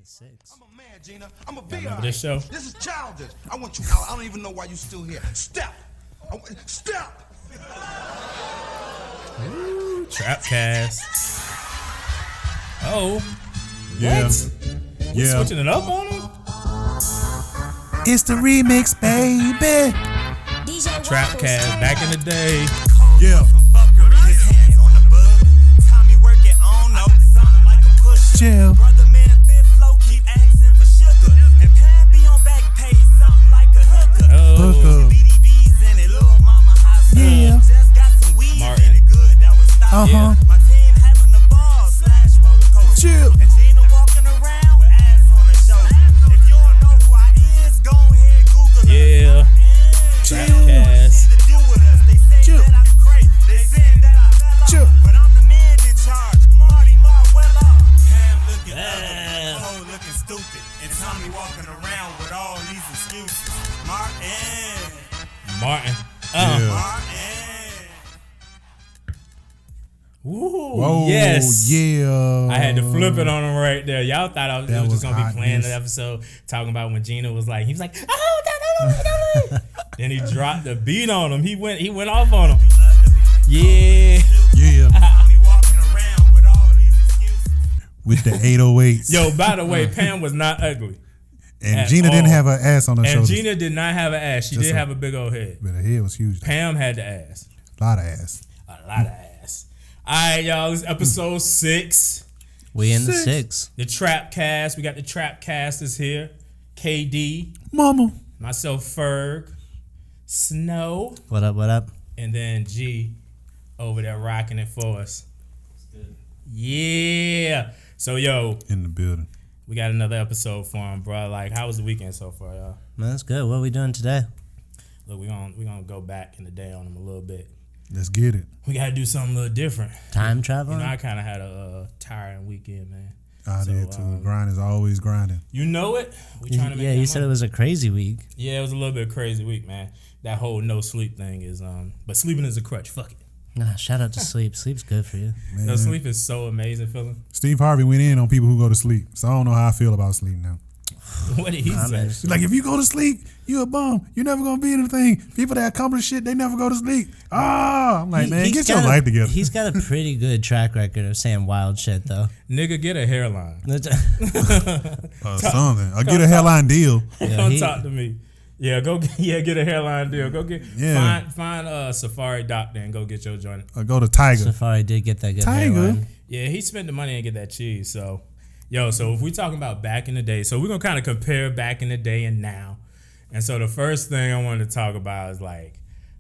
the 6. I'm a man, Gina. I'm a Remember this show? This is childish. I want you out. I don't even know why you still here. Step. Step. Ooh, Trapkast. Oh. Yeah. What? We switching it up on him? It's the remix, baby. Trapkast back in the day. Yeah. Chill. Brother man fit flow, keep asking for sugar. And Pam be on back page, something like a hooker. Oh. BDBs in it, little mama house. Yeah. Just got some weed in it, good, that was stop. Yeah. My team having a ball, slash roller coaster. Chill. And Gina walking around with ass on her shoulder. If you don't know who I is, go ahead, Google Yeah. Trapkast. to do with us. They say Chill. that I'm crazy. They say that I fell Chill. off. But I'm the man in charge. Marty Marwella. Pam looking ugly. Cole looking stupid. And Tommy walking around with all these excuses. Martin. Yeah. Woo. Whoa, Yes. Yeah. I had to flip it on him right there. Y'all thought I was That just was gonna be playing hotness. the episode talking about when Gina was like, he was like, oh, don't. Then he dropped the beat on him. He went off on him. Yeah. Yeah. Tommy walking around with all these excuses. With the 808s. Yo, by the way, Pam was not ugly. And at Gina didn't all. have her ass on her And shoulders. Gina did not have an ass. She Just did have a big old head. But her head was huge. Pam had the ass. A lot of ass. A lot of ass. All right, y'all. This is episode 6. We in the 6. 6. The Trapkast. We got the Trapkasters here. KD, Mama. myself, Ferg, Snow, What up, what up? and then G over there rocking it for us. Yeah. So, yo, In the building. we got another episode for him, bro. Like, how was the weekend so far, y'all? Man, that's good. What are we doing today? Look, we're gonna go back in the day on him a little bit. Let's get it. We got to do something a little different. Time You travel? know, I kind of had a tiring weekend, man. I So, did too. Grind is always grinding. You know it. We trying to make Yeah, that you said it money. was a crazy week. Yeah, it was a little bit crazy week, man. That whole no sleep thing is but sleeping is a crutch. Fuck it. Nah, shout out to sleep. Sleep's good for you. Man. No, sleep is so amazing, feeling. Steve Harvey went in on people who go to sleep. So I don't know how I feel about sleep now. What did he say? He's like, if you go to sleep, you a bum. You're never going to be anything. People that accomplish shit, they never go to sleep. I'm like, man, He's get your got life together. He's got a pretty good track record of saying wild shit, though. Nigga, get a hairline. Something. I'll get a hairline deal. Come talk to me. Yeah, get a hairline deal. Go get find Safari Doctor and go get your joint. Or go to Tiger. Safari did get that good Tiger? hairline. Yeah, he spent the money and get that cheese. So, so if we talking about back in the day, so we're gonna kind of compare back in the day and now. And so the first thing I wanted to talk about is like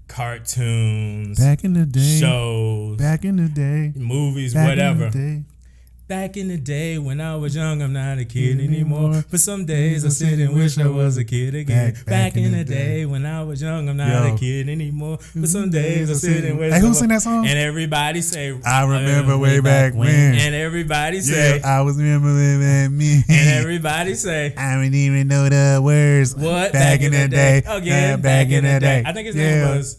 cartoons, Back in the day. shows, Back in the day. movies, Back whatever. in the day. Back in the day when I was young, I'm not a kid anymore. But some days I sit and wish I was a kid again. Back in the day when I was young, I'm not a kid anymore. But some days I sit and wish Hey, I who was. sing that song? And everybody say, I remember way back when. And everybody say, Yeah, I was remembering me. and everybody say, I didn't even know the words. what? Back in the day. Again, back in the day. I think his name was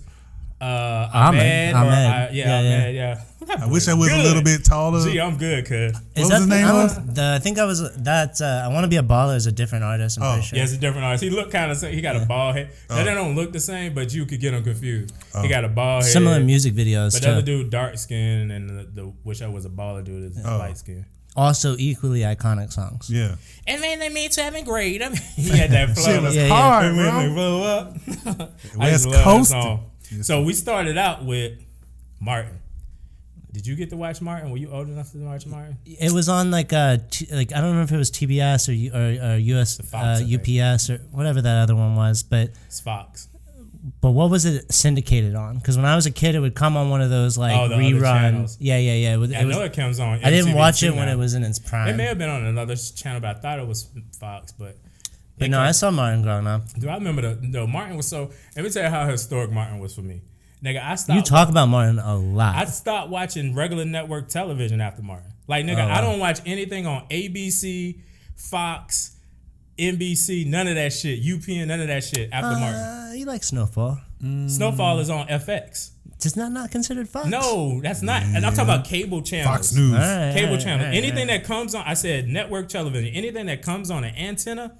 Ahmed. Ahmed. Yeah. Yeah. I wish I was a little bit taller. Gee, I'm good, cuz. What was his name? I think I was that. I Want to Be a Baller is a different artist. I'm pretty sure. Yeah, it's a different artist. He looked kind of. He got a bald head. They don't look the same, but you could get him confused. He got a bald head. Similar music videos But too. the other dude, dark skin, and the wish I was a baller dude is light skin. Also equally iconic songs. Yeah. And then they made 7th grade. I mean, he had that flow. Shit was Yeah, yeah. hard, And when bro. they blow up. I West just love that Coast. song. So we started out with Martin. Did you get to watch Martin? Were you old enough to watch Martin? It was on like I don't remember if it was TBS or US Fox, I think. UPS or whatever that other one was, but It's Fox. what was it syndicated on? Because when I was a kid, it would come on one of those like Oh, the other reruns. channels. Yeah. It was, I know it comes on. I didn't MTV watch it too when now. it was in its prime. It may have been on another channel, but I thought it was Fox. But no, I saw Martin growing up. do I remember Martin was so? Let me tell you how historic Martin was for me, nigga. I stopped. You talk about Martin a lot. I stopped watching regular network television after Martin. Like, nigga, I don't watch anything on ABC, Fox, NBC, none of that shit. UPN, none of that shit after Martin. You like Snowfall? Snowfall is on FX. Is that not considered Fox? No, that's not. And I'm talking about cable channels. Fox News. Cable channel. Anything that comes on, I said network television. Anything that comes on an antenna,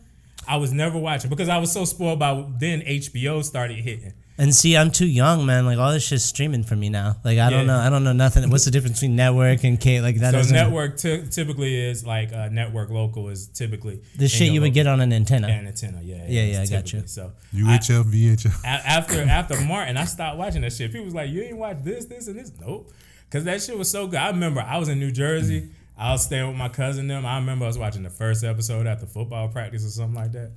I was never watching because I was so spoiled by then HBO started hitting. And see, I'm too young, man. Like all this shit's streaming for me now. Like I don't know nothing. What's the difference between network and cable? Like that. So network typically is like network local is typically the shit you would get on an antenna. An antenna, yeah. I got you. So UHF, VHF. After Martin, I stopped watching that shit. People was like, "You ain't watch this, and this." Nope, because that shit was so good. I remember I was in New Jersey. I was staying with my cousin. Them. I remember I was watching the first episode after football practice or something like that.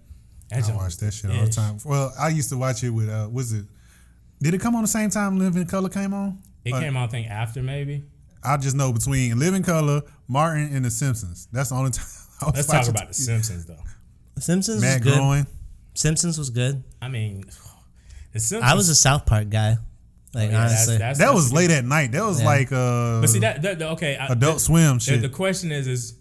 I watch that shit all the time. Well, I used to watch it with did it come on the same time Living Color came on? It came on, I think, after maybe. I just know between Living Color, Martin, and The Simpsons. That's the only time I was Let's talk about The Simpsons, though. The Simpsons Matt was good. Groening. Simpsons was good. I mean, The Simpsons. I was a South Park guy. Like honestly, that was late at night. That was like But see that okay. Adult Swim shit. The question is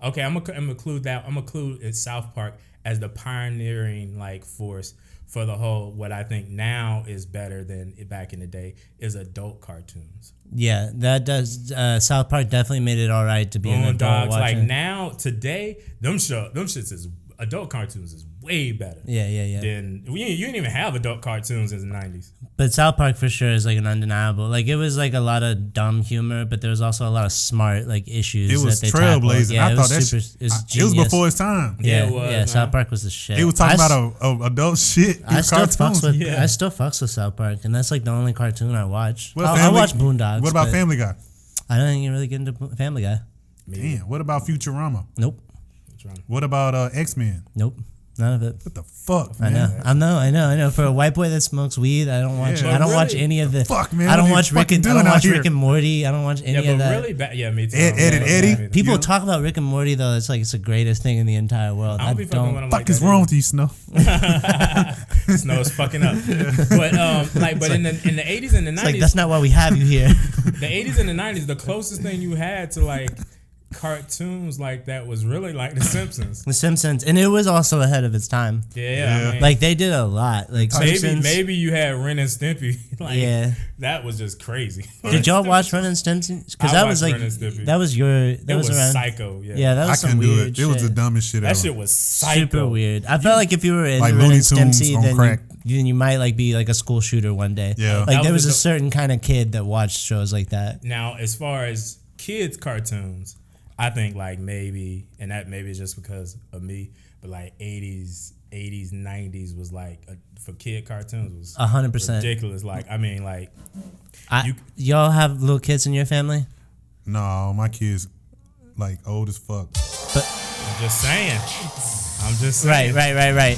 okay. I'm gonna include that. I'm gonna include South Park as the pioneering like force for the whole. What I think now is better than back in the day is adult cartoons. Yeah, that does. South Park definitely made it all right to be an adult watching. Like now today, them shits is adult cartoons is way better. Yeah. Then you didn't even have adult cartoons in the 90s. But South Park for sure is like an undeniable. Like it was like a lot of dumb humor, but there was also a lot of smart like issues. It was that they trailblazing. Yeah, I thought that it was before its time. Yeah, it was, yeah. South Park was the shit. It was talking about adult shit. I still fucks with. Yeah. I still fucks with South Park, and that's like the only cartoon I watch. I watch Boondocks. What about Family Guy? I don't think you really get into Family Guy. Damn. What about Futurama? Nope. What about X-Men? Nope. None of it. What the fuck, man? I know. For a white boy that smokes weed, I don't watch. Yeah. I don't watch any of the. Fuck, man. I don't What watch are you Rick and fucking doing out here? Rick and Morty. I don't watch any of that. Really bad. Yeah, me too. Ed and Eddie? People talk about Rick and Morty though. It's like it's the greatest thing in the entire world. I don't be fucking with them like Fuck is that wrong either. with you, Snow? Snow's fucking up. But in the 80s and the 90s, It's like that's not why we have you here. the 80s and the 90s, the closest thing you had to like cartoons like that was really like The Simpsons. The Simpsons, and it was also ahead of its time. Yeah. I mean, Like they did a lot. Like Simpsons. maybe you had Ren and Stimpy. Like, Yeah. that was just crazy. Did y'all watch Ren and Stimpy? Because that was watched like Ren and Stimpy. that was your. That It was around. psycho. Yeah, Yeah, that was I some couldn't do weird it. It was the shit. dumbest shit ever. that shit was psycho. Super weird. I felt like if you were in Like Ren Looney and Tunes Stimpy, on then crack. you might like be like a school shooter one day. Yeah. Like That there was was a the- certain kind of kid that watched shows like that. Now, as far as kids' cartoons, I think like maybe, and that maybe is just because of me, but like 80s, 90s was like for kid cartoons was 100%. ridiculous. Like I mean, like Y'all have little kids in your family? No, my kids like old as fuck. I'm just saying. Right.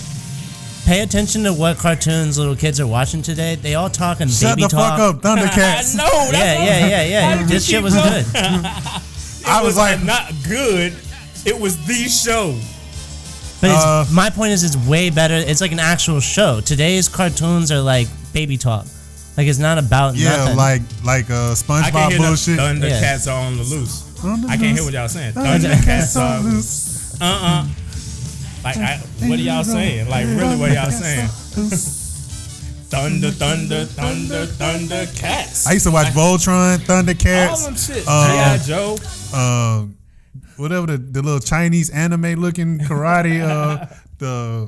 Pay attention to what cartoons little kids are watching today. They all talk in Shut baby the talk. fuck up, Thundercats. I know. Yeah. This shit was good. I was like, not good. It was the show. But my point is, it's way better. It's like an actual show. Today's cartoons are like baby talk. Like it's not about nothing. like I can't SpongeBob hear bullshit. Thundercats are on the loose. On the I can't loose. hear what y'all saying. Thundercats Thundercats on are loose. Like, what are y'all saying? Like, really, what are y'all saying? Thundercats. I used to watch Voltron, Thundercats. All them shit. G.I. Joe. Whatever the little Chinese anime looking karate. I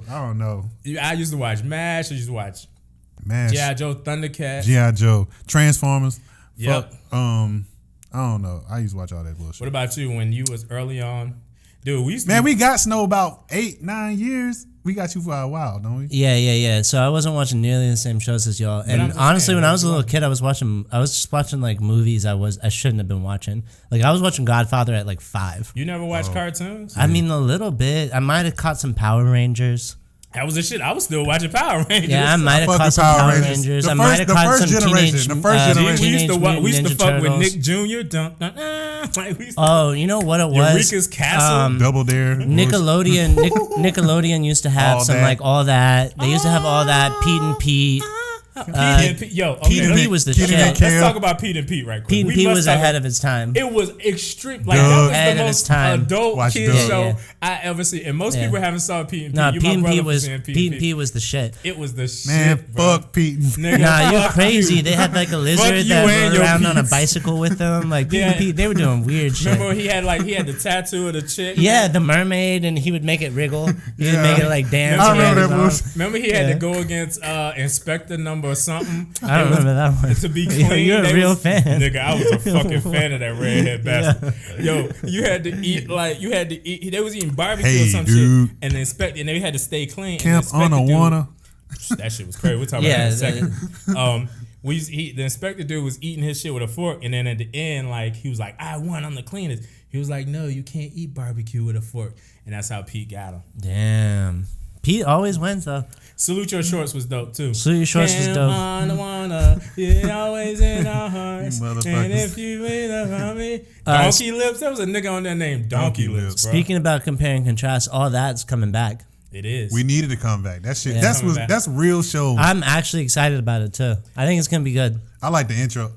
don't know. I used to watch MASH. I used to watch MASH. G.I. Joe, Thundercats. G.I. Joe, Transformers. Yep. Fuck, I don't know. I used to watch all that bullshit. What about you when you was early on? Dude, we used to Man, we got Snow about 8-9 years. We got you for a while, don't we? Yeah. So I wasn't watching nearly the same shows as y'all. I'm And just honestly, saying, when I was a what little you kid, I was just watching like movies I shouldn't have been watching. Like I was watching Godfather at like 5. You never watched cartoons? I mean, a little bit. I might have caught some Power Rangers. That was the shit. I was still watching Power Rangers. Yeah, I might have fuck caught with some Power Power Rangers. Rangers. The I might have first- the caught first some generation. teenage. The first generation. We used to Mutant Ninja fuck with Turtles. Nick Jr. Like, we used to Oh, you know what it was? Eureka's Castle. Double Dare. Nickelodeon used to have All some That. like all that. They used to have all that. Pete and Pete. Pete and Pete was the shit. Let's talk about Pete and Pete right quick. Pete and Pete was ahead of his time. It was extreme. Like, that was the most adult kid show I ever see. And most people haven't saw Pete and Pete. No, Pete and Pete was the shit. It was the shit. Man, fuck Pete. Nigga, nah, you're crazy. They had like a lizard that rode around on a bicycle with them. Like Pete and Pete, they were doing weird shit. Remember he had the tattoo of the chick? Yeah, the mermaid, and he would make it wriggle. He would make it like dance. I remember that movie. Remember he had to go against Inspector number something. I don't remember that one. To be clean. You're a real fan. Nigga, I was a fucking fan of that redhead bastard. Yo, you had to eat they was eating barbecue or some shit. And they had to stay clean. Camp Wanna. That shit was crazy. We'll talk about that in a second. The inspector dude was eating his shit with a fork, and then at the end, like, he was like, I'm the cleanest. He was like, no, you can't eat barbecue with a fork. And that's how Pete got him. Damn. Pete always wins, though. Salute Your Shorts was dope, too. Salute Your Shorts was dope. You're always in our hearts. And if you ain't about me. Donkey Lips. There was a nigga on there named Donkey Lips, bro. Speaking about compare and contrast, all that's coming back. It is. We needed to come back. That shit. Yeah. That's real show. I'm actually excited about it too. I think it's gonna be good. I like the intro.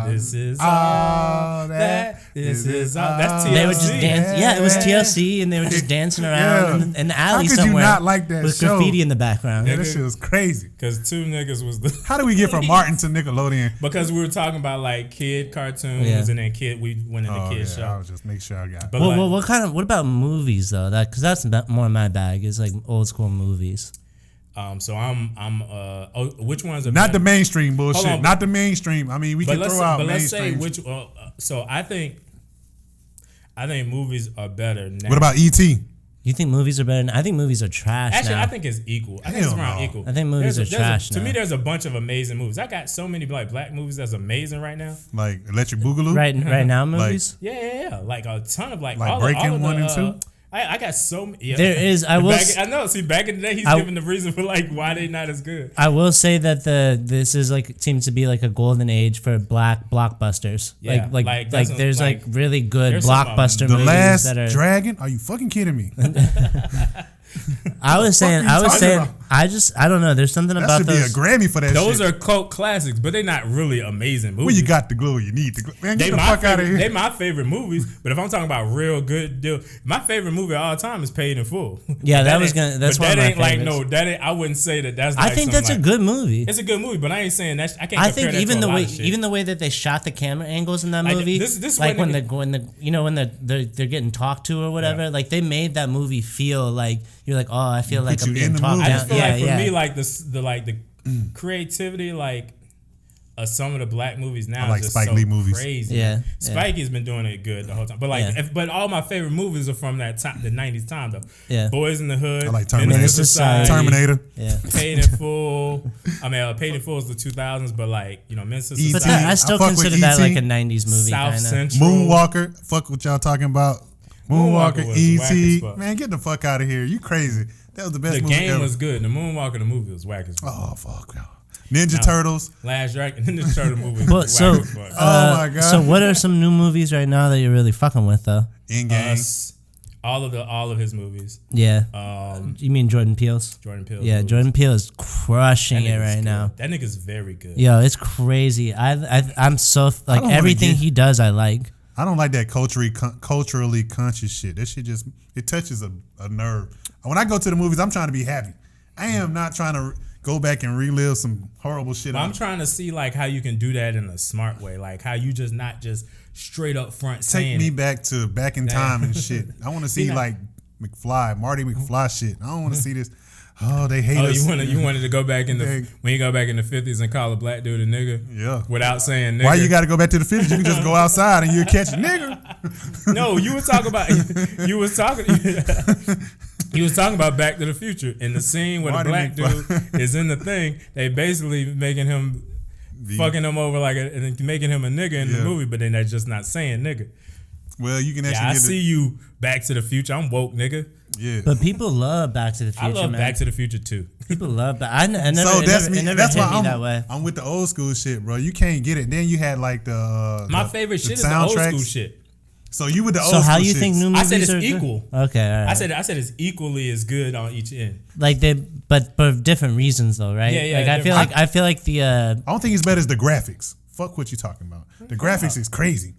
This is all that. This is all. That's TLC. They were just dancing. Yeah, it was TLC, and they were just dancing around in the alley somewhere. How could you not like that with show? Graffiti in the background. Yeah, that shit was crazy. Because two niggas was the. How did we get from Martin to Nickelodeon? Because we were talking about like kid cartoons and then we went into kid show. I'll just make sure I got. But what about movies though? Because that's more my bag. It's like old school movies. So I'm which ones are not the mainstream bullshit, not the mainstream. I mean, we can throw out mainstream. Let's say which. So I think movies are better now. What about E.T.? You think movies are better? I think movies are trash. Actually, now. I think it's equal. I think it's around equal. I think movies are trash. To me, there's a bunch of amazing movies. I got so many like black movies that's amazing right now. Like Electric Boogaloo. Right now, movies. Like, yeah. Like a ton of like Breaking 1 and 2. I got so many. Yeah. There is. I know. See, back in the day, he's giving the reason for like why they not as good. I will say that this is like seems to be like a golden age for black blockbusters. Yeah, like there's like really good blockbuster movies. The Last that are, Dragon? Are you fucking kidding me? I was saying, I don't know. There's something about those. That should be a Grammy for that those shit. Are cult classics, but they're not really amazing movies. Well, you got the glue. You need the glue. Man, get the fuck out of here. They my favorite movies, but if I'm talking about real good deal, my favorite movie of all time is Paid in Full. Yeah, that's one of my favorites. I wouldn't say that's. I think that's a good movie. It's a good movie, but I ain't saying that. I can't. I think even the way that they shot the camera angles in that movie, like when they're getting talked to or whatever, like they made that movie feel like you're like, oh, I feel like I'm being talked. I just feel like for me, like the creativity, like some of the black movies now, like is just Spike so Lee movies. Crazy. Yeah, Spike has been doing it good the whole time. But but all my favorite movies are from that time, the '90s time though. Yeah, Boys in the Hood. I like Terminator. Yeah, Paid in Full. I mean, Paid in Full is the 2000s, but like Men's Society. But I still consider that like a '90s movie. South Central. Moonwalker. Fuck what y'all talking about. Moonwalker, E.T. Man, get the fuck out of here. You crazy. That was the best movie ever. The game was good. The Moonwalker, the movie was whack as fuck. Oh, fuck. Ninja Turtles. Last Dragon. Ninja Turtle movie was whack as fuck. Oh, my God. So what are some new movies right now that you're really fucking with, though? Endgame. All of his movies. Yeah. You mean Jordan Peele's? Jordan Peele. Yeah, Jordan Peele is crushing it right now. That nigga's very good. Yo, it's crazy. I'm so like everything he does I like. I don't like that culturally conscious shit. That shit just, it touches a nerve. When I go to the movies, I'm trying to be happy. I am not trying to go back and relive some horrible shit. I'm trying to see like how you can do that in a smart way. Like how you just not just straight up front saying Take me back in time and shit. I want to see like Marty McFly shit. I don't want to see this. Oh, they hate us. You wanted to go back in when you go back in the 50s and call a black dude a nigga? Yeah. Without saying nigga. Why you got to go back to the 50s? You can just go outside and you'll catch a nigga. No, you was talking about Back to the Future. In the scene where the black dude is in the thing, they basically making him fucking him over and making him a nigga in the movie, but then they're just not saying nigga. Well, you can actually I see you Back to the Future. I'm woke, nigga. Yeah. But people love Back to the Future, I love man. Back to the Future too. People love that. It never that's hit me that way. I'm with the old school shit, bro. You can't get it. Then you had like the my favorite shit is the old school shit. So you with the old So how school you shits. think new movies I said it's are equal. Good? Okay, all right. I said it's equally as good on each end. Like but for different reasons though, right? Yeah, Like I feel like the. I don't think it's better as the graphics. Fuck what you talking about. The graphics is crazy.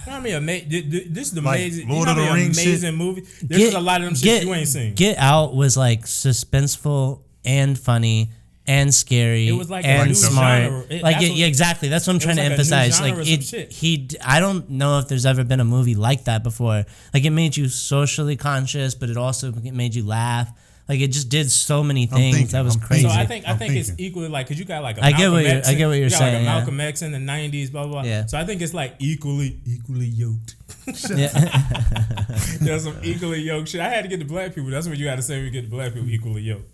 I mean, this is the Like amazing. Lord of the Rings amazing shit. movie. There's a lot of them shit you ain't seen. Get Out was like suspenseful and funny and scary. It was like a and new smart. genre. Yeah, exactly. That's what I'm trying to like a new emphasize. genre Like of some shit. I don't know if there's ever been a movie like that before. Like it made you socially conscious, but it also made you laugh. Like it just did so many things. That was crazy. So I think it's equally like because you got like a I get what you're you got saying. like a Malcolm X in the '90s, blah blah blah. Yeah. So I think it's like equally yoked. Yeah. There's some equally yoked shit. I had to get the black people. That's what you got to say when you get the black people equally yoked.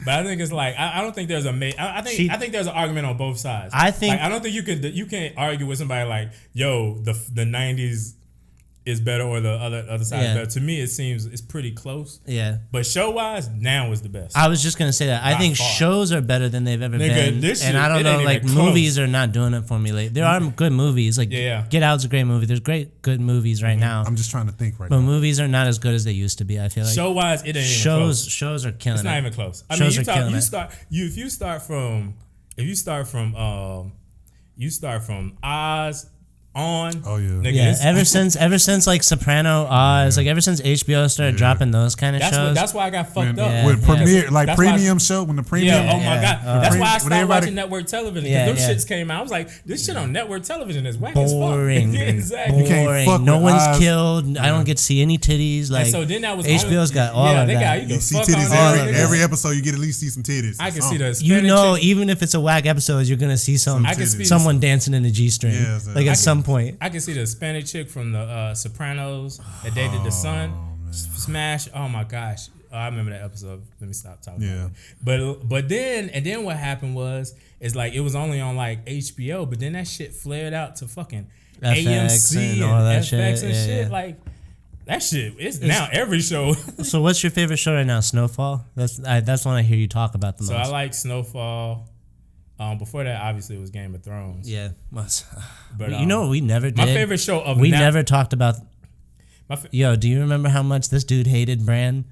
But I think it's like I don't think there's I think there's an argument on both sides. I think like, I don't think you can't argue with somebody like yo the '90s is better or the other side is better. To me, it seems it's pretty close. Yeah. But show wise, now is the best. I was just gonna say that. I think far. shows are better than they've ever been. This and shit, I don't know, like movies close. are not doing it for me lately. There are good movies. Like Get Out's a great movie. There's good movies right now. I'm just trying to think right but now. movies are not as good as they used to be. I feel like show wise, it ain't even close. Shows are killing It's it. not even close. I Shows mean, are if you start from Oz on. Oh yeah. Nigga, Yeah, ever since like Soprano, Oz, like ever since HBO started dropping those kind of shows. That's why I got fucked up. With premiere, like That's premium show, when the premium. Yeah, oh my god, that's why I stopped watching network television because them Yeah. shits came out. I was like, this shit on network television is whack Boring. as fuck. Yeah, exactly. You can't fuck no with one's Oz. killed. I don't get to see any titties. Like And so then that was HBO's got all of that. You You see fuck titties on every episode. You get at least see some titties. I can see the You Hispanic know, chick- even if it's a whack episode, you're gonna see someone dancing in a G-string. Yeah, so- like at some point. I can see the Hispanic chick from the Sopranos that dated the son. Smash! Oh my gosh! I remember that episode. Let me stop talking. Yeah. About it. But then what happened is like it was only on like HBO, but then that shit flared out to fucking FX AMC and all that FX shit. and shit. Yeah. Like that shit. It's now every show. So what's your favorite show right now? Snowfall. That's one I hear you talk about the most. So I like Snowfall. Before that, obviously, it was Game of Thrones. Yeah. But you know what we never did? my favorite show of we never talked about. Yo, do you remember how much this dude hated Bran?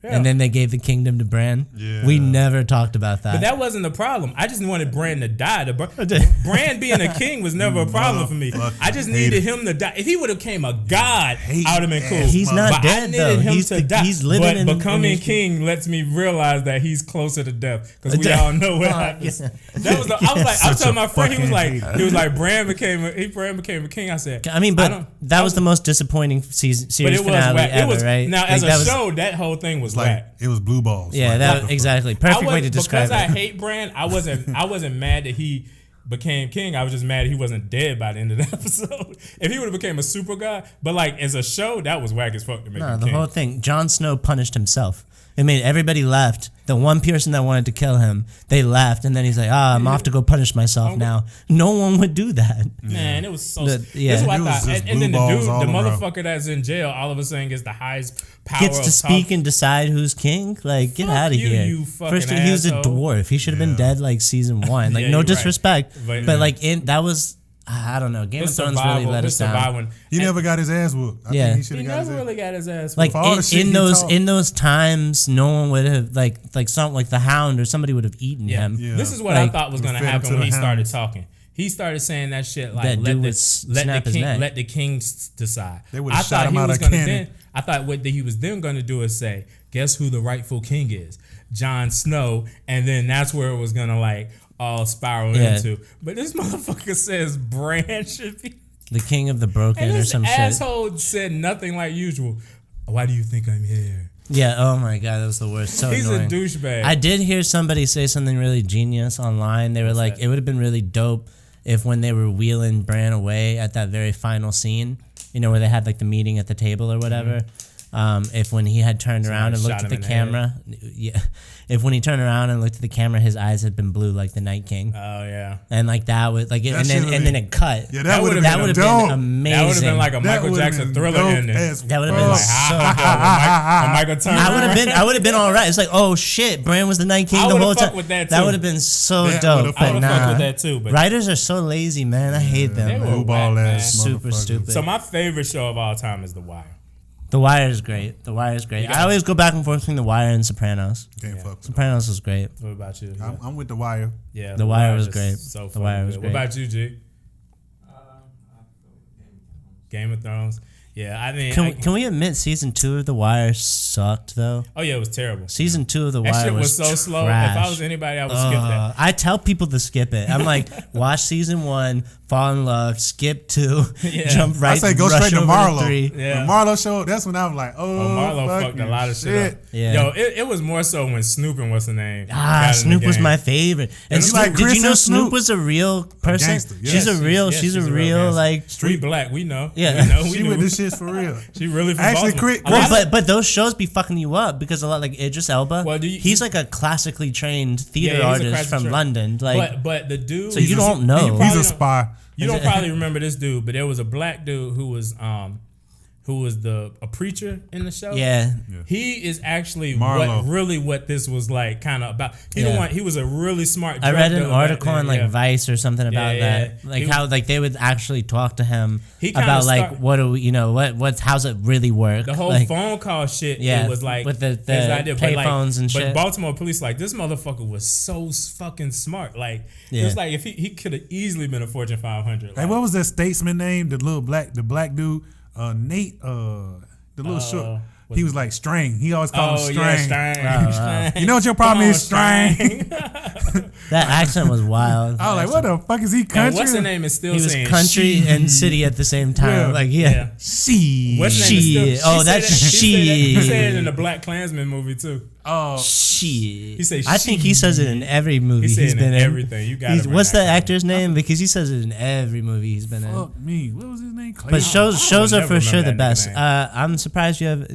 Yeah. And then they gave the kingdom to Bran. Yeah. We never talked about that. But that wasn't the problem. I just wanted Bran to die. Bran being a king was never a problem for me. I just needed him to die. If he would have came a god, I would have been cool. He's not but dead I needed though. him to die. He's living but in becoming king lets me realize that he's closer to death because we all know what happens. Yeah. That was I was telling my friend he was fucking like Bran became a king. I said I mean, but that was the most disappointing series finale ever, right? Now as a show, that whole thing was like whack. it was blue balls. Yeah, like, that exactly. Perfect way to describe because it. I hate Bran, I wasn't mad that he became king. I was just mad he wasn't dead by the end of the episode. If he would have became a super god, but like as a show, that was whack as fuck to make him the king. whole thing. Jon Snow punished himself. It made everybody left. The one person that wanted to kill him, they left, and then he's like, I'm off to go punish myself now. No one would do that. Man, it was so. This is what It I was thought. just And then the blue dude, balls the all around. motherfucker that's in jail, all of a sudden gets the highest power. Gets to of speak talk. and decide who's king. Like, get Fuck out of you, here. you fucking First, he was a asshole. dwarf. He should have been dead like season 1. Like, Yeah, no you're right. disrespect, But- but like that was. I don't know. Game of Thrones really let us down. He never got his ass whooped. I Yeah. think he should He have got his never ass. really got his ass. Like For all the shit in he those talked. in those times, no one would have like something like the Hound or somebody would have eaten him. Yeah. This is what Like, I thought was going to fed him happen to when the he started hounds. talking. He started saying that shit like That let dude the would snap his neck. let the king decide. They would've I shot thought him he out was of gonna cannon. then. I thought what he was then going to do is say, guess who the rightful king is? Jon Snow, and then that's where it was going to like all spiral into. But this motherfucker says Bran should be. The king of the broken And or this some shit. asshole said nothing like usual. Why do you think I'm here? Yeah. Oh my god, that was the worst. So He's annoying. a douchebag. I did hear somebody say something really genius online. They were like, that? it would have been really dope if when they were wheeling Bran away at that very final scene, you know, where they had like the meeting at the table or whatever, if when he had turned around and looked at the camera, if when he turned around and looked at the camera, his eyes had been blue like the Night King. Oh yeah, and like that was like, and then it cut. Yeah, that would have been amazing. That would have been like a Michael Jackson Thriller ending. That would have been so dope. Michael turned. I would have been all right. It's like, oh shit, Brand was the Night King the whole time. That would have been so dope. I would have fucked with that too. But writers are so lazy, man. I hate them. They were whack, super stupid. So my favorite show of all time is The Wire. The Wire is great. I always go back and forth between The Wire and Sopranos. Can't fuck with Sopranos was great. What about you? I'm with The Wire. Yeah, The Wire was great. So The Wire was great. What about you, G? Game of Thrones. Yeah, I mean, can we admit season 2 of The Wire sucked though? Oh yeah, it was terrible. Season 2 of The That Wire shit was so slow. trash. If I was anybody, I would skip that. I tell people to skip it. I'm like, watch season 1, fall in love, skip 2, jump right. I say go straight to Marlo. 3. Yeah. When Marlo showed, that's when I was like, Marlo fucked a lot of shit up. Yeah. Yo, it was more so when Snoop and what's the name? Snoop was my favorite. And Snoop, like did you know Snoop Snoop was a real person? Gangster, yeah. She's a real gangster. like street black. We know. Yeah, we know. She with this shit for real. She really from actually Baltimore. but those shows be fucking you up because a lot like Idris Elba. Well, he's like a classically trained theater artist from London. Like, but the dude. So you don't know. He's a spy. You don't probably remember this dude, but there was a black dude who was a preacher in the show. Yeah. He is actually Marlo. what this was like kind of about. He was a really smart. I read an article on like Vice or something about that. Like how like they would actually talk to him about like what do we, what's how's it really work? The whole like, phone call shit. Yeah, it was like with the idea, payphones and shit. But Baltimore police like this motherfucker was so fucking smart. Like it was like if he could have easily been a Fortune 500. Hey, what was that statesman name? The black dude. Nate, the little short, he was like String. He always called him String. Yeah, You know what your problem is, String? That accent was wild. I was like, what the fuck is he country? And what's the name is still he was saying country and city at the same time. Yeah. Like she. What's the name is still, that's she. He said it in the Black Klansman movie too. Oh, shit. He say I think he says it in every movie he's been in. Everything. You got it. What's the actor's name? Because he says it in every movie he's been in. Fuck me. What was his name? But shows are for sure the best. I'm surprised you have.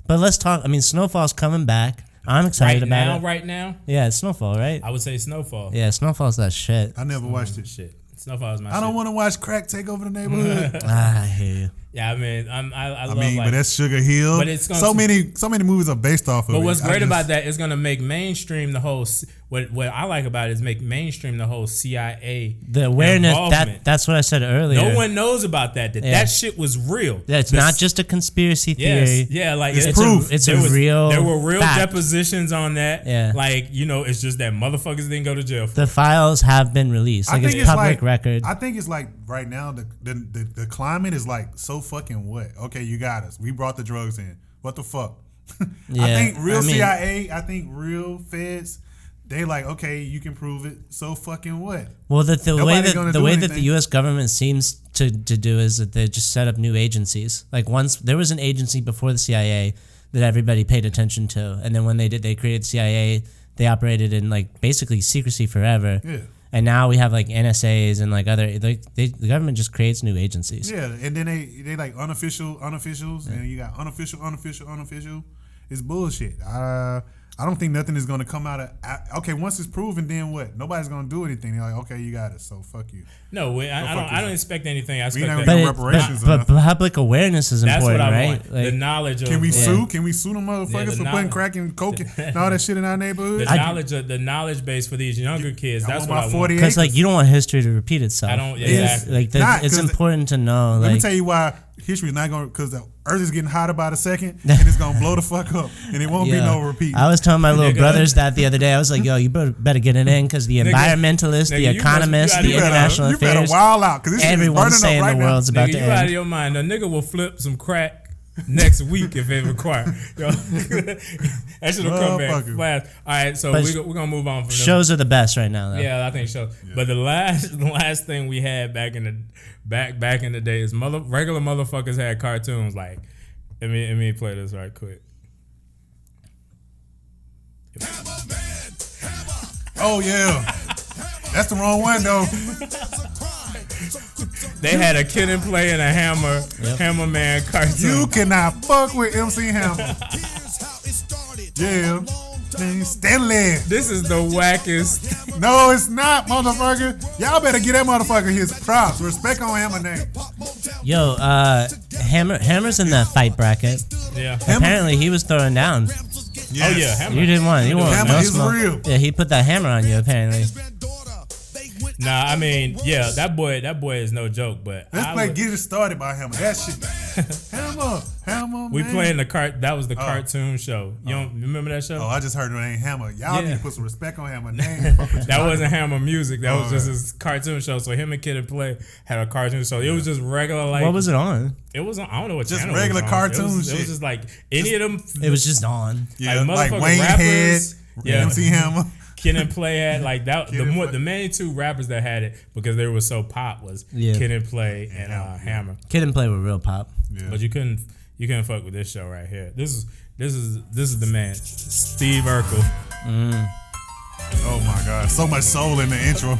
But let's talk. I mean, Snowfall's coming back. I'm excited about it. Right now? Yeah, it's Snowfall, right? I would say Snowfall. Yeah, Snowfall's that shit. I never watched it. Shit. Snowfall is my shit. I don't want to watch crack take over the neighborhood. I hear you. Yeah, I mean, I love but that's Sugar Hill. But it's so many movies are based off of it. But what's great about that is going to make mainstream the whole. What I like about it is make mainstream the whole CIA. The awareness that's what I said earlier. No one knows about that. That shit was real. Yeah, it's not just a conspiracy theory. Yes, yeah, like it's proof. There were real fact. Depositions on that. Yeah, like it's just that motherfuckers didn't go to jail for the files have been released. Like it's public record. I think it's like right now the climate is like so fucking wet. Okay, you got us. We brought the drugs in. What the fuck? I think CIA. I think real feds. They like, okay, you can prove it. So fucking what? Well, the way that the U.S. government seems to do is that they just set up new agencies. Like once there was an agency before the CIA that everybody paid attention to, and then when they created the CIA, they operated in like basically secrecy forever. Yeah. And now we have like NSAs and like other the government just creates new agencies. Yeah, and then they like unofficials, and you got unofficial. It's bullshit. I don't think nothing is going to come out of. Okay, once it's proven, then what? Nobody's going to do anything. They're like, okay, you got it, so fuck you. No, I don't expect anything. I expect but public awareness is important, right? Want. Like, the knowledge of. Can we sue? Can we sue them motherfuckers for putting crack and coke and all that shit in our neighborhood? The knowledge base for these younger kids. That's what I want. Because like you don't want history to repeat itself. I don't. Exactly. It's important to know. Let me tell you why history is not going because the earth is getting hot about a second and it's gonna blow the fuck up and it won't be no repeat. I was telling my little brothers that the other day. I was like, yo, you better get it in because the environmentalists, the economists, the international affairs, you better wild out because everyone's saying right the world's about to end. You out of your mind. A nigga will flip some crack next week if it required. That shit'll come back fast. All right, so we're gonna move on from shows are the best right now though. Yeah, I think so. Yeah. But the last thing we had back in the day is regular motherfuckers had cartoons. Like let me play this right quick. Oh yeah. That's the wrong one though. They had a Kid and Play and a Hammer Man cartoon. You cannot fuck with MC Hammer. Yeah. Stanley. This is the wackest. No, it's not, motherfucker. Y'all better get that motherfucker his props. Respect on Hammer name. Yo, Hammer's in the fight bracket. Yeah. Apparently, he was throwing down. Yes. Oh yeah, Hammer. You didn't want. You want Hammer no is smoke. real. Yeah, he put that hammer on you. Apparently. Nah, I mean, yeah, that boy is no joke. But Let's play Get It Started by Hammer. That shit. Hammer. We man. playing that was the cartoon show. You don't remember that show? Oh, I just heard it ain't Hammer. Y'all need to put some respect on Hammer name. That wasn't Hammer music. That was just his cartoon show. So him and Kid and Play had a cartoon show. It was just regular like. What was it on? It was on. I don't know what just channel regular it was cartoon on. shit. It was just like any of them. It was just on. Yeah, like like Wayne rappers, Head, MC Hammer. Kid and Play had like that. The main two rappers that had it because they were so pop was Kid and Play and Hammer. Kid and Play were real pop. Yeah. But you couldn't fuck with this show right here. This is the man, Steve Urkel. Oh my God, so much soul in the intro.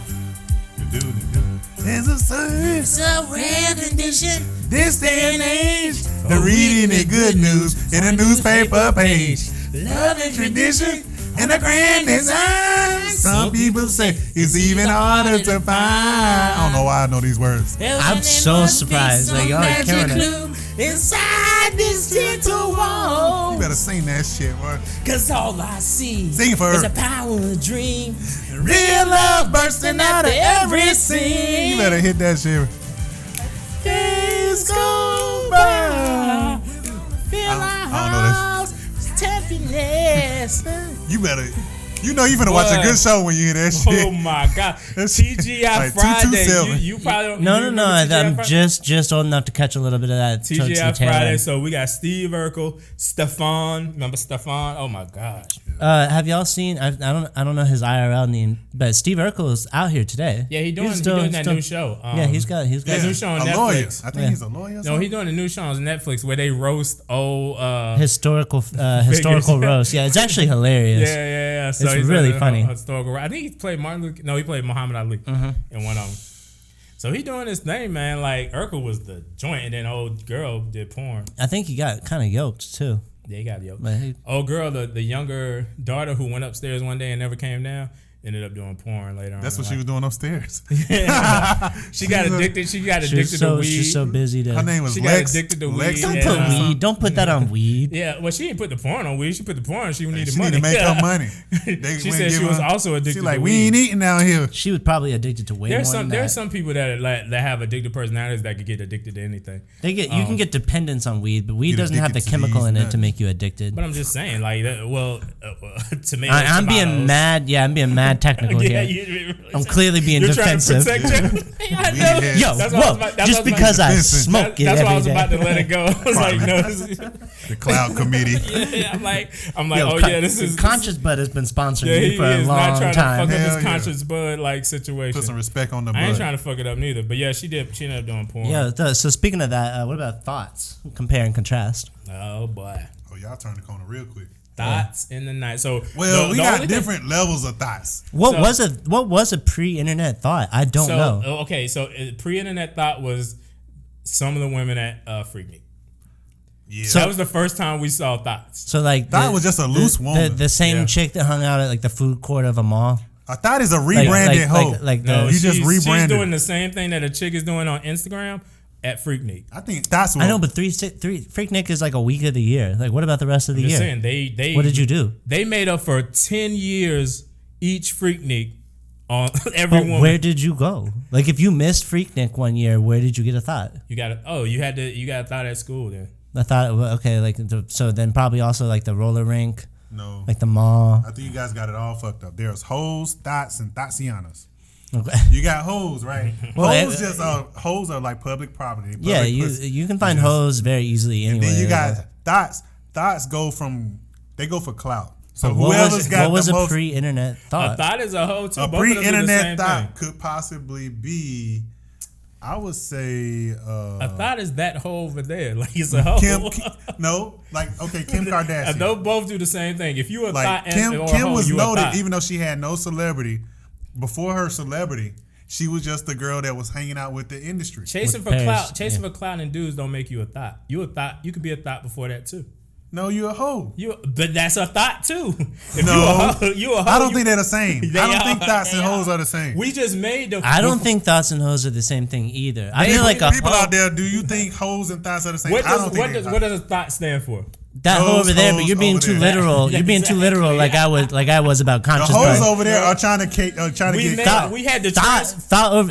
There's a rare condition this day and age. The reading the good news in a newspaper page. Love and tradition and a grand design. Some people say it's even harder to find. I don't know why I know these words. I'm so surprised. Like, y'all are killing it. Inside this gentle wall. You better sing that shit, boy. Cause all I see Sing it for is her. a power of dream. Real love bursting out of every scene. You better hit that shit. Days go by. Feel I don't know this. Happiness. You better. You know you finna watch a good show when you hear that shit. Oh my God, TGI like Friday. 227. You probably don't. No. you remember TGI I'm Friday? just old enough to catch a little bit of that. TGI Tootsie Taylor. Friday. So we got Steve Urkel, Stefan. Remember Stefan? Oh my gosh. Have y'all seen? I don't know his IRL name, but Steve Urkel is out here today. Yeah, he's doing that new show. He's got that new show on a Netflix. lawyer. I think he's a lawyer. Or No, something? he's doing a new show on Netflix where they roast old historical roast. Yeah, it's actually hilarious. Yeah. So It's he's really doing a funny. Historical. I think he played Martin Luther. No, he played Muhammad Ali in one of them. So he doing his thing, man. Like Urkel was the joint, and then old girl did porn. I think he got kind of yoked too. Yeah, he got yoked. But Old girl, the younger daughter who went upstairs one day and never came down, ended up doing porn later on. That's what she was doing upstairs. She got addicted. She got addicted to weed. She's so busy to. Her name was She Lex. got addicted to Lex. weed. Don't put weed. Don't put that on weed. Yeah, well, she didn't put the porn on weed. She put the porn. She needed She money. need to make her money. She said she was also addicted She to like, weed. we ain't eating down here. She was probably addicted to way more than that. There's some people that have addicted personalities that could get addicted to anything. You can get dependence on weed, but weed Get doesn't have the addicted to chemical these in it nuts. to make you addicted. But I'm just saying, like, tomatoes. I'm being mad. Yeah, I'm being mad technical Yeah, here. I'm clearly being You're defensive. trying to protect your, I know. Yeah. Yo, That's what I was whoa! about- that's Just what I was because I Vincent. smoke it That's why I every was day. about to let it go. I was like, no, this is, The Cloud Committee. yeah, I'm like, Yo, oh yeah, this is Conscious Bud has been sponsoring Yeah, me he for a is not long trying time. to fuck up Hell his yeah. conscious bud like situation. Put some respect on the I ain't bud. trying to fuck it up neither. But yeah, she did. She ended up doing porn. Yeah. So speaking of that, what about thoughts? Compare and contrast. Oh boy. Oh, y'all turned the corner real quick. Thoughts in the night. So Well, we got only thing- different levels of thoughts. What was a pre-internet thought? I don't know. Okay, so pre-internet thought was some of the women at Freaknik. Yeah. So that was the first time we saw thoughts. So like Thought was just a loose woman. The same Yeah. chick that hung out at like the food court of a mall. I thought it's a rebranded hoe. No, You just she's rebranded. doing the same thing that a chick is doing on Instagram at Freaknik. I think that's what I know, but three Freaknik is like a week of the year. Like, what about the rest of the Just year? saying, they What did you do? They made up for 10 years each Freaknik on every But woman. where did you go? Like, if you missed Freaknik one year, where did you get a thought? You got a thought at school then. I thought, well, okay, like, so then probably also like the roller rink, No. like the mall. I think you guys got it all fucked up. There's hoes, thoughts, and thougtsianas. Okay. You got hoes, right? Well, Hoes are like public property. Public Yeah, pussy. you can find hoes very easily anywhere. Then you got thoughts. Thoughts go for clout. So what whoever's got was the a most pre-internet A thought? thought is a hoe too. a Both of them do the same pre-internet thought thing. could possibly be, I would say, A thought is that hoe over there. Like it's a hoe. Kim Kardashian. Those both do the same thing. If you a Like thought or a Kim hoe, was you a noted, thought. even though she had no celebrity. Before her celebrity, She was just the girl that was hanging out with the industry. Chasing With for Paris, clout and dudes don't make you a thought. You a thought. You could be a thought before that too. No, you a hoe. But that's a thought too. If No, you a hoe, I don't think they're the same. They I don't think are. thoughts and They hoes are. are the same. We just made them. I don't think thoughts and hoes are the same thing either. I feel like a people hoe, out there, do you think hoes and thoughts are the same? What I don't think what does a thought stand for? that hoe Those over there, but hoes you're being over too there. literal. You're being too literal, like I was about The conscious. hoes mind. over there are trying to get We had the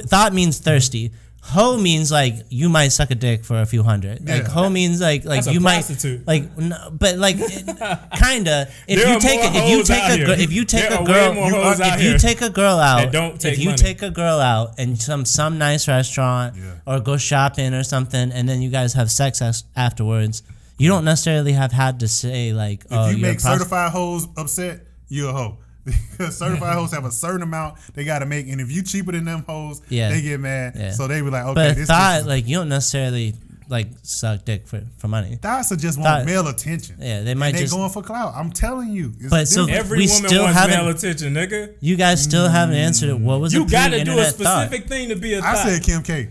Thought means thirsty. Hoe means like you might suck a dick for a few hundred. Like Yeah. hoe means like That's a you prostitute. might like no, but like kinda if There you are take more a, if you hoes take out a here. girl if you take There a are girl way more hoes out if you here take a girl out that don't take if you money. take a girl out and some nice restaurant or go shopping or something and then you guys have sex afterwards, you don't necessarily have had to say like If you you're make a prostitute. certified hoes upset, you're a hoe. Because certified hoes have a certain amount they got to make, and if you cheaper than them hoes, they get mad. Yeah. So they be like, okay, But this thought is, like you don't necessarily like suck dick for money. thoughts are just Thought- want male attention. Yeah, they might and they just- going for clout. I'm telling you. It's But so- different. Every We woman still wants haven't- male attention, nigga. You guys still haven't answered it. What was You a got to do a pre-internet thought? specific thing to be a I thought. said Kim K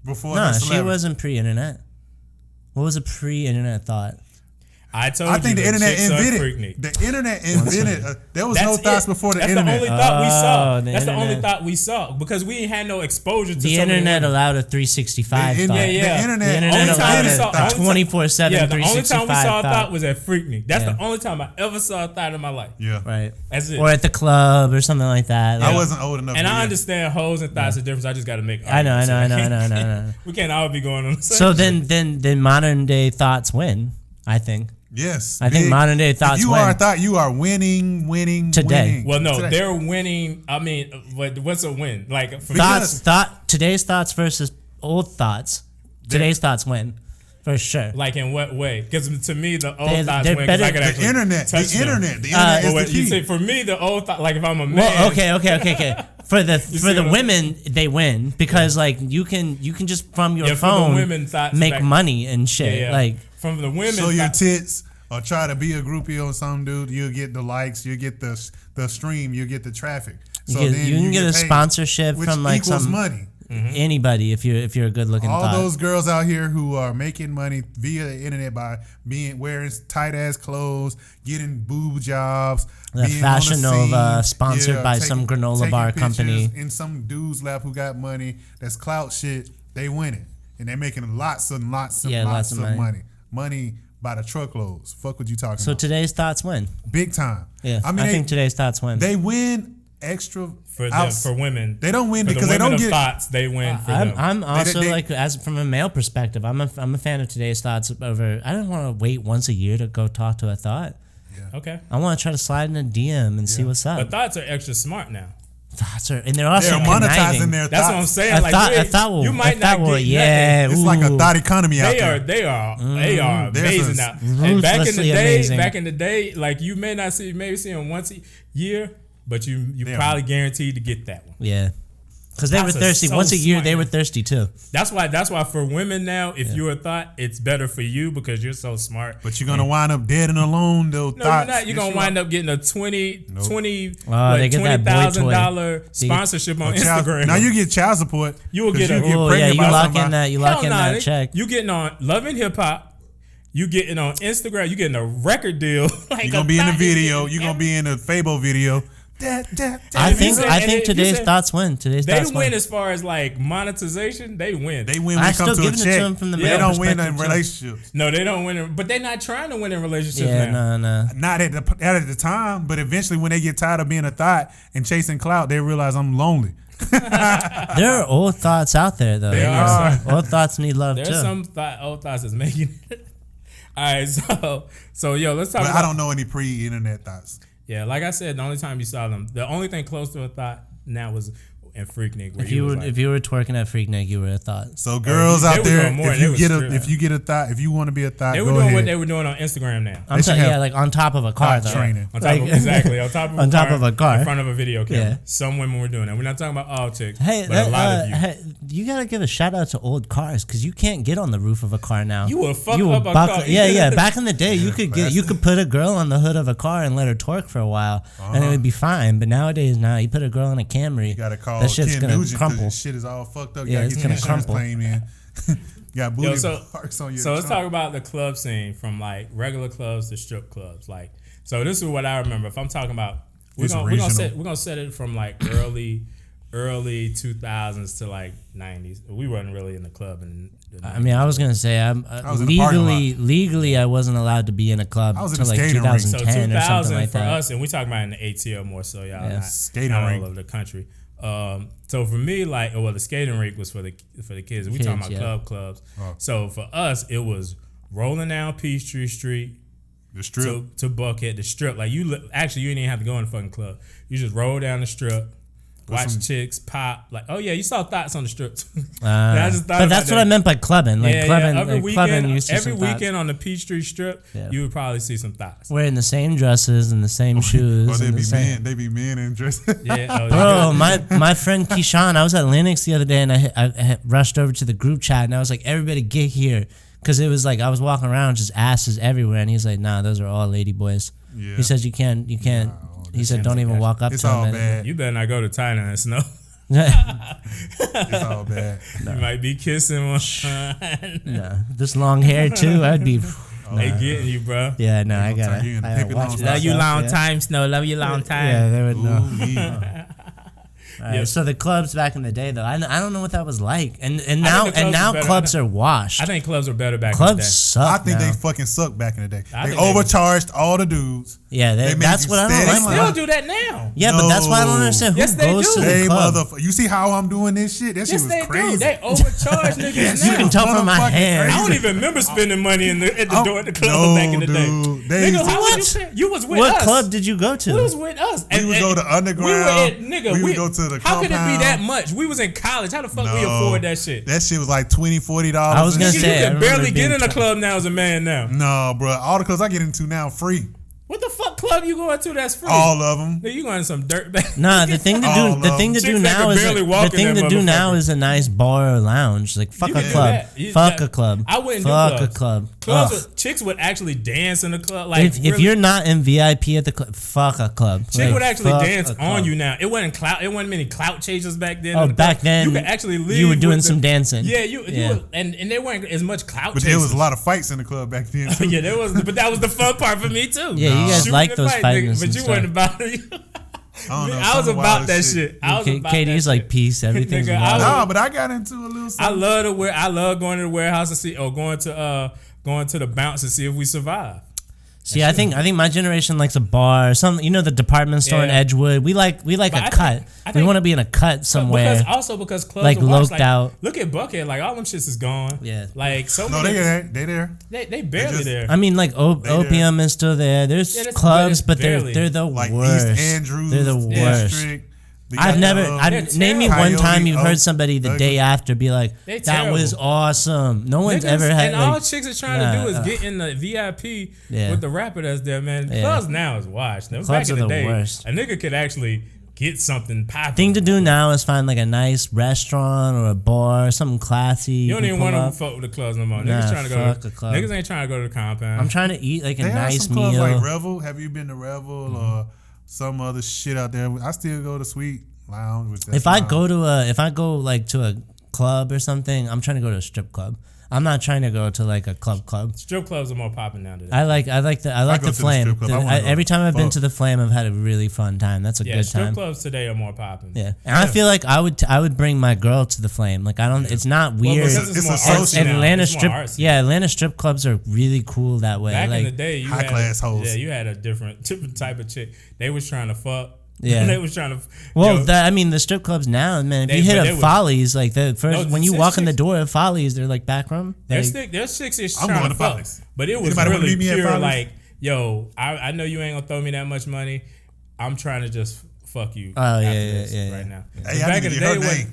before. No, her she celebrity. wasn't pre-internet. What was a pre-internet thought? I told I you think the internet chicks are invented. Freaknik. The internet invented. There was no That's thoughts it. before the That's internet. the only thought we saw. Oh, the That's the only internet. thought we saw because we ain't had no exposure to The so many internet women. allowed a 365 The thought. Yeah, yeah. The internet, The internet Only time we allowed saw- a only time- 24/7 Yeah, the only time we 365 saw a thought. thought was at Freaknik. That's Yeah. the only time I ever saw a thought in my life. Yeah. Right. That's it. Or at the club or something like that. I Like, wasn't old enough. And to I get- understand hoes and thoughts are different. I just got to make. I know. arguments. We can't all be going on the same. So shit. then modern day thoughts win, I think. Yes. I think modern day thoughts If you win. are a thought, you are winning Today. winning. Well, no, Today. they're winning. I mean, what's a win? Like for Today's thoughts versus old thoughts. Today's thoughts win. For sure. Like in what way? Because to me, the old They're thoughts win. 'cause better- I could The actually internet. The touch them. internet is But the you key. say for me, the old thought. Like if I'm a man. Well, okay. For the see what I'm women, they win because like you can just from your Yeah, for the phone women thoughts make back- money and shit. Yeah. Like from the women. Show your thought- tits or try to be a groupie on some dude. You'll get the likes. You'll get the stream. You'll get the traffic. So you then can get a paid, sponsorship which from like equals some money. anybody if you're a good looking All thought. those girls out here who are making money via the internet by wearing tight ass clothes, getting boob jobs, The being Fashion on the Nova, scene, sponsored by some granola taking bar pictures company. in some dude's lap who got money. That's clout shit. They win it, and they're making lots and lots and lots of money. Money by the truckloads. Fuck what you talking So about? today's thoughts win. Big time. Yeah, I mean, I think today's thoughts win. they win extra for women. They don't win For the because they women don't of get. thoughts. They win for them. I'm also they- like as from a male perspective, I'm a fan of today's thoughts over. I don't want to wait once a year to go talk to a thought. Okay. I want to try to slide in a DM and see what's up. But thoughts are extra smart now. Thoughts are, and they're also They're monetizing conniving. their That's thoughts. what I'm saying. A Like thought, you, a thought will, you might a thought not will, get yeah. nothing. It's like a ooh. thought economy out They there. are they are There's amazing a now. And ruthlessly amazing. back in the day, like you may not see them once a year, but you They are- probably guaranteed to get that one. Yeah, because they were Thoughts are thirsty. so Once a year, smart they now. were thirsty too. That's why for women now, if you're a thought, it's better for you because you're so smart. But you're gonna wind up dead and alone though. No, you're not. You're gonna wind up getting a $20,000 they get that boy toy. sponsorship on Instagram. Now you get child support. You will 'cause get a- get Oh yeah, pregnant you by lock somebody. in that. You lock in that check. You getting on Love and Hip Hop. You getting on Instagram. You getting a record deal. Like You're gonna be in the thought. video. You're gonna be in the Fable video. I if you think said- I and think if you today's said- thoughts win. Today's They thoughts win as far as like monetization. They win. They win when I it comes still to a giving it to check. them from the They male don't win in perspective, too. relationships. No, they don't win. But they're not trying to win in relationships Yeah, now. no. Not at the time, but eventually when they get tired of being a thought and chasing clout, they realize I'm lonely. There are old thoughts out there though. They You are. know, old thoughts need love There's too. some old thoughts that's making it. All right, so yo, let's talk But about. I don't know any pre-internet thoughts. Yeah, like I said, the only time you saw them, the only thing close to a thought now was in Freaknik. If you were twerking at Freaknik, you were a thought. So girls they out were there, doing more. if They you was get straight up. if you get a thought, if you want to be a thought, they go were doing ahead. what they were doing on Instagram now. I'm should saying, have yeah, like on top of a car though. training. On top of, exactly on top of On top of a car. in front of a video camera. Yeah. Some women were doing that. We're not talking about all chicks, Hey, but a lot of you. hey, you gotta give a shout out to old cars because you can't get on the roof of a car now. You will fuck up a car. Yeah. Back in the day, you could put a girl on the hood of a car and let her twerk for a while, and it would be fine. But nowadays, you put a girl in a Camry. You gotta call that shit's Ken gonna Nugent, 'cause crumple. your shit is all fucked up. Yeah, You it's gotta get gonna your insurance crumple. claim in. You got booty marks on your So let's trunk. talk about the club scene from like regular clubs to strip clubs. Like, so this is what I remember. If I'm talking about, we're gonna set it from like early 2000s to like 90s. We wasn't really in the club in the 90s. I mean, I was gonna say I'm was in the parking legally I wasn't allowed to be in a club I was in until the like skating rink. 2010 So or 2000 something like for that. us, and we talking about in the ATL more so, y'all. Yeah. Skating not rink. all over the country. So for me, like, well, the skating rink was for the kids. We talking about clubs. Oh. So for us, it was rolling down Peachtree Street. The strip. To Buckhead, the strip. Like you didn't even have to go in the fucking club. You just roll down the strip, watch chicks pop. Like, oh yeah, you saw thoughts on the strip. I just thought but about that's that. what I meant by clubbing. Like clubbing, Every like clubbing. You see every some weekend thoughts. on the Peachtree Strip, you would probably see some thoughts. Wearing the same dresses and the same shoes. Or they and be the same. men. They be men in dresses. Yeah, Bro, my friend Keyshawn, I was at Linux the other day and I rushed over to the group chat and I was like, everybody get here. Because it was like, I was walking around just asses everywhere. And he's like, nah, those are all lady boys. Yeah. He says, you can't. He said, don't even walk up It's to all him. bad. You better not go to Thailand and Snow. It's all bad. You might be kissing one. No, this long hair too, I'd be. They getting you, bro. Yeah, no, I gonna turn you gotta into Pippi watch Longstocking. myself, Love you long yeah. time, Snow. Love you long time. Yeah, they would know. Ooh, yeah. All right, so the clubs back in the day, though, I don't know what that was like, and the now clubs are better. clubs are washed. I think clubs were better back in the Clubs day. suck. I think now. they fucking sucked back in the day. I They think they overcharged all the dudes. Yeah, They made that's you what I steady. don't They like. still do that now. Yeah, but that's why I don't No. understand who Yes, they goes do. to Hey, the club. motherfucker. You see how I'm doing this shit? That shit Yes, was they crazy. do. They overcharge niggas Yes, now. You can tell from my Motherfucking hair. crazy. I don't even remember spending money at the door at the club No, back in the day. dude. They Nigga, used to- how What? was you? You was with What us. club did you go to? We was with us. We would go to Underground. We were at, nigga, We would go to the How could it be compound. that much? We was in college. How the fuck we No. afford that shit? That shit was like $20, $40. I was gonna Nigga, say, I you can remember barely get being in a club now as a man now. No, bro. All the clubs I get into now free. What the fuck club you going to that's free? All of them. Nigga, you going to some dirt bag. Nah, the thing to All do, the of thing to them. do Chicks that now can is barely the walk in thing that to do now motherfucker. is a nice bar or lounge. Like fuck You a can do club, that. fuck a club. I wouldn't fuck do a clubs. club. Clubs, Ugh. chicks would actually dance in the club. Like If really, you're not in VIP at the club, fuck a club. chick Like, would actually fuck dance a club. on you now. It wasn't clout. It wasn't many clout chasers back then. Oh, in the back club. then, you could actually leave. you were doing with some dancing. Yeah, you Yeah. were, and they weren't as much clout. But chasers. there was a lot of fights in the club back then, too. Yeah, there was, but that was the fun part for me too. Yeah, you guys Shooting like and those fighting, fighting nigga, but and you stuff. wasn't about it. I don't know. I was some about wild that shit. I was about Katie's that like shit. peace. Everything's Nigga, wild. Nah, but I got into a little I something. love going to the warehouse and see, or going to the bounce and see if we survive. See, I think my generation likes a bar, some the department store in Yeah. Edgewood. We like But a I think- cut. I we think- want to be in a cut somewhere. Because clubs like are washed, loked out. Look at Buckhead, like all them shits is gone. Yeah. like so. No, many, they there. They there. They barely just- there. I mean, like Opium is still there. There's Yeah, that's- clubs, but but it's they're barely. the Like worst. East Andrews. They're the worst. District. I've never. They're Name me terrible. one time Coyote, you've heard somebody the Ugly. day after be like, They "That was terrible. awesome." No one's Niggas, ever had. and all Like, chicks are trying to do is get in the VIP Yeah. with the rapper that's there, man. Yeah. Clubs now is washed. Now, Clubs back in are the the day, worst. a nigga could actually get something popping. thing to do now is find like a nice restaurant or a bar, something classy. You don't can even pull want up. to fuck with the clubs no more. Nah, Niggas trying to go fuck to a club. Niggas ain't trying to go to the compound. I'm trying to eat like a They have nice some clubs meal. like Revel. Have you been to Revel or some other shit out there? I still go to Sweet Lounge. Which If I go like to a club or something, I'm trying to go to a strip club. I'm not trying to go to like a club. Strip clubs are more popping now today. I like the go the to the Flame. strip club. I wanna go. Every time I've been Fuck. to the Flame, I've had a really fun time. That's a Yeah, good strip time. clubs today are more popping. Yeah, and I feel like I would bring my girl to the Flame. Like I don't. It's not weird. because it's more It's artsy now. Atlanta It's more strip. artsy. Yeah, Atlanta strip clubs are really cool that way. Back like, in the day, you high had class hoes. Yeah, you had a different type of chick. They was trying to fuck. Yeah. they was trying to. Well, yo, I mean, the strip clubs now, man. If you But hit they a was- Follies, like the first No, when you there's walk in the chicks- door at Follies, they're like back room. there's Like, chicks is I'm trying going to to fuck, Follies. but it was Anybody wanna really meet me at pure. Follies? Like, yo, I know you ain't gonna throw me that much money. I'm trying to just fuck you. Oh, after yeah, this yeah, right yeah. now. Hey, I Back need in to the get day, her name.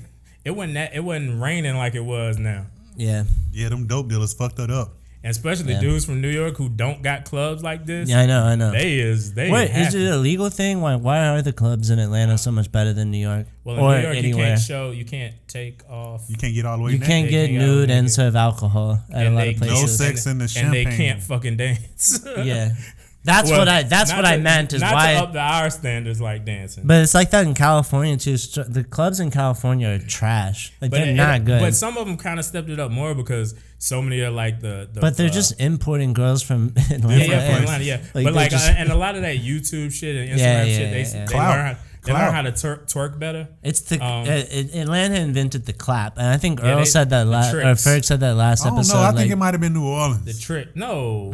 it wasn't raining like it was now. yeah, Yeah, them dope dealers fucked that up. And especially Yeah. dudes from New York who don't got clubs like this. yeah. I know. They Wait, is happy. it a legal thing? Why are the clubs in Atlanta so much better than New York Well, in or New York, anywhere? you can't take off. You can't get all the way You in can't They get can't go nude and naked. serve alcohol at a lot of they places. No sex in the and they champagne. can't fucking dance. Yeah, That's what I meant is not why to up to our standards like dancing. But it's like that in California too. The clubs in California are trash. Like they're not good. But some of them kind of stepped it up more because so many are like the but they're just importing girls from Atlanta. From Atlanta, yeah. But like and a lot of that YouTube shit and Instagram shit, they learn how to twerk better. It's the Atlanta invented the clap, and I think Earl said that or Ferg said that last episode. I think it might have been New Orleans. The trick, no.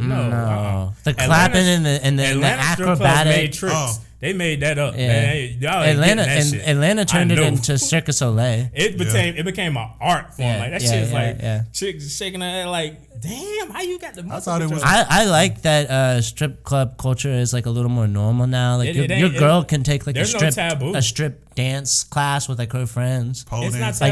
The clapping and the acrobatic made tricks. Oh. They made that up. Yeah. Man. Atlanta turned it into Cirque du Soleil. It became an art form. Like that shit is like chicks shaking her head like, damn, how you got the muscle? I like that strip club culture is like a little more normal now. Like your girl can take like a strip dance class with like her friends. It's not taboo.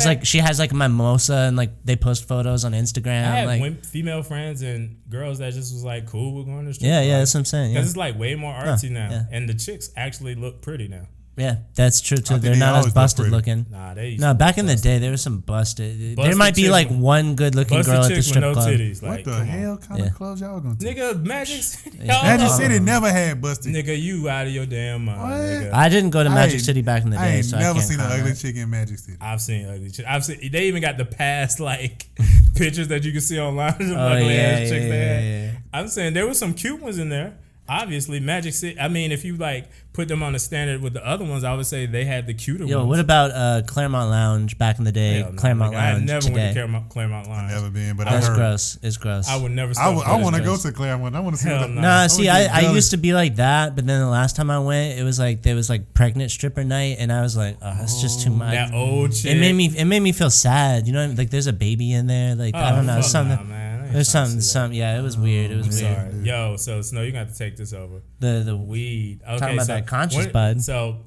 Like she has like a mimosa and like they post photos on Instagram. I had female friends and girls that just was like cool with going to strip. Yeah, that's what I'm saying. Because it's like way more artsy now, and the chicks actually look pretty now. Yeah, that's true too. They're not as busted looking. Nah, back in the day there was some busted. There might be like one good looking girl at the strip club. Titties, what the hell kind of clothes y'all gonna take? Nigga, Magic City. Magic City never had busted. Nigga, you out of your damn mind. Nigga. I didn't go to Magic City back in the day, so I never seen an ugly chick in Magic City. I've seen ugly chicks. They even got the past like pictures that you can see online. Ugly ass chicks they had. I'm saying there were some cute ones in there. Obviously, Magic City. I mean, if you like put them on the standard with the other ones, I would say they had the cuter ones. What about Claremont Lounge back in the day? Claremont Lounge. I never went to Claremont Lounge. I've never been, but I heard. Gross. It's gross. I would never. I want to go to Claremont. I want to see. I used to be like that, but then the last time I went, it was like there was like pregnant stripper night, and I was like, oh, it's just too much. That old shit. It made me feel sad. You know, like there's a baby in there. Like I don't know something. There's something. Yeah, it was weird. It was weird. Sorry. Yo, so Snow, you got to take this over. The weed. Okay, talking about that conscious bud. So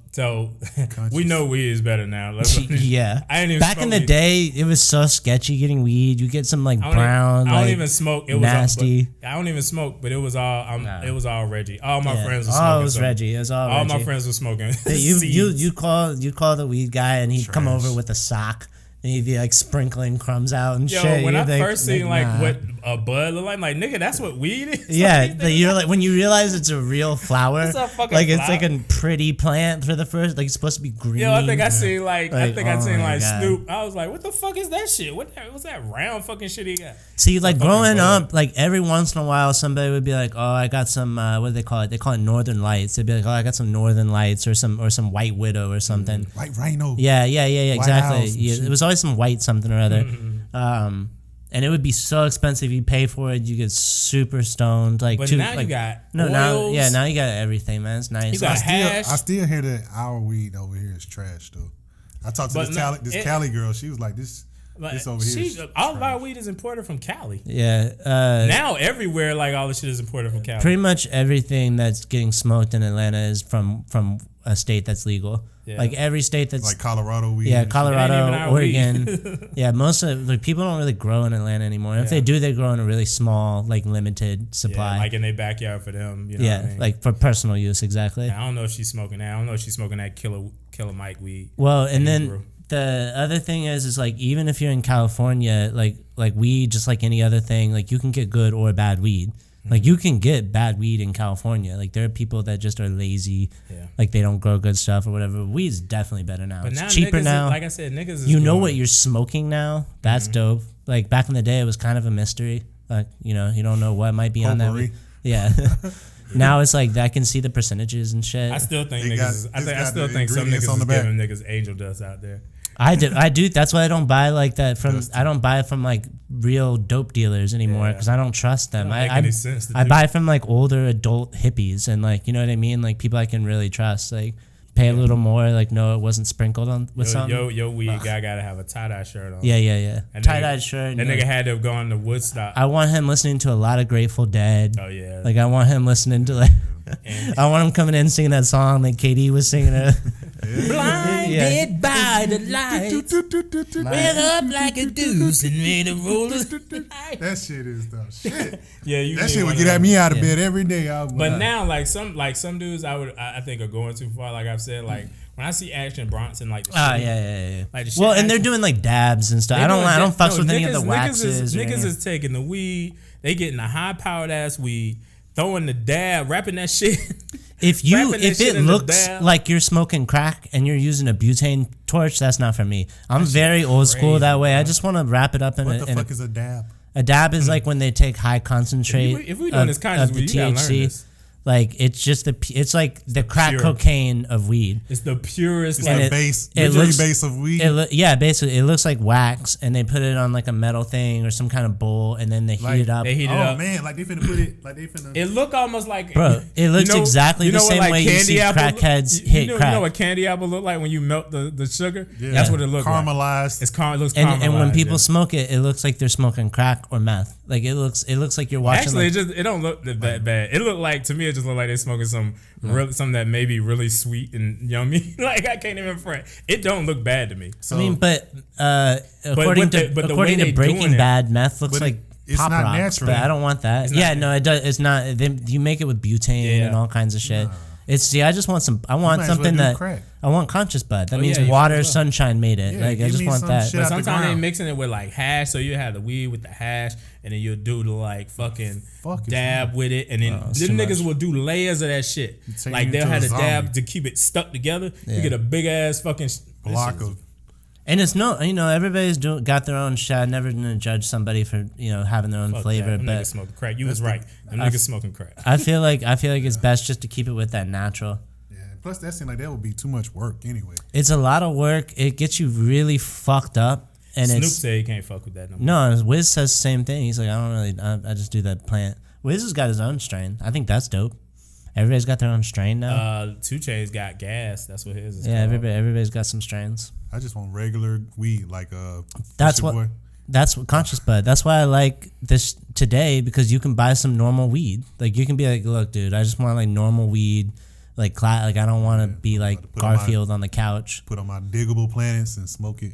we know weed is better now. Yeah. I ain't even back in the day, it was so sketchy getting weed. You get some like brown. I don't even smoke. It nasty. I don't even smoke, but it was all. It was all Reggie. All my friends were smoking. Oh, it was Reggie. It was all Reggie. My friends were smoking. You call the weed guy, and he'd come over with a sock. And he'd be like sprinkling crumbs out and shit. Yo, when I first seen what a bud look like, I'm like, nigga, that's what weed is. Yeah, you're like when you realize it's a real flower, it's a fucking like flower. It's like a pretty plant for the first, like it's supposed to be green. Yo, I think I seen Snoop. I was like, what the fuck is that shit? What's that round fucking shit he got? See, like growing up, like every once in a while, somebody would be like, oh, I got some. What do they call it? They call it Northern Lights. They'd be like, oh, I got some Northern Lights or some White Widow or something. White Rhino. Yeah, exactly. Yeah, it was always some white something or other. And it would be so expensive. You pay for it, you get super stoned. Like, but now you got now you got everything, man. It's nice. You got hash. I still hear that our weed over here is trash though. I talked to this Cali girl. She was like, this over here. All of our weed is imported from Cali. Yeah. Now everywhere, like all the shit is imported from Cali. Pretty much everything that's getting smoked in Atlanta is from a state that's legal. Yeah. Like every state that's like Colorado weed. Yeah, Colorado, Oregon. Yeah, most of people don't really grow in Atlanta anymore. If they do, they grow in a really small, like limited supply. Yeah, like in their backyard for them. You know what I mean? Like for personal use, exactly. I don't know if she's smoking that. I don't know if she's smoking that Killer Mike weed. Well, and then the other thing is like even if you're in California, like weed, just like any other thing, like you can get good or bad weed. Like you can get bad weed in California. Like there are people that just are lazy. Yeah. Like they don't grow good stuff or whatever. Weed's definitely better now. But it's cheaper now. Like I said, niggas is know what you're smoking now. That's dope. Like back in the day, it was kind of a mystery. Like you don't know what might be on that. Yeah. Now it's like I can see the percentages and shit. I still think niggas. I still think some niggas is giving niggas angel dust out there. I do. That's why I don't buy like that from. I don't buy from like real dope dealers anymore because I don't trust them. I buy from like older adult hippies and like you know what I mean, like people I can really trust. Like pay a little more. Like no, it wasn't sprinkled on with something. Yo, weed guy gotta have a tie-dye shirt on. Yeah. Tie-dye shirt. That nigga had to have gone to Woodstock. I want him listening to a lot of Grateful Dead. Oh yeah. Like I want him listening to like. I want him coming in singing that song that KD was singing it. Blinded by the lights, went up like a deuce and made a roll. That shit is the shit. Yeah, that shit would get me out of bed every day. But now, like some dudes, I think are going too far. Like I've said, like when I see Action Bronson, like the shit, yeah. Like the well, and they're doing like dabs and stuff. I don't fucks with any of the waxes. Niggas is taking the weed. They getting the high powered ass weed. throwing the dab, rapping that shit. If it looks like you're smoking crack and you're using a butane torch, that's not for me. I'm very old school that way. I just want to wrap it up in What the fuck is a dab? A dab is like when they take high concentrate if we doing this kind of the you gotta learn THC. this. Like it's like the crack cocaine of weed. It's the purest. It's like, the base of weed. Basically, it looks like wax, and they put it on like a metal thing or some kind of bowl, and then they heat it up. They heat it up. Oh man, like they finna put it. Like they finna. It look almost like it looks exactly the same way you see crackheads hit crack. You know what candy apple look like when you melt the sugar? Yeah. That's what it looks like. Caramelized. It looks caramelized. And when people smoke it, it looks like they're smoking crack or meth. Like it looks like you're watching. Actually, it don't look that bad. It look like to me, it just look like they're smoking something that may be really sweet and yummy. Like I can't even front. It don't look bad to me. So, I mean, but according to Breaking Bad, meth looks like pop not rocks, natural. but I don't want that. Yeah, no, it does. It's not. You make it with butane and all kinds of shit. I just want some. I want something that. I want conscious bud. That means water, sunshine made it. Yeah, like I just want that. But sometimes they mixing it with like hash, so you have the weed with the hash, and then you'll do the like fucking dab with it, and then them niggas will do layers of that shit. Like they'll have the dab to keep it stuck together. You get a big ass fucking block of. And it's everybody's got their own shit. I'm never gonna judge somebody for having their own flavor. Them but niggas smoking crack. You was right. Them niggas smoking crack. I feel like it's best just to keep it with that natural. Yeah. Plus, that seems like that would be too much work anyway. It's a lot of work. It gets you really fucked up. And Snoop said he can't fuck with that no more. No, Wiz says the same thing. He's like, I just do that plant. Wiz has got his own strain. I think that's dope. Everybody's got their own strain now. 2 Chainz got gas. That's what his is. Yeah, called. everybody's got some strains. I just want regular weed, like That's what conscious bud. That's why I like this today, because you can buy some normal weed. Like you can be like, look, dude, I just want like normal weed. Like I don't want to be like Garfield on the couch. Put on my diggable planets and smoke it.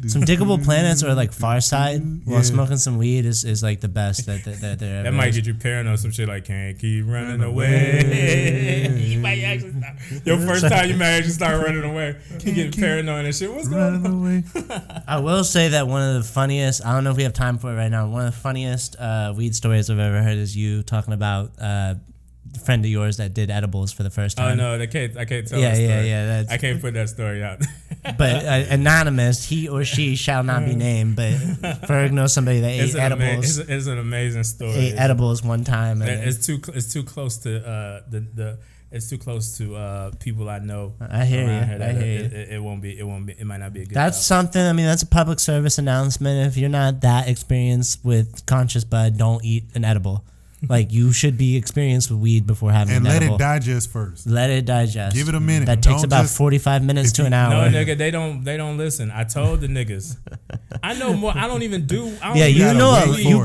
Some diggable planets or like Far Side while smoking some weed is like the best that there ever that might is. get you paranoid. Some shit like can't keep running away. You might actually stop. Your first time you might actually start running away. You get paranoid and shit. What's going on? I will say that one of the funniest. I don't know if we have time for it right now. One of the funniest weed stories I've ever heard is you talking about. Friend of yours that did edibles for the first time. Oh no, I can't tell that story. Yeah. I can't put that story out. But anonymous, he or she shall not be named. But Ferg knows somebody that ate edibles. It's an amazing story. Ate edibles one time. And it's too close to it's too close to people I know. I hear you. It won't be. It might not be a good. That's something. I mean, that's a public service announcement. If you're not that experienced with conscious bud, don't eat an edible. Like you should be experienced with weed before having an edible. And let it digest first. Let it digest. Give it a minute. That takes about 45 minutes to an hour. No, nigga, they don't listen. I told the niggas. I know more. I don't even do.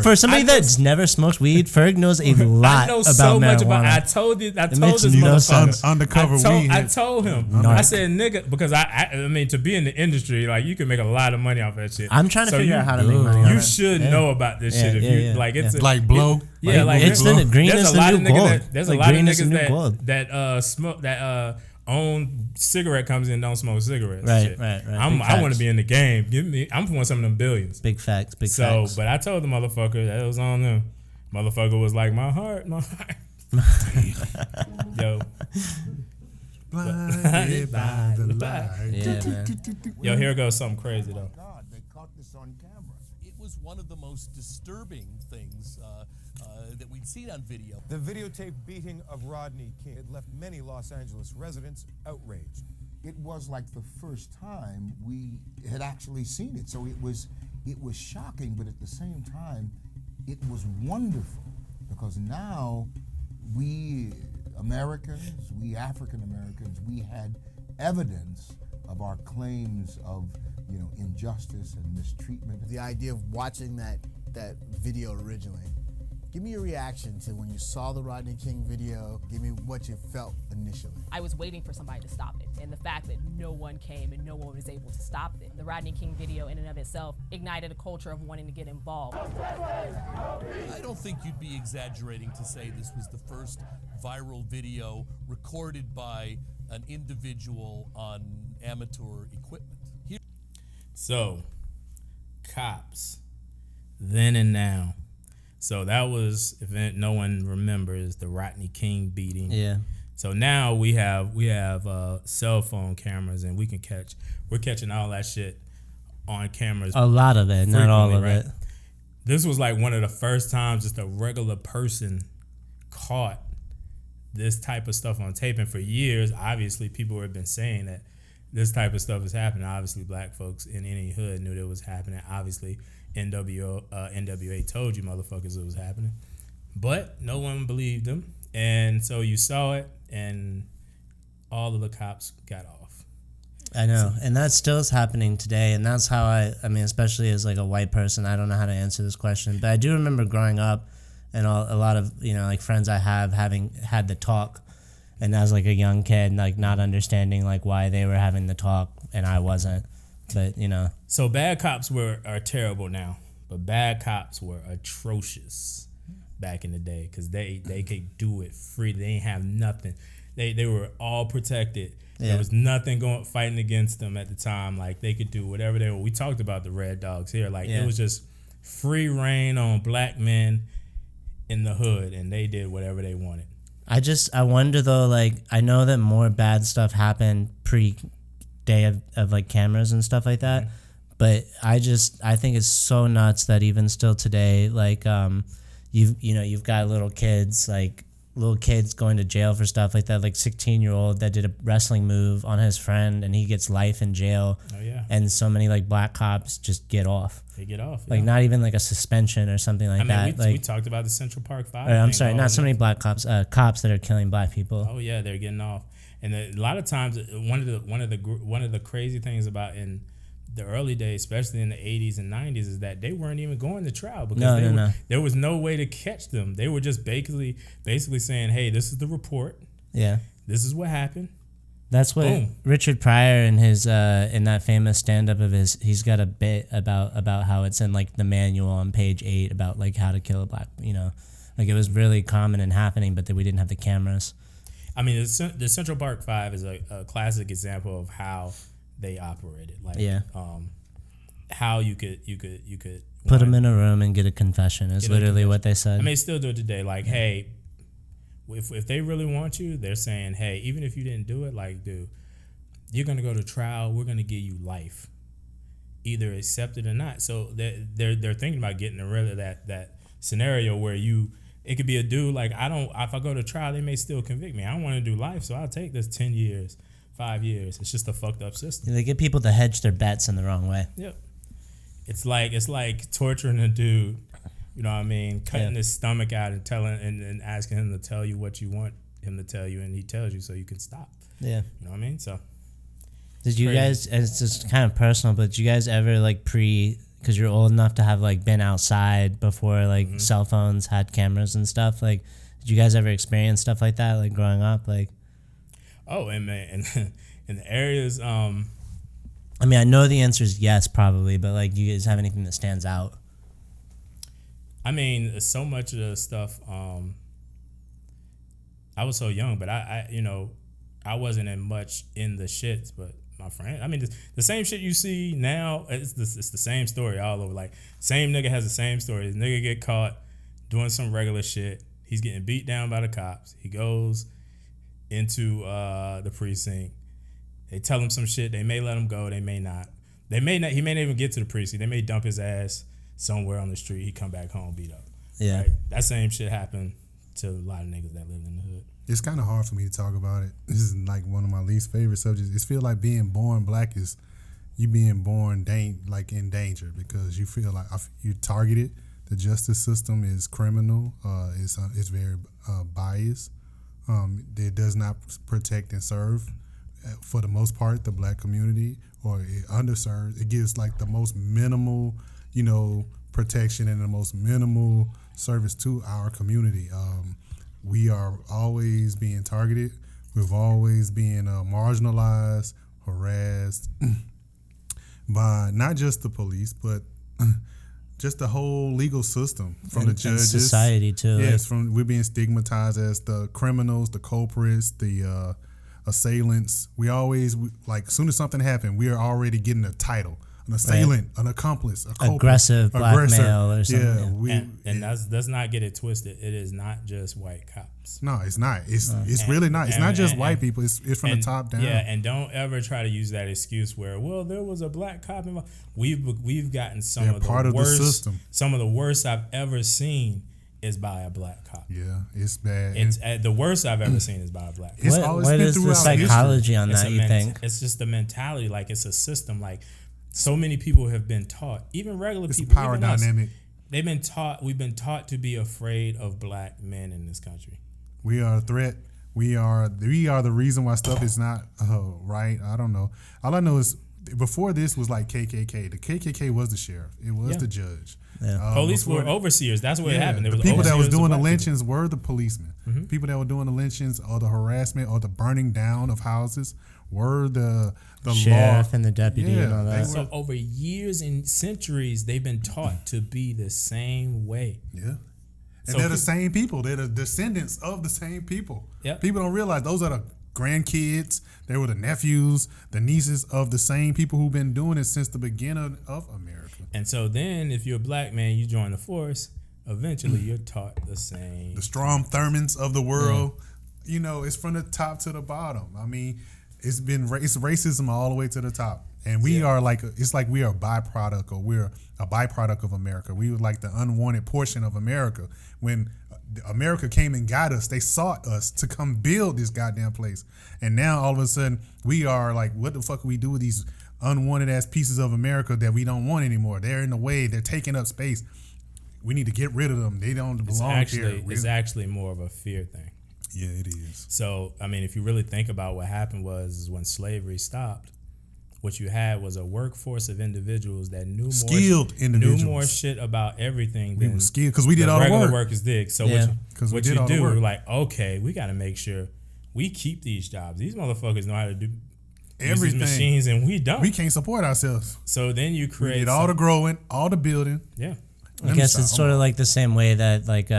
For somebody that's never smoked weed, Ferg knows a lot about so much marijuana. I told this motherfucker. Undercover weed. I told him. I said, nigga, because I mean, to be in the industry, like you can make a lot of money off that shit. I'm trying to figure out how to make money on it. You should know about this shit. If you like, it's like blow. Yeah, like it's the green is the new gold. There's a lot of niggas that smoke that own cigarette comes in and don't smoke cigarettes. Right. I want to be in the game. I'm for some of them billions. Big facts. But I told the motherfucker that it was on them. Motherfucker was like, my heart. Yo. Blinded by the light. Yeah, man. Yo, here goes something crazy though. God, they caught this on camera. It was one of the most disturbing things that we'd seen on video. The videotape beating of Rodney King had left many Los Angeles residents outraged. It was like the first time we had actually seen it. So it was shocking, but at the same time, it was wonderful because now we Americans, we African Americans, we had evidence of our claims of injustice and mistreatment. The idea of watching that video originally. Give me your reaction to when you saw the Rodney King video. Give me what you felt initially. I was waiting for somebody to stop it, and the fact that no one came and no one was able to stop it. The Rodney King video in and of itself ignited a culture of wanting to get involved. I don't think you'd be exaggerating to say this was the first viral video recorded by an individual on amateur equipment. So, cops, then and now. So that was event no one remembers, the Rodney King beating. Yeah. So now we have cell phone cameras, and we're catching all that shit on cameras. A lot of it, not all of it. This was like one of the first times just a regular person caught this type of stuff on tape. And for years, obviously, people have been saying that this type of stuff is happening. Obviously, black folks in any hood knew that it was happening. Obviously, NWA told you motherfuckers it was happening. But no one believed them. And so you saw it, and all of the cops got off. I know, and that still is happening today, and that's how I mean, especially as like a white person, I don't know how to answer this question, but I do remember growing up, and a lot of, you know, like friends I have having had the talk, and as like a young kid, like not understanding like why they were having the talk and I wasn't, but you know. So bad cops are terrible now, but bad cops were atrocious back in the day because they could do it free. They didn't have nothing. They were all protected. Yeah. There was nothing fighting against them at the time. Like they could do whatever they were. We talked about the Red Dogs here. Like it was just free reign on black men in the hood, and they did whatever they wanted. I wonder though. Like I know that more bad stuff happened pre-day of like cameras and stuff like that, but I think it's so nuts that even still today, like you've got little kids going to jail for stuff like that, like 16-year-old that did a wrestling move on his friend and he gets life in jail. Oh yeah. And so many like black cops just get off. They get off. Like not even like a suspension or something like that. We talked about the Central Park 5. I'm sorry, not so many black cops. Cops that are killing black people. Oh yeah, they're getting off. And a lot of times, one of the crazy things about in the early days, especially in the 80s and 90s, is that they weren't even going to trial because there was no way to catch them. They were just basically saying, hey, this is the report. Yeah. This is what happened. That's what Richard Pryor in his in that famous stand-up of his, he's got a bit about how it's in like the manual on page 8 about like how to kill a black, you know, like it was really common and happening, but that we didn't have the cameras. I mean, the Central Park 5 is a classic example of how they operated, like how you could put them in a room and get a confession is literally what they said. I mean, they still do it today. Like, hey, if they really want you, they're saying, hey, even if you didn't do it, like, dude, you're gonna go to trial. We're gonna give you life, either accept it or not. So they're thinking about getting rid of that scenario where it could be a dude like if I go to trial, they may still convict me. I don't want to do life, so I'll take this 10 years. 5 years. It's just a fucked up system. They get people to hedge their bets in the wrong way. Yep. It's like torturing a dude, you know what I mean? Cutting his stomach out and and asking him to tell you what you want him to tell you, and he tells you so you can stop. Yeah. You know what I mean? So did you guys, and it's just kind of personal, but did you guys ever like because you're old enough to have like been outside before like cell phones had cameras and stuff, like did you guys ever experience stuff like that, like growing up? Like oh, and man, in the areas, I mean, I know the answer is yes, probably, but like, do you guys have anything that stands out? I mean, so much of the stuff, I was so young, but I wasn't in the shits, but my friend, I mean, the same shit you see now, it's the same story all over. Like, same nigga has the same story. This nigga get caught doing some regular shit. He's getting beat down by the cops. He goes into the precinct. They tell him some shit. They may let him go. They may not. He may not even get to the precinct. They may dump his ass somewhere on the street. He come back home beat up. Yeah. Right? That same shit happened to a lot of niggas that lived in the hood. It's kind of hard for me to talk about it. This is like one of my least favorite subjects. It feels like being born black is you being born in danger because you feel like you're targeted. The justice system is criminal. It's very biased. It does not protect and serve, for the most part, the black community, or it underserves. It gives like the most minimal, protection and the most minimal service to our community. We are always being targeted. We've always been marginalized, harassed by not just the police, but just the whole legal system, from the judges, society too. Yes, we're being stigmatized as the criminals, the culprits, the assailants. We always as soon as something happened, we are already getting a title an assailant, an accomplice, a culprit, aggressive blackmail or something. Yeah, and let's not get it twisted. It is not just white cops. No, it's not. It's really not. It's not just white people. It's from the top down. Yeah, and don't ever try to use that excuse where, well, there was a black cop involved. We've gotten some of the worst. The system. Some of the worst I've ever seen is by a black cop. Yeah, it's bad. It's the worst I've ever seen is by a black cop. What is the psychology on that, you think? It's just the mentality. Like, it's a system. Like, so many people have been taught, even regular people. It's a power dynamic. We've been taught to be afraid of black men in this country. We are a threat. We are the reason why stuff is not right. I don't know. All I know is before this was like KKK. The KKK was the sheriff. It was the judge. Yeah. Police were overseers. That's what happened. The people that was doing the lynchings were the policemen. Mm-hmm. People that were doing the lynchings or the harassment or the burning down of houses were the sheriff law. and the deputy and all that. So over years and centuries, they've been taught to be the same way. Yeah. And they're the same people. They're the descendants of the same people. Yep. People don't realize those are the grandkids. They were the nephews, the nieces of the same people who've been doing it since the beginning of America. And so then if you're a black man, you join the force, eventually you're taught the same. The Strom Thurmonds of the world, you know, it's from the top to the bottom. I mean, it's racism all the way to the top. And we are like, it's like we are a byproduct, or we're a byproduct of America. We were like the unwanted portion of America. When America came and got us, they sought us to come build this goddamn place. And now all of a sudden we are like, what the fuck do we do with these unwanted ass pieces of America that we don't want anymore? They're in the way. They're taking up space. We need to get rid of them. They don't belong here. It's actually more of a fear thing. Yeah, it is. So, I mean, if you really think about what happened was when slavery stopped, what you had was a workforce of individuals that knew more shit about everything than skilled because we did all the regular work. workers did. So what you do, we're like, okay, we got to make sure we keep these jobs. These motherfuckers know how to do everything, these machines, and we don't. We can't support ourselves. So then you create we need all the growing, all the building. Yeah, I guess it's sort of like the same way that like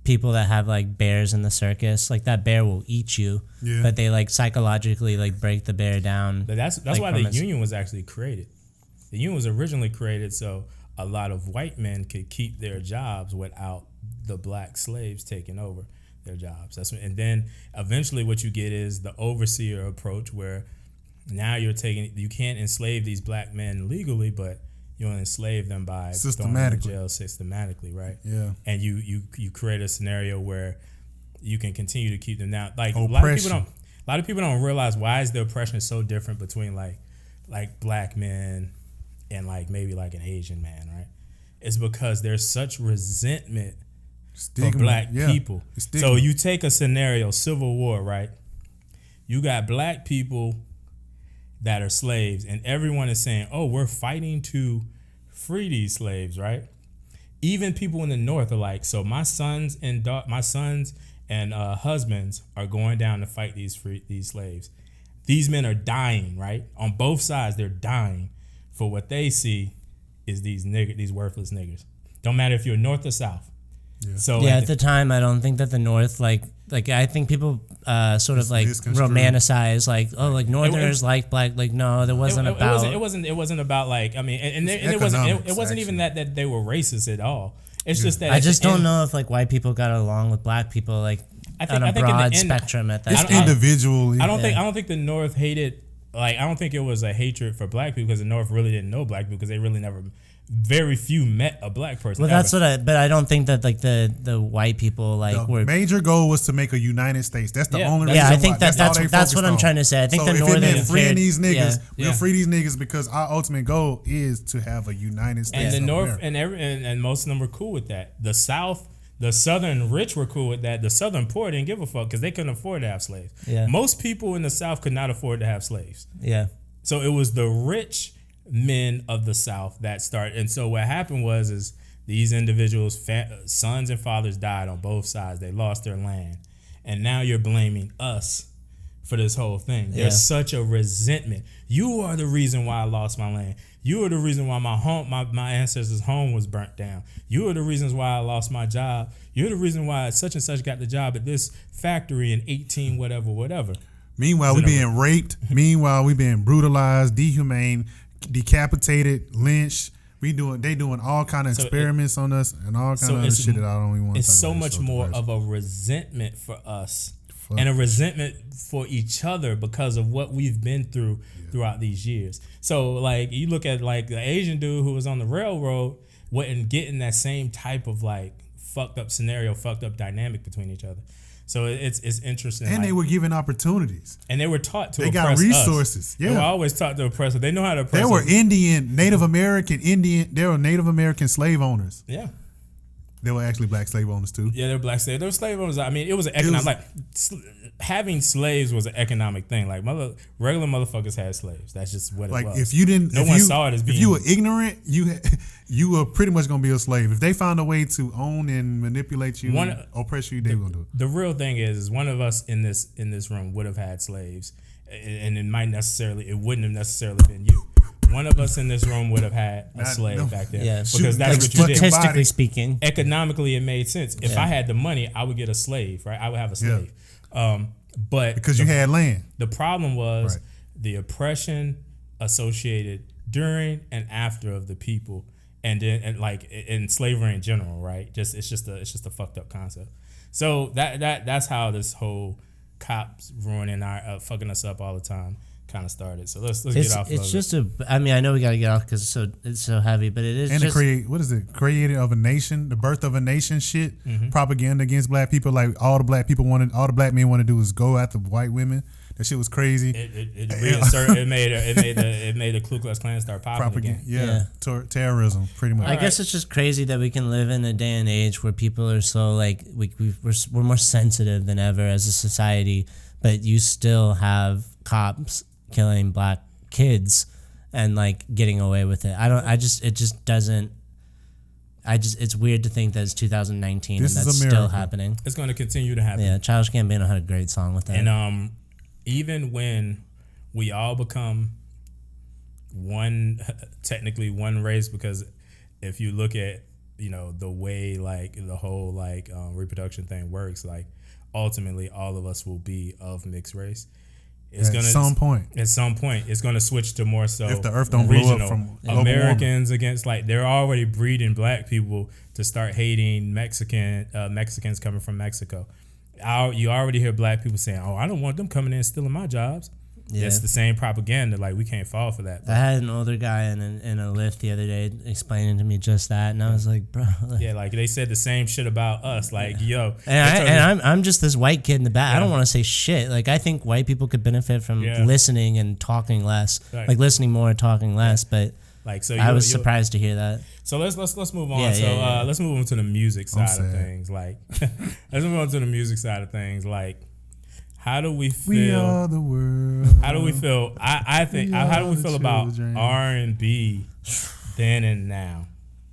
people that have like bears in the circus, like that bear will eat you, but they like psychologically like break the bear down. But that's like, why the union was actually created. The union was originally created so a lot of white men could keep their jobs without the black slaves taking over their jobs. And then eventually what you get is the overseer approach, where now you can't enslave these black men legally, but you enslave them by throwing them in jail systematically, right? Yeah. And you create a scenario where you can continue to keep them down. Like a lot of people don't realize why is the oppression so different between like black men and like maybe like an Asian man, right? It's because there's such resentment for black people. So you take a scenario, Civil War, right? You got black people that are slaves, and everyone is saying, oh, we're fighting to free these slaves, right? Even people in the North are like, so my sons and husbands are going down to fight these slaves. These men are dying, right? On both sides, they're dying for what they see is these worthless niggers. Don't matter if you're North or South. Yeah. So at the time, I don't think that the North like I think people sort of like romanticize like, oh, like Northerners like black, like no, there wasn't it wasn't about like, I mean, and it wasn't even that they were racist at all. It's just that I just don't know if like white people got along with black people like on a broad spectrum at that. It's individual. I don't think the North hated. Like, I don't think it was a hatred for black people because the North really didn't know black people because they really very few met a black person. Well, that's but I don't think that like the white people like the major goal was to make a United States. That's the only reason. Yeah, I think that's what I'm trying to say. I think so the Northern if freeing these niggas, we'll free these niggas because our ultimate goal is to have a United States. And the North and most of them were cool with that. The South. The Southern rich were cool with that. The Southern poor didn't give a fuck because they couldn't afford to have slaves. Yeah. Most people in the South could not afford to have slaves. Yeah. So it was the rich men of the South that started. And so what happened was these individuals' sons and fathers died on both sides. They lost their land. And now you're blaming us for this whole thing. Yeah. There's such a resentment. You are the reason why I lost my land. You are the reason why my ancestors' home was burnt down. You are the reasons why I lost my job. You're the reason why such and such got the job at this factory in 18 whatever. Meanwhile, we being raped. Meanwhile, we being brutalized, dehumane, decapitated, lynched. They doing all kind of experiments on us and all kind of other shit that I don't even want to talk about. It's so much more of a resentment for us and a resentment for each other because of what we've been through throughout these years. So like you look at like the Asian dude who was on the railroad wasn't getting that same type of like fucked up scenario, fucked up dynamic between each other. So it's interesting. And they were given opportunities. And they were taught to oppress us. They got resources. Yeah. They were always taught to oppress us. They know how to oppress us. They were Native American slave owners. Yeah. They were actually black slave owners too. Yeah, they were black slaves. They were slave owners. I mean, it was an economic, having slaves was an economic thing. Like regular motherfuckers had slaves. That's just what it was. Like if you didn't, no one saw it as being. If you were ignorant, you were pretty much gonna be a slave. If they found a way to own and manipulate you, oppress you, they were gonna do it. The real thing is one of us in this room would have had slaves, and it wouldn't have necessarily been you. One of us in this room would have had a slave back then. Yeah, because that's what you did. Statistically speaking. Economically, it made sense. If I had the money, I would get a slave, right? I would have a slave. But because you had land. The problem was the oppression associated during and after of the people, and then in slavery in general, right? It's just a fucked up concept. So that's how this whole cops ruining fucking us up all the time kind of started. So let's get off. It's just I mean, I know we got to get off because it's so heavy, but it is. And created of a nation, the birth of a nation shit, propaganda against black people. Like all the black men want to do is go after white women. That shit was crazy. It made the Ku Klux Klan start popping again. Yeah. Terrorism, pretty much. I guess it's just crazy that we can live in a day and age where people are so like we're more sensitive than ever as a society, but you still have cops killing black kids and like getting away with it. It's weird to think that it's 2019 and that's still happening. It's going to continue to happen. Yeah, Childish Gambino had a great song with that. And even when we all become technically one race, because if you look at the way like the whole like reproduction thing works, like ultimately all of us will be of mixed race. At some point, it's going to switch to more so if the earth don't blow up from Americans against like they're already breeding black people to start hating Mexicans coming from Mexico. You already hear black people saying, "Oh, I don't want them coming in and stealing my jobs." Yeah. It's the same propaganda. Like we can't fall for that. I had an older guy in a Lyft the other day explaining to me just that, and I was like, "Bro." Like they said the same shit about us. Like, yo, I'm just this white kid in the back. Yeah. I don't want to say shit. Like I think white people could benefit from listening and talking less, like listening more and talking less. But I was surprised to hear that. So let's move on. Let's move on to the music side of things. Like let's move on to the music side of things. Like. How do we feel? We are the world. How do we feel? I think. How do we feel about R&B then and now?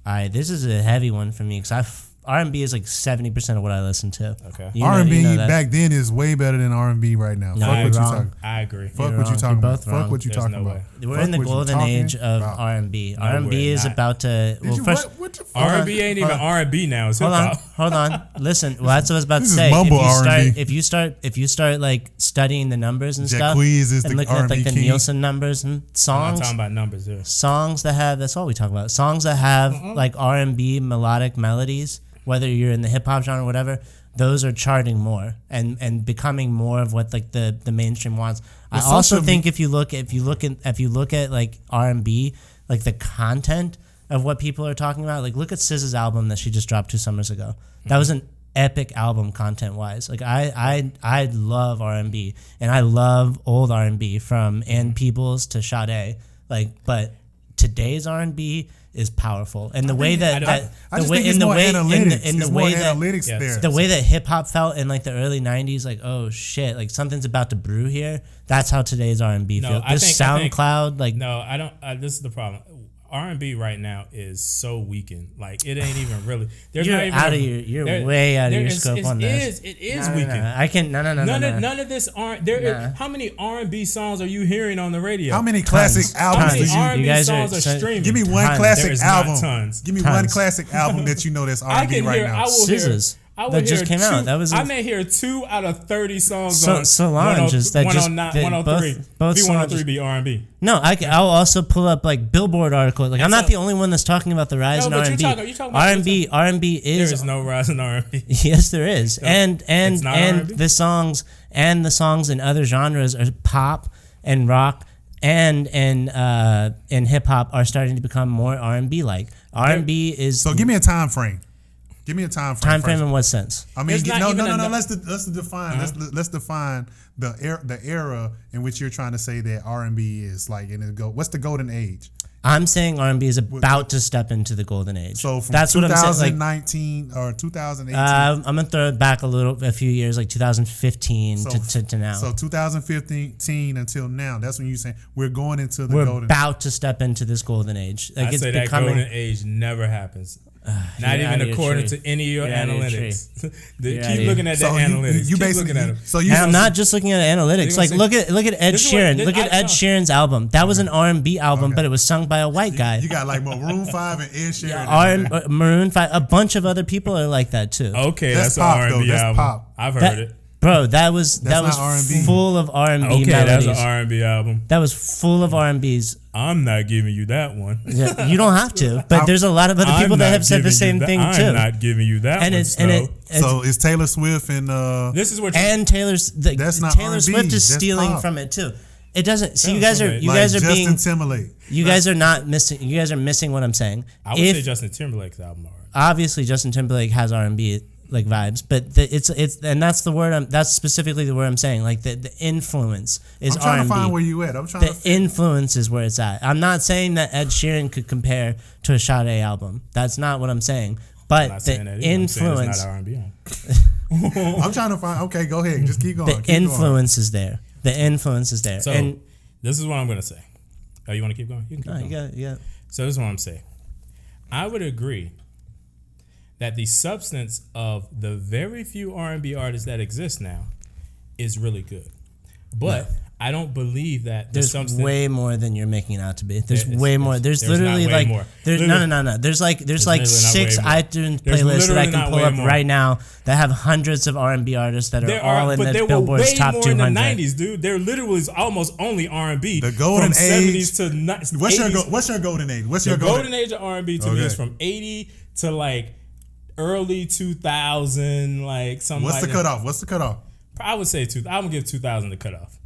All right, this is a heavy one for me because R&B is like 70% of what I listen to. Okay. R&B back then is way better than R&B right now. No, Fuck what you talking. I agree. Fuck what you talking about. Fuck what you talking about. We're in the golden age of R&B. R&B is about to. Well, first, R&B ain't even R&B now. It's hip-hop. Hold on. Listen. Well, that's what I was about to say. If you start like studying the numbers and stuff, and looking at like the Nielsen numbers and songs. I'm talking about numbers here. Songs that have. That's all we talk about. Songs that have like R&B melodic melodies. Whether you're in the hip hop genre or whatever, those are charting more and becoming more of what like the mainstream wants. I also think if you look at like R&B, like the content of what people are talking about, like look at SZA's album that she just dropped 2 summers ago. That was an epic album content wise. Like I love R&B and I love old R&B from Ann Peebles to Sade. Like, but today's R&B is powerful, and the way that hip hop felt in like the early 90s, like oh shit, like something's about to brew here. That's how today's R&B feels. This SoundCloud, like no, I don't. This is the problem. R&B right now is so weakened. Like it ain't even really. You're way out of your scope on this. It is weakened. I can none of this aren't there. How many R&B songs are you hearing on the radio? How many classic albums? How many R&B songs are streaming? Give me one classic album. Give me one classic album that you know that's R&B right now. that just came out. That was I may hear 2 out of 30 songs on Solange. 103. Both V103 be R&B. No, I'll also pull up like Billboard articles. Like I'm not the only one that's talking about the rise in R&B. R&B is. There is no rise in R&B. Yes, there is. No, and R&B? the songs in other genres are pop and rock and hip hop are starting to become more R&B like. R&B is. So give me a time frame. Give me a time frame. Time frame in what sense? I mean, no. Let's define. Let's define the era in which you're trying to say that R&B is like. What's the golden age? I'm saying R&B is about to step into the golden age. So from that's 2019 what I'm saying, or 2018. I'm gonna throw it back a few years, like 2015 to now. So 2015 until now. That's when you say we're going into the golden. We're about to step into this golden age. Like I say that golden age never happens. Not even according to any of your analytics. Keep looking at the analytics. You basically looking at them. I'm not just looking at analytics. Like look at Ed Sheeran. Look at Ed Sheeran's album. That was an R&B album, but it was sung by a white guy. You got like Maroon 5 and Ed Sheeran. Maroon 5. A bunch of other people are like that too. Okay, that's an R&B album. Pop. I've heard it. Bro, that was full of R&B melodies. Okay, that's an R&B album. That was full of R&Bs. I'm not giving you that one. Yeah, you don't have to, but there's a lot of other people that have said the same thing too. I'm not giving you that one. So it's Taylor Swift and this is what Taylor Swift is stealing from it too. It doesn't. So you guys are being Justin Timberlake. You guys are not missing. You guys are missing what I'm saying. I would say Justin Timberlake's album. Obviously, Justin Timberlake has R&B like vibes, but it's and that's the word. That's specifically the word I'm saying. Like the influence is R&B. I'm trying to find where you at. I'm trying. The influence is where it's at. I'm not saying that Ed Sheeran could compare to a Sade album. That's not what I'm saying. But the influence. I'm saying it's not R&B. I'm trying to find. Okay, go ahead. Just keep going. The influence is there. The influence is there. So and this is what I'm gonna say. Oh, you want to keep going? You can keep going. Yeah. So this is what I'm saying. I would agree that the substance of the very few R&B artists that exist now is really good. But I don't believe that there's way more than you're making it out to be. There's way more. There's literally like no. There's like 6 iTunes playlists that I can pull up right now that have hundreds of R&B artists that are all in the Billboard's top 200. But there were way more in the 90s, dude. There literally is almost only R&B. The golden age. 70s to 80s. What's your golden age? The golden age of R&B to me is from 80 to like early 2000, like something. What's the cutoff? I would say I would give 2000 the cutoff.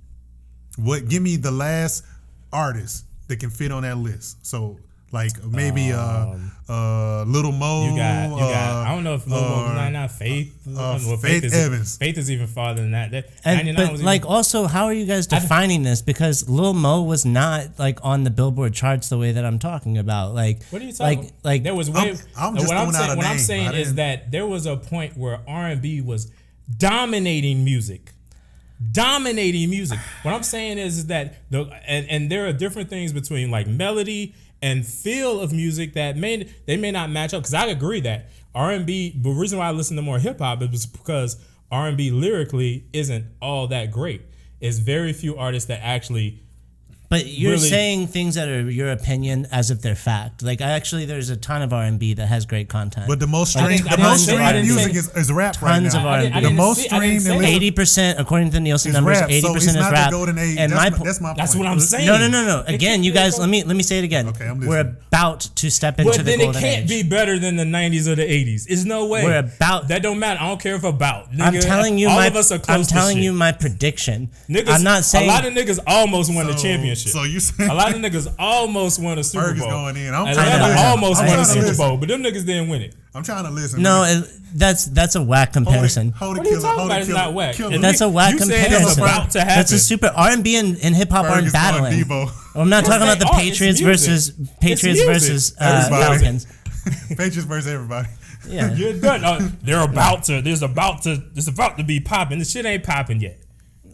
What? Give me the last artist that can fit on that list. So like maybe Little Mo. You got. I don't know if Lil Mo not Faith. Faith Evans. Faith is even farther than that. But like also, how are you guys defining this? Because Lil Mo was not like on the Billboard charts the way that I'm talking about. Like what are you talking about? Like there was way. What I'm saying is that there was a point where R&B was dominating music. What I'm saying is that and there are different things between like melody and feel of music that may not match up. Because I agree that R&B, the reason why I listen to more hip hop is because R&B lyrically isn't all that great. It's very few artists that actually. But you're saying things that are your opinion as if they're fact. Like there's a ton of R&B that has great content. But the most streamed music is rap right now. Tons of R&B. The most streamed 80%, according to the Nielsen numbers, 80% is rap. And that's my point. That's what I'm saying. No. Again, you guys, let me say it again. Okay, I'm listening. We're about to step into the golden age. But then it can't be better than the 90s or the 80s. There's no way. That don't matter. I don't care if about. Nigga, I'm telling you I'm telling you my prediction. Niggas, I'm not saying a lot of niggas almost won the championship. So you saying a lot of niggas almost won a Super Bowl. Going in. Almost won a Super Bowl, but them niggas didn't win it. I'm trying to listen. No, that's a whack comparison. What are you talking about? It's not whack. That's a whack comparison. That's a super R&B and hip hop aren't battling. I'm not talking about the Patriots versus Falcons. Patriots versus everybody. Yeah, you're done. It's about to be popping. This shit ain't popping yet.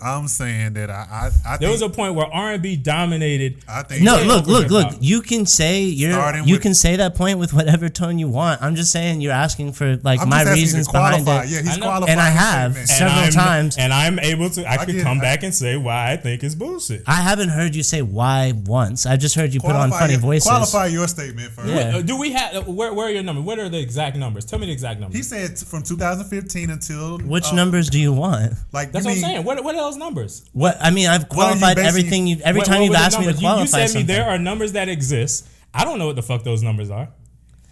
I'm saying that I there was a point where R&B dominated. I think look. You can say you can say that point with whatever tone you want. I'm just saying you're asking for like my reasons behind it. Yeah, he's qualified. And I have several times. And I'm able to. I could come back and say why I think it's bullshit. I haven't heard you say why once. I just heard you put on funny voices. Qualify your statement first. Yeah. Do we have where are your numbers? What are the exact numbers? Tell me the exact numbers. He said from 2015 until which numbers do you want? Like that's what I'm saying. What are those numbers? What I mean, I've qualified everything. Every time you've asked me to qualify you said something. there are numbers that exist. I don't know what the fuck those numbers are.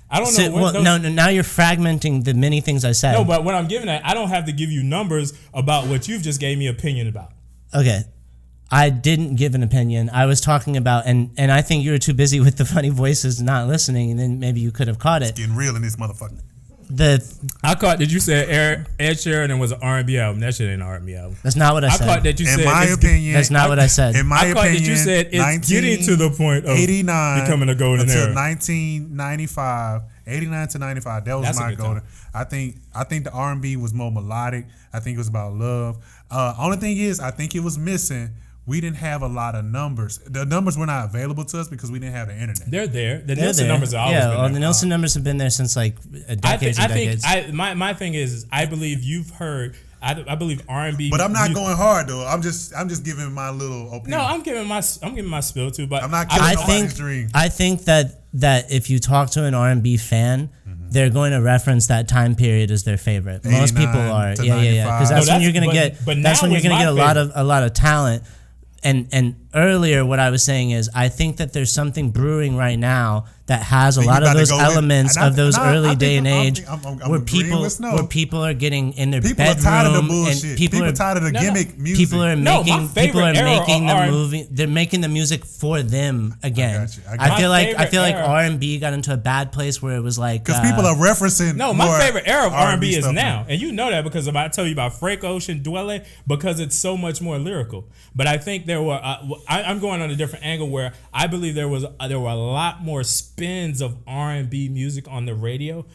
I don't know. What no, now you're fragmenting the many things I said. No, but what I'm giving at, I don't have to give you numbers about what you've just gave me opinion about. Okay. I didn't give an opinion. I was talking about, and I think you were too busy with the funny voices not listening, and then maybe you could have caught it. It's getting real in this motherfucker. I caught that you said Ed Sheeran was an R&B album. That shit ain't an R&B album. That's not what I said. I caught that you said. In my opinion, that's not what I said. In my opinion, that you said it's getting to the point of 89 becoming a golden until era. 1995, 89 to 95. That was That's my golden. I think the R&B was more melodic. I think it was about love. Only thing is, I think it was missing. We didn't have a lot of numbers. The numbers were not available to us because we didn't have the internet. They're there. The Nielsen numbers are always been there. The Nielsen numbers have been there since like decades and decades. My thing is I believe you've heard. I believe R&B. But I'm not going hard though. I'm just giving my little opinion. No, I'm giving my spill too. But I'm not killing nobody's dream. I think that if you talk to an R&B fan, they're going to reference that time period as their favorite. Most people are. Yeah. Because that's when you're going to get. That's when you're going to get a lot of talent. And earlier, what I was saying is, I think that there's something brewing right now that has a lot of those elements of those early day and age, where people are getting in their bedroom, are tired of the bullshit. And people are tired of the gimmick music. People are making the movie. They're making the music for them again. I feel like R&B got into a bad place where it was like because people are referencing. No, my favorite era of R&B is now, and you know that because I tell you about Frank Ocean, Dwelle, because it's so much more lyrical. But I think there were. I'm going on a different angle where I believe there were a lot more spins of R&B music on the radio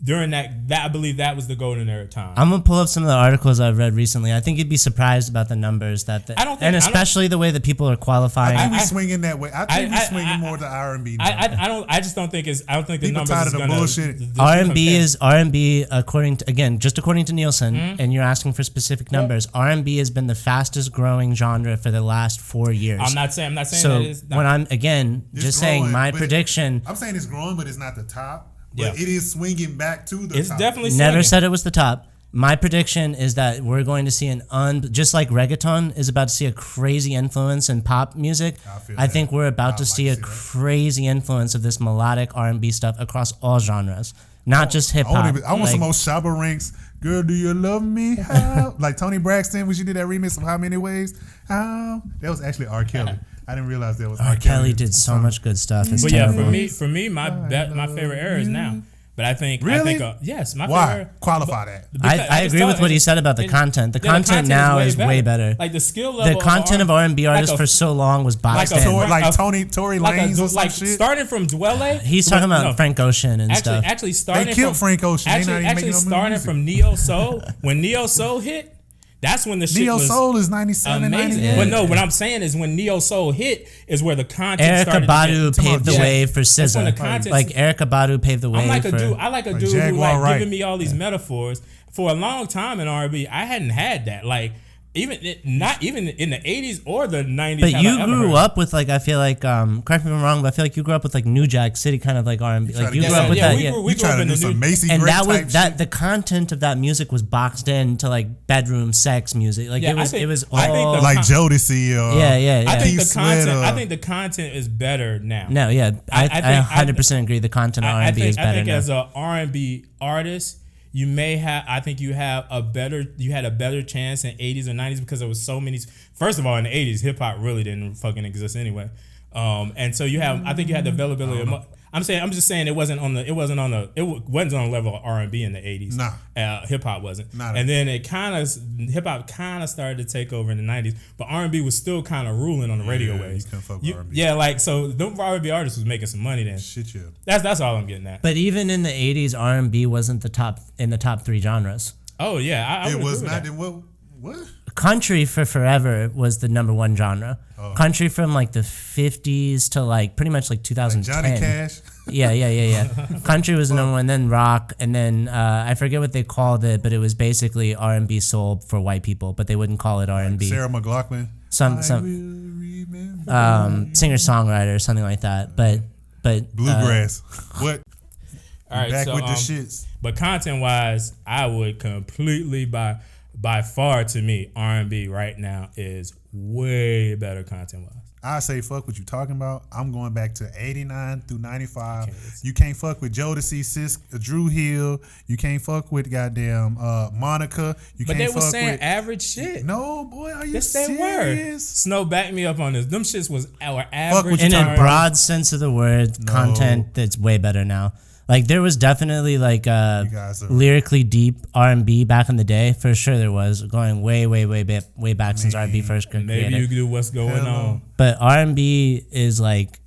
during that I believe that was the golden era time. I'm gonna pull up some of the articles I've read recently. I think you'd be surprised about the numbers especially the way that people are qualifying. I think we're swinging that way. I think we're swinging more to R&B. I just don't think it's. I don't think the numbers tired of the bullshit. R&B according to Nielsen, and you're asking for specific numbers. R&B has been the fastest growing genre for the last 4 years. I'm not saying so that it's not. When I'm saying my prediction. I'm saying it's growing, but it's not the top. But it is swinging back to the top. It's definitely swinging. Never said it was the top. My prediction is that we're going to see just like reggaeton is about to see a crazy influence in pop music. I think we're about to see a crazy influence of this melodic R&B stuff across all genres, not just hip hop. I want some more Shabba Ranks. Girl, do you love me? How? Like Tony Braxton, when she did that remix of How Many Ways? How? That was actually R. Kelly. I didn't realize that was R. Kelly did so much good stuff. It's but terrible. for me, my favorite era is now. But I think yes, my Why? favorite. Qualify that. I agree with what he said about the content. The content now is way better. Like the skill level. The content of R&B artists for so long was boxed in. Like Tory Lanez or some shit. Starting from Dwelle. He's talking about Frank Ocean and stuff. Actually, starting they killed Frank Ocean. Actually, starting from Neo Soul. When Neo Soul hit. That's when the shit was Soul is 97, amazing. 98. But no, what I'm saying is when Neo Soul hit is where the content started. Erykah Badu paved the way for SZA. Like Erykah Badu paved the way. I like a dude who like giving me all these metaphors. For a long time in R&B, I hadn't had that. Like not even in the 80s or the 90s. But you grew up with like I feel like correct me if I'm wrong, but I feel like you grew up with like New Jack City kind of like R&B. Like you grew up with that. We grew up in the Macy and Gray that was type the content of that music was boxed into like bedroom sex music. Like it was all like Jodeci or I think the content is better now. No, yeah, I 100% agree. The content of R&B is better now. I think as an R&B artist. You had a better chance in 80s or 90s because there was so many. First of all, in the 80s, hip hop really didn't fucking exist anyway, and so I think you had the availability of. I'm just saying it wasn't on the level of R&B in the 80s. Nah, hip hop wasn't. And then hip hop kind of started to take over in the 90s, but R&B was still kind of ruling on the radio waves. You couldn't fuck with R&B. Yeah, like so, the R&B artists was making some money then. Shit, yeah. That's all I'm getting at. But even in the 80s, R&B wasn't in the top 3 genres. Oh yeah, I it was not. What? country for forever was the number one genre. Country from like the 50s to like pretty much like 2010. Like Johnny Cash. Yeah. Country was the number one, then rock, and then I forget what they called it, but it was basically R&B soul for white people, but they wouldn't call it R&B. Sarah McLachlan. Some singer-songwriter or something like that. But bluegrass. What? All right, back so, with the shits. But content-wise, I would completely by far to me, R&B right now is way better content-wise. I say fuck what you talking about. I'm going back to 89 through 95. You can't fuck with Jodeci, Drew Hill. You can't fuck with goddamn Monica. But they were saying average shit. No, boy, are you yes, serious? They were. Snow backed me up on this. Them shits was our average. In a broad sense of the word, content that's way better now. Like there was definitely like lyrically deep R&B back in the day. For sure there was, going way back since R&B first created. Maybe you do what's going on. But R&B is like,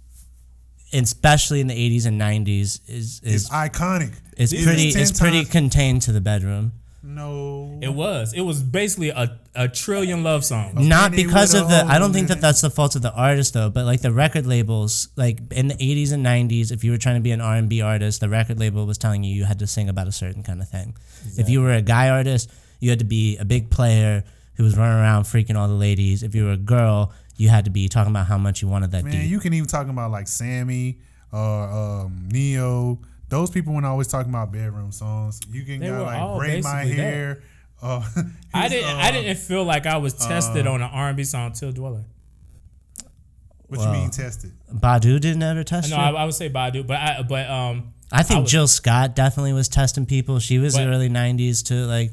especially in the 80s and 90s, is iconic. It's pretty contained to the bedroom. No, it was basically a trillion love songs. Not because of I don't think that's the fault of the artist though, but like the record labels, like in the 80s and 90s, if you were trying to be an R&B artist, the record label was telling you had to sing about a certain kind of thing. Exactly. If you were a guy artist, you had to be a big player who was running around freaking all the ladies. If you were a girl, you had to be talking about how much you wanted that Man, you can even talk about like Sammy or Neo. Those people weren't always talking about bedroom songs. You can go like braid my hair. I didn't feel like I was tested on an R&B song till Dweller. What you mean tested? Badu didn't ever test you? No, I would say Badu, but I think Jill Scott definitely was testing people. She was early 90s too. Like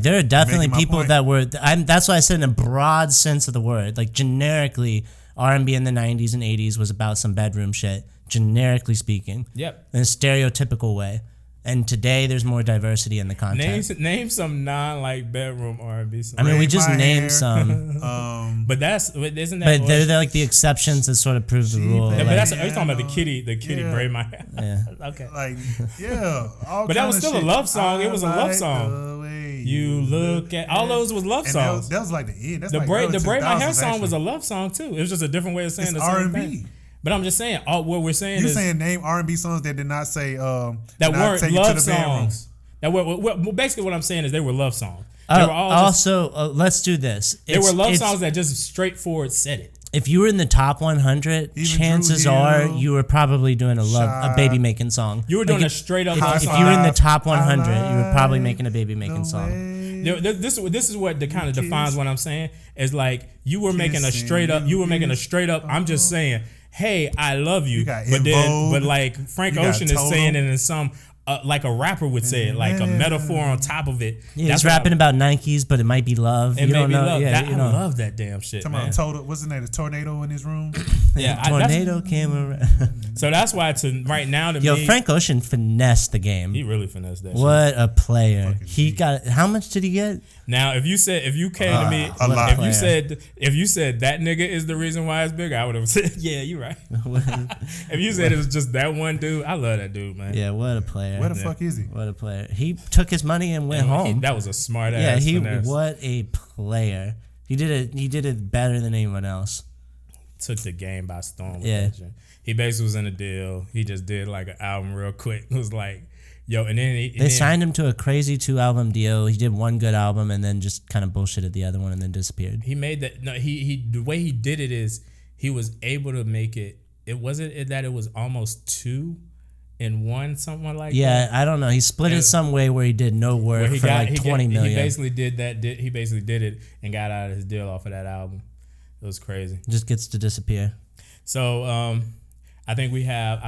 there are definitely people that were. That's why I said in a broad sense of the word. Like generically, R&B in the 90s and 80s was about some bedroom shit. Generically speaking, in a stereotypical way, and today there's more diversity in the content. Name some non bedroom R&B songs. I mean, we just named some, but isn't that? But they're like the exceptions that sort of prove the rule. Yeah, but that's are you talking about the kitty braid my hair? Yeah. Okay. But that was still a love song. It was a love song. You look at all those was love songs. That was like the end. That's the like braid my hair song was a love song too. It was just a different way of saying the same thing. But I'm just saying, what we're saying is... You're saying name R&B songs that did not say... that weren't love songs. That were basically what I'm saying is they were love songs. They were all let's do this. They were love songs that just straightforward said it. If you were in the top 100, chances are you were probably doing a baby making song. You were doing a straight up if you were in the top 100, you were probably making a baby making song. This is what kind of defines what I'm saying. Is like you were making a straight up. I'm just saying... Hey, I love you, but like Frank Ocean is saying it in some like a rapper would say it, like a metaphor on top of it. Yeah, he's rapping about Nikes, but it might be love. It may be love. I love that damn shit. Man. What's the name? A tornado in his room. Tornado came around. So that's why right now to me, Frank Ocean finessed the game. He really finessed that. What a player! He got. How much did he get? Now, if you came to me, if you said that nigga is the reason why it's bigger, I would have said, yeah, you're right. If you said it was just that one dude, I love that dude, man. Yeah, what a player. Where the fuck is he? What a player. He took his money and went home. That was a smart ass. Yeah, what a player. He did it better than anyone else. Took the game by storm. Yeah. He basically was in a deal. He just did like an album real quick. It was like, and then they signed him to a crazy 2-album deal. He did one good album and then just kind of bullshitted the other one and then disappeared. He made that. No, he the way he did it is he was able to make it. It wasn't that it was almost 2 in 1, something like that. Yeah, I don't know. He split it some way where he did no work for like $20 million. He basically did that. He basically did it and got out of his deal off of that album. It was crazy. Just gets to disappear. So I think we have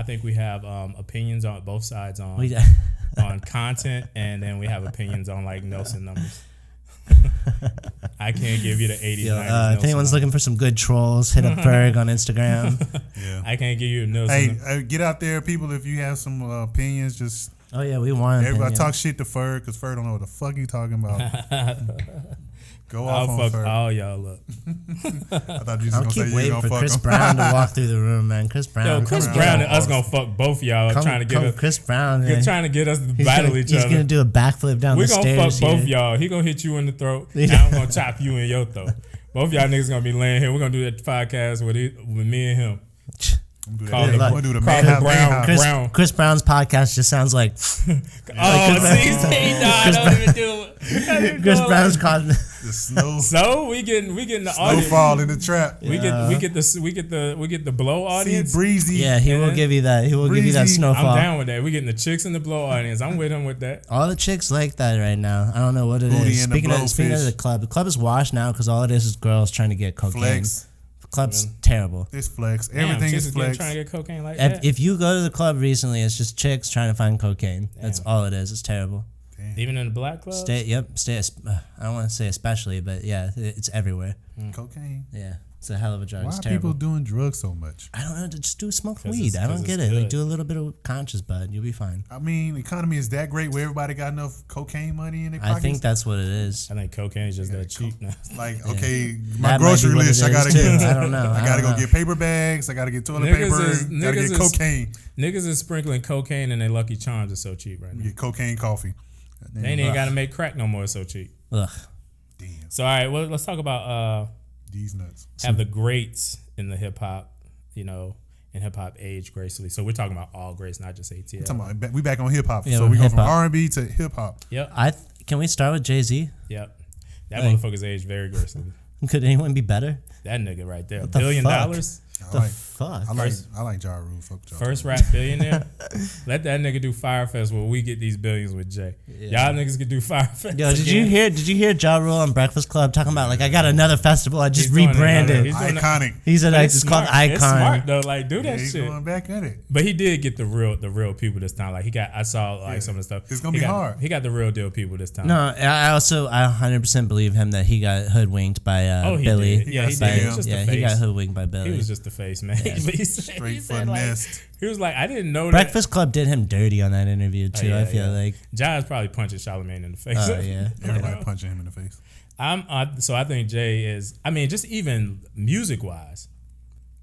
opinions on both sides on content, and then we have opinions on like Nelson numbers. I can't give you the 80s. If anyone's looking for some good trolls, hit up Ferg on Instagram. Yeah. I can't give you a Nelson. Hey, get out there, people. If you have some opinions, just we want everybody talk shit to Ferg because Ferg don't know what the fuck he talking about. Go off I'll on fuck Ferg. all y'all up. I thought you was I'll gonna say keep you waiting gonna for fuck Chris him. Brown to walk through the room, man. Chris Brown. Yo, Chris come Brown on. and us gonna fuck both y'all trying to get us. Chris Brown. You're man. trying to get us to He's battle gonna, each he's other. gonna do a backflip down We're the gonna stairs. fuck both here. y'all. He gonna hit you in the throat. And I'm gonna chop you in your throat. Both y'all niggas gonna be laying here. We're gonna do that podcast with me and him. I'm gonna do the Call Madhouse. him Brown. Madhouse. Chris Brown's podcast just sounds like Chris Brown's cosmic. The snow. So we getting the audience. Snowfall in the trap. We get the blow audience. See, breezy. Yeah, he will give you that. He will give you that Breezy. snowfall. I'm down with that. We getting the chicks in the blow audience. I'm with him with that. All the chicks like that right now. I don't know what it Booty is. and the Speaking of blowfish. the club is washed now because all it is girls trying to get cocaine. Flex. The club's terrible. It's flex. Damn, Everything chicks is getting flex. trying to get cocaine like that. If you go to the club recently, it's just chicks trying to find cocaine. That's all it is. It's terrible. Even in the black club. I don't want to say especially, but yeah, it's everywhere. Cocaine. Yeah, it's a hell of a drug. Why It's are terrible. people doing drugs so much? I don't know. Just do smoke 'Cause weed. it's- I don't 'cause get it's it. Like, good. do a little bit of conscious bud. You'll be fine. I mean, the economy is that great where everybody got enough cocaine money in their I pockets. think that's what it is. I think cocaine is just that cheap now. Like, okay, my That might grocery be what list, it I gotta is, too. get. I don't know. I I gotta don't go know. get paper bags. I gotta get toilet Niggas paper. is- gotta niggas get is- cocaine. Niggas is sprinkling cocaine in their Lucky Charms. It's so cheap right now. Get cocaine coffee. They ain't even got to make crack no more. It's so cheap. Ugh. Damn, So all right, well let's talk about these nuts. have the greats in the hip hop, in hip hop age gracefully. So we're talking about all greats, not just ATL. Talking about, we back on hip hop. Yeah, So we go from hip-hop. R&B to hip hop. Yep. Can we start with Jay-Z? Yep. That Like- motherfucker's aged very gracefully. Could anyone be better? That nigga right there. What $1 the billion. fuck? Fuck. I like Ja Rule. Fuck Ja. First rap billionaire. Let that nigga do Fire Festival. We get these billions with Jay. Y'all niggas could do Fire Festival. Yo, did you hear Ja Rule on Breakfast Club talking about like I got another festival I just He's doing rebranded. another- he's doing a- Iconic. He said But like, it's called Icon. It's smart though. Like do Yeah, that he's shit. going back at it. But he did get the real people this time. Like I saw like some of the stuff. It's gonna He be got- hard. He got the real deal people this time. No, I 100% believe him that he got hoodwinked by He Billy. did. Yeah, he By- did. He was just yeah, the he got face. hoodwinked by Billy. He was just the face, man. Yeah. But he said, Straight finesse. he was like, I didn't know Breakfast Club did him dirty on that interview too. I feel like. John's probably punching Charlamagne in the face. Oh yeah. Everybody punching him in the face. So I think Jay is. I mean, just even music wise,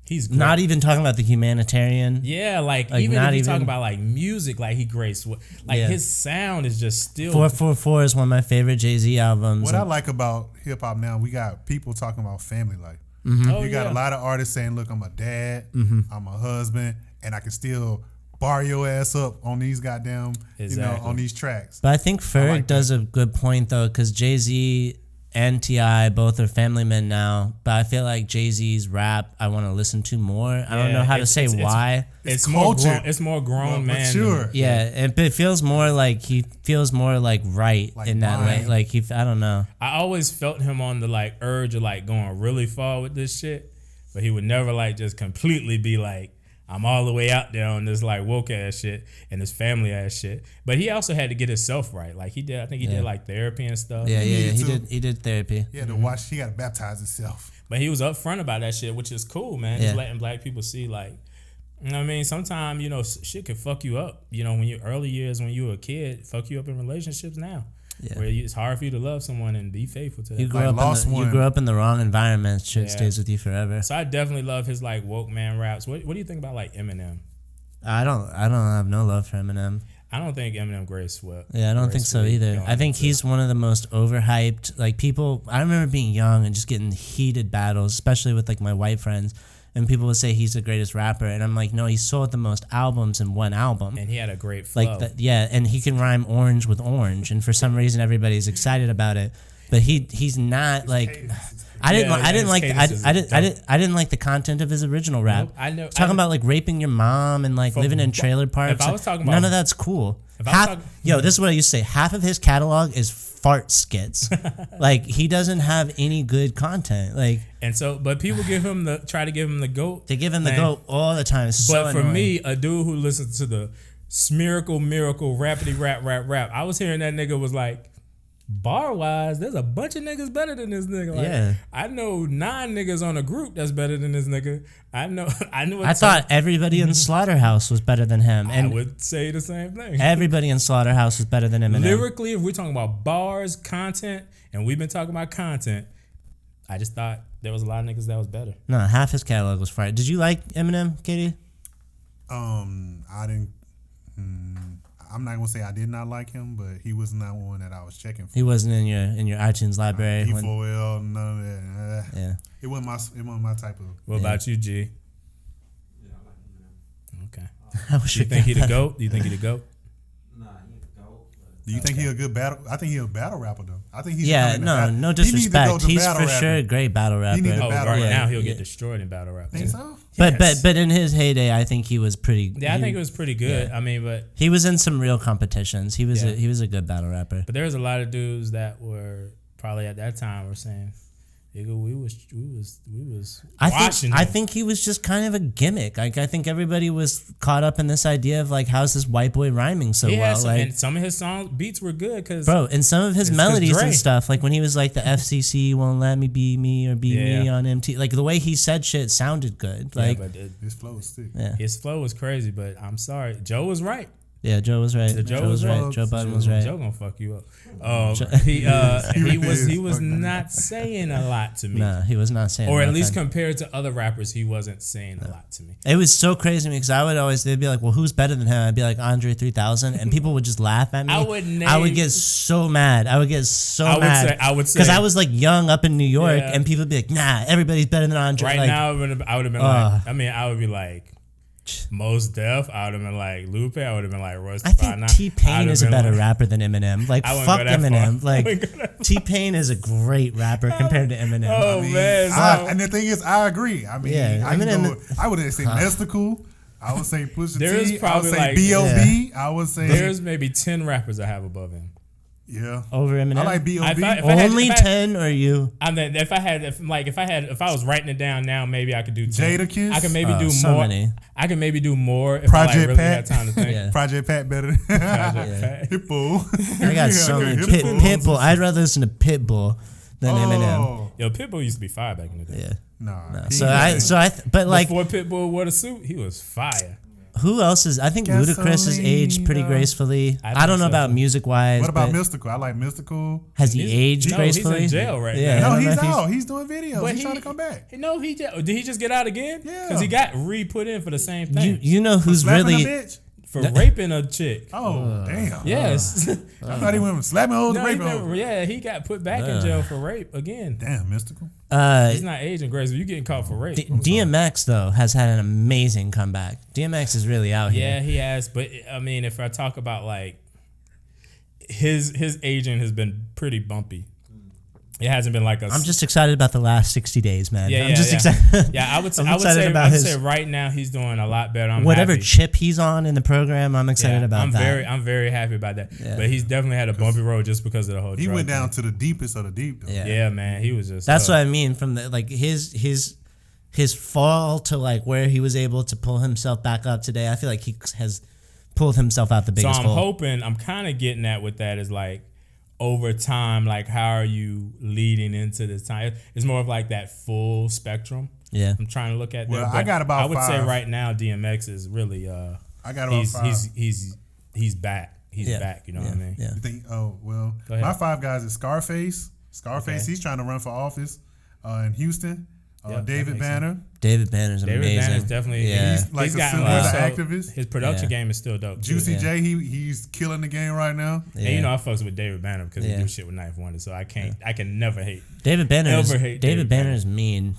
he's great. Not even talking about the humanitarian. Yeah, like Like, even not if you even- talk about like music, like he graced. Like Yeah. his sound is just still. 444 is one of my favorite Jay-Z albums. What I like about hip hop now, we got people talking about family life. Oh, You got yeah. a lot of artists saying, "Look, I'm a dad, Mm-hmm. I'm a husband, and I can still bar your ass up on these goddamn, Exactly. on these tracks." But I think Ferg like does a good point though, because Jay-Z and T.I. both are family men now. But I feel like Jay-Z's rap I want to listen to more. I don't Yeah, know how to it's- say it's- why. It's more culture. grown. It's more grown man. Mature. Yeah, and but it feels more like he feels more like right Like in that way. mine. Like I don't know. I always felt him on the like urge of like going really far with this shit, but he would never like just completely be like, I'm all the way out there on this like woke ass shit and this family ass shit. But he also had to get himself right. Like he did, I think he did like therapy and stuff. Yeah, needed he to. did. He did therapy. He had to watch. He got to baptize himself. But he was upfront about that shit, which is cool, man. Yeah. Just letting black people see like, you know what I mean? Sometimes, shit can fuck you up. When you early years when you were a kid, fuck you up in relationships now. Yeah. Where it's hard for you to love someone and be faithful to them. You grew Like up. Lost You One. grew up in the wrong environment. Shit Yeah. stays with you forever. So I definitely love his like woke man raps. What do you think about like Eminem? I don't have no love for Eminem. I don't think Eminem graced well. Yeah, I don't think so either. I think he's one of the most overhyped. Like people, I remember being young and just getting heated battles, especially with like my white friends, and people would say he's the greatest rapper, and I'm like, no, he sold the most albums in one album. And he had a great flow. Like yeah, and he can rhyme orange with orange, and for some reason everybody's excited about it. But he's not like. I didn't like the content of his original rap. Nope, I know- Talking I- about like raping your mom and like living in trailer parks. If I was talking about- none of that's cool. If I was talking- This is what I used to say. Half of his catalog is fart skits. Like he doesn't have any good content. Like And so, but people try to give him the GOAT. they give him the Man. GOAT all the time. It's But so for annoying. me, a dude who listens to the miracle, rapidy rap, I was hearing that nigga was like, bar wise, there's a bunch of niggas better than this nigga. Like, Yeah. I know 9 niggas on a group that's better than this nigga. I thought everybody in Slaughterhouse was better than him, and I would say the same thing. everybody in Slaughterhouse was better than Eminem. Lyrically, if we're talking about bars, content, and we've been talking about content, I just thought there was a lot of niggas that was better. No, half his catalog was fire. Did you like Eminem, Katie? I didn't. I'm not gonna say I did not like him, but he was not one that I was checking for. He wasn't in your iTunes library. E4L, none of that. Yeah. It wasn't my type of. What about you, G? Okay. I wish Do you think he the GOAT? Do you think he the GOAT? Do you think he a good battle? I think he a battle rapper though. I think he's no disrespect. He's for sure a great battle rapper. Now he'll get destroyed in battle rap. Think so? But in his heyday, I think he was pretty. Yeah, I think it was pretty good. Yeah. I mean, but he was in some real competitions. He was a good battle rapper. But there was a lot of dudes that were probably at that time were saying, "Nigga, we was watching." I think he was just kind of a gimmick. Like I think everybody was caught up in this idea of like, how's this white boy rhyming so well? And some of his beats were good because and some of his melodies and stuff, like when he was like the FCC won't let me be me or be me on MT, like the way he said shit sounded good. Like but his flow was sick. Yeah. His flow was crazy, but I'm sorry, Joe was right. Yeah, Joe was right. Joe was right. Joe Budden was right. Joe gonna fuck you up. He was not saying a lot to me. Nah, he was not saying. Or at least compared to other rappers, he wasn't saying a lot to me. It was so crazy to me because they'd be like, "Well, who's better than him?" I'd be like, "Andre 3000," and people would just laugh at me. I would get so mad. I would say because I was like young up in New York, and people would be like, "Nah, everybody's better than Andre." Right now, I would have been like, I would be like. Most Def, I would have been like Lupe. I would have been like Royce. I think T-Pain is a better rapper than Eminem. Like fuck Eminem. Like T-Pain is a great rapper compared to Eminem. Oh man! And the thing is, I agree. I mean, I wouldn't say Mystical. I would say Pusha T. I would say B.O.B. I would say there's maybe 10 rappers I have above him. Yeah, over Eminem. I like B.O.B. Only 10 or you? I mean, if I was writing it down now, maybe I could do 10. Jadakiss. I could maybe do so more. Many. I could maybe do more if Project I really Pat. had time to think. Project Pat better. Pat. Pitbull. I got so many. Pitbull. I'd rather listen to Pitbull than Eminem. Yo, Pitbull used to be fire back in the day. Yeah. Nah. But like before Pitbull wore the suit, he was fire. Who else is? I think Ludacris has aged pretty gracefully. I don't know about music wise. What about Mystical? I like Mystical. Has he aged gracefully? He's in jail right now. No, he's out. He's doing videos. He's trying to come back. No, did he just get out again? Yeah, because he got re-put in for the same thing. You know who's really for raping a chick. Oh damn! Yes, I thought he went from slapping hoes to raping hoes. Yeah, he got put back in jail for rape again. Damn, Mystical. He's not aging gracefully. You getting caught for rape. DMX though has had an amazing comeback. DMX is really out here. Yeah, he has. But I mean, if I talk about like his aging has been pretty bumpy. It hasn't been like I'm just excited about the last 60 days, man. Yeah, I'm just excited. Yeah, I would say right now he's doing a lot better. Whatever happy. chip he's on in the program, I'm excited about that. I'm very happy about that. Yeah. But he's definitely had a bumpy road just because of the whole. He went down to the deepest of the deep. Though. Yeah, man, he was just. That's what I mean. From the like his fall to like where he was able to pull himself back up today. I feel like he has pulled himself out the biggest hole. So I'm kind of getting at with that is like. Over time, like how are you leading into this time? It's more of like that full spectrum. Yeah, I'm trying to look at. Well, I got about. I would say right now, DMX is really. I got about 5. He's back. He's back. You know what I mean? Yeah. You think? Oh well, my 5 guys is Scarface. He's trying to run for office in Houston. David Banner. David Banner's amazing. David Banner's definitely he's like a civil activist. His production game is still dope. Juicy J, he's killing the game right now. Yeah. And you know I fucks with David Banner because he do shit with Knife Wonder, so I can never hate. David Banner is mean. David Banner is mean.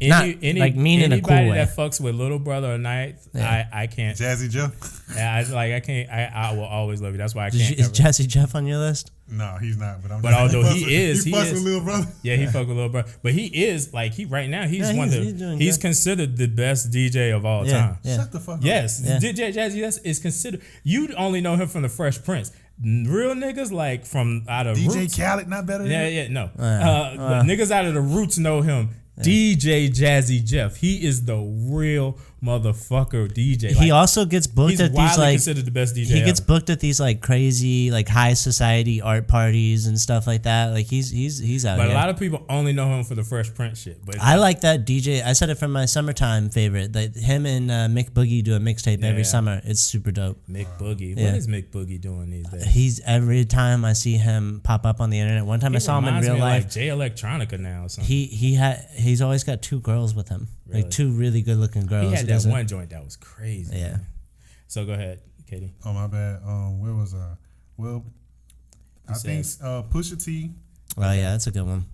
Not like mean in a cool way. Anybody that fucks with Little Brother or Knife, I can't. Jazzy Jeff. Yeah, I can't. I will always love you. That's why I can't. Is Jazzy Jeff on your list? No, he's not. But although he fucks with Lil Brother. Yeah, he fucks with Lil Brother. But he is like right now. He's considered the best DJ of all time. Yeah. Shut the fuck up. Yes, DJ Jazzy is considered. You only know him from the Fresh Prince. Real niggas like from out of DJ Roots. Khaled not better than no. Niggas out of the Roots know him. DJ Jazzy Jeff. He is the real motherfucker DJ. He also gets booked he's at these widely like considered the best DJ. he gets ever. booked at these like crazy like high society art parties and stuff like that. Like he's out But here. a lot of people only know him for the Fresh Prince shit. But I like that DJ. I said it from my summertime favorite. That him and Mick Boogie do a mixtape every summer. It's super dope. Mick Boogie. Yeah. What is Mick Boogie doing these days? He's every time I see him pop up on the internet. One time I saw him in real life. Like J Electronica now or something. He's always got 2 girls with him. Really? Like 2 really good looking girls. He had that one joint that was crazy. Yeah. Man. So go ahead, Katie. Oh my bad. Where was I? Well, I think Pusha T. Oh yeah, that's a good one.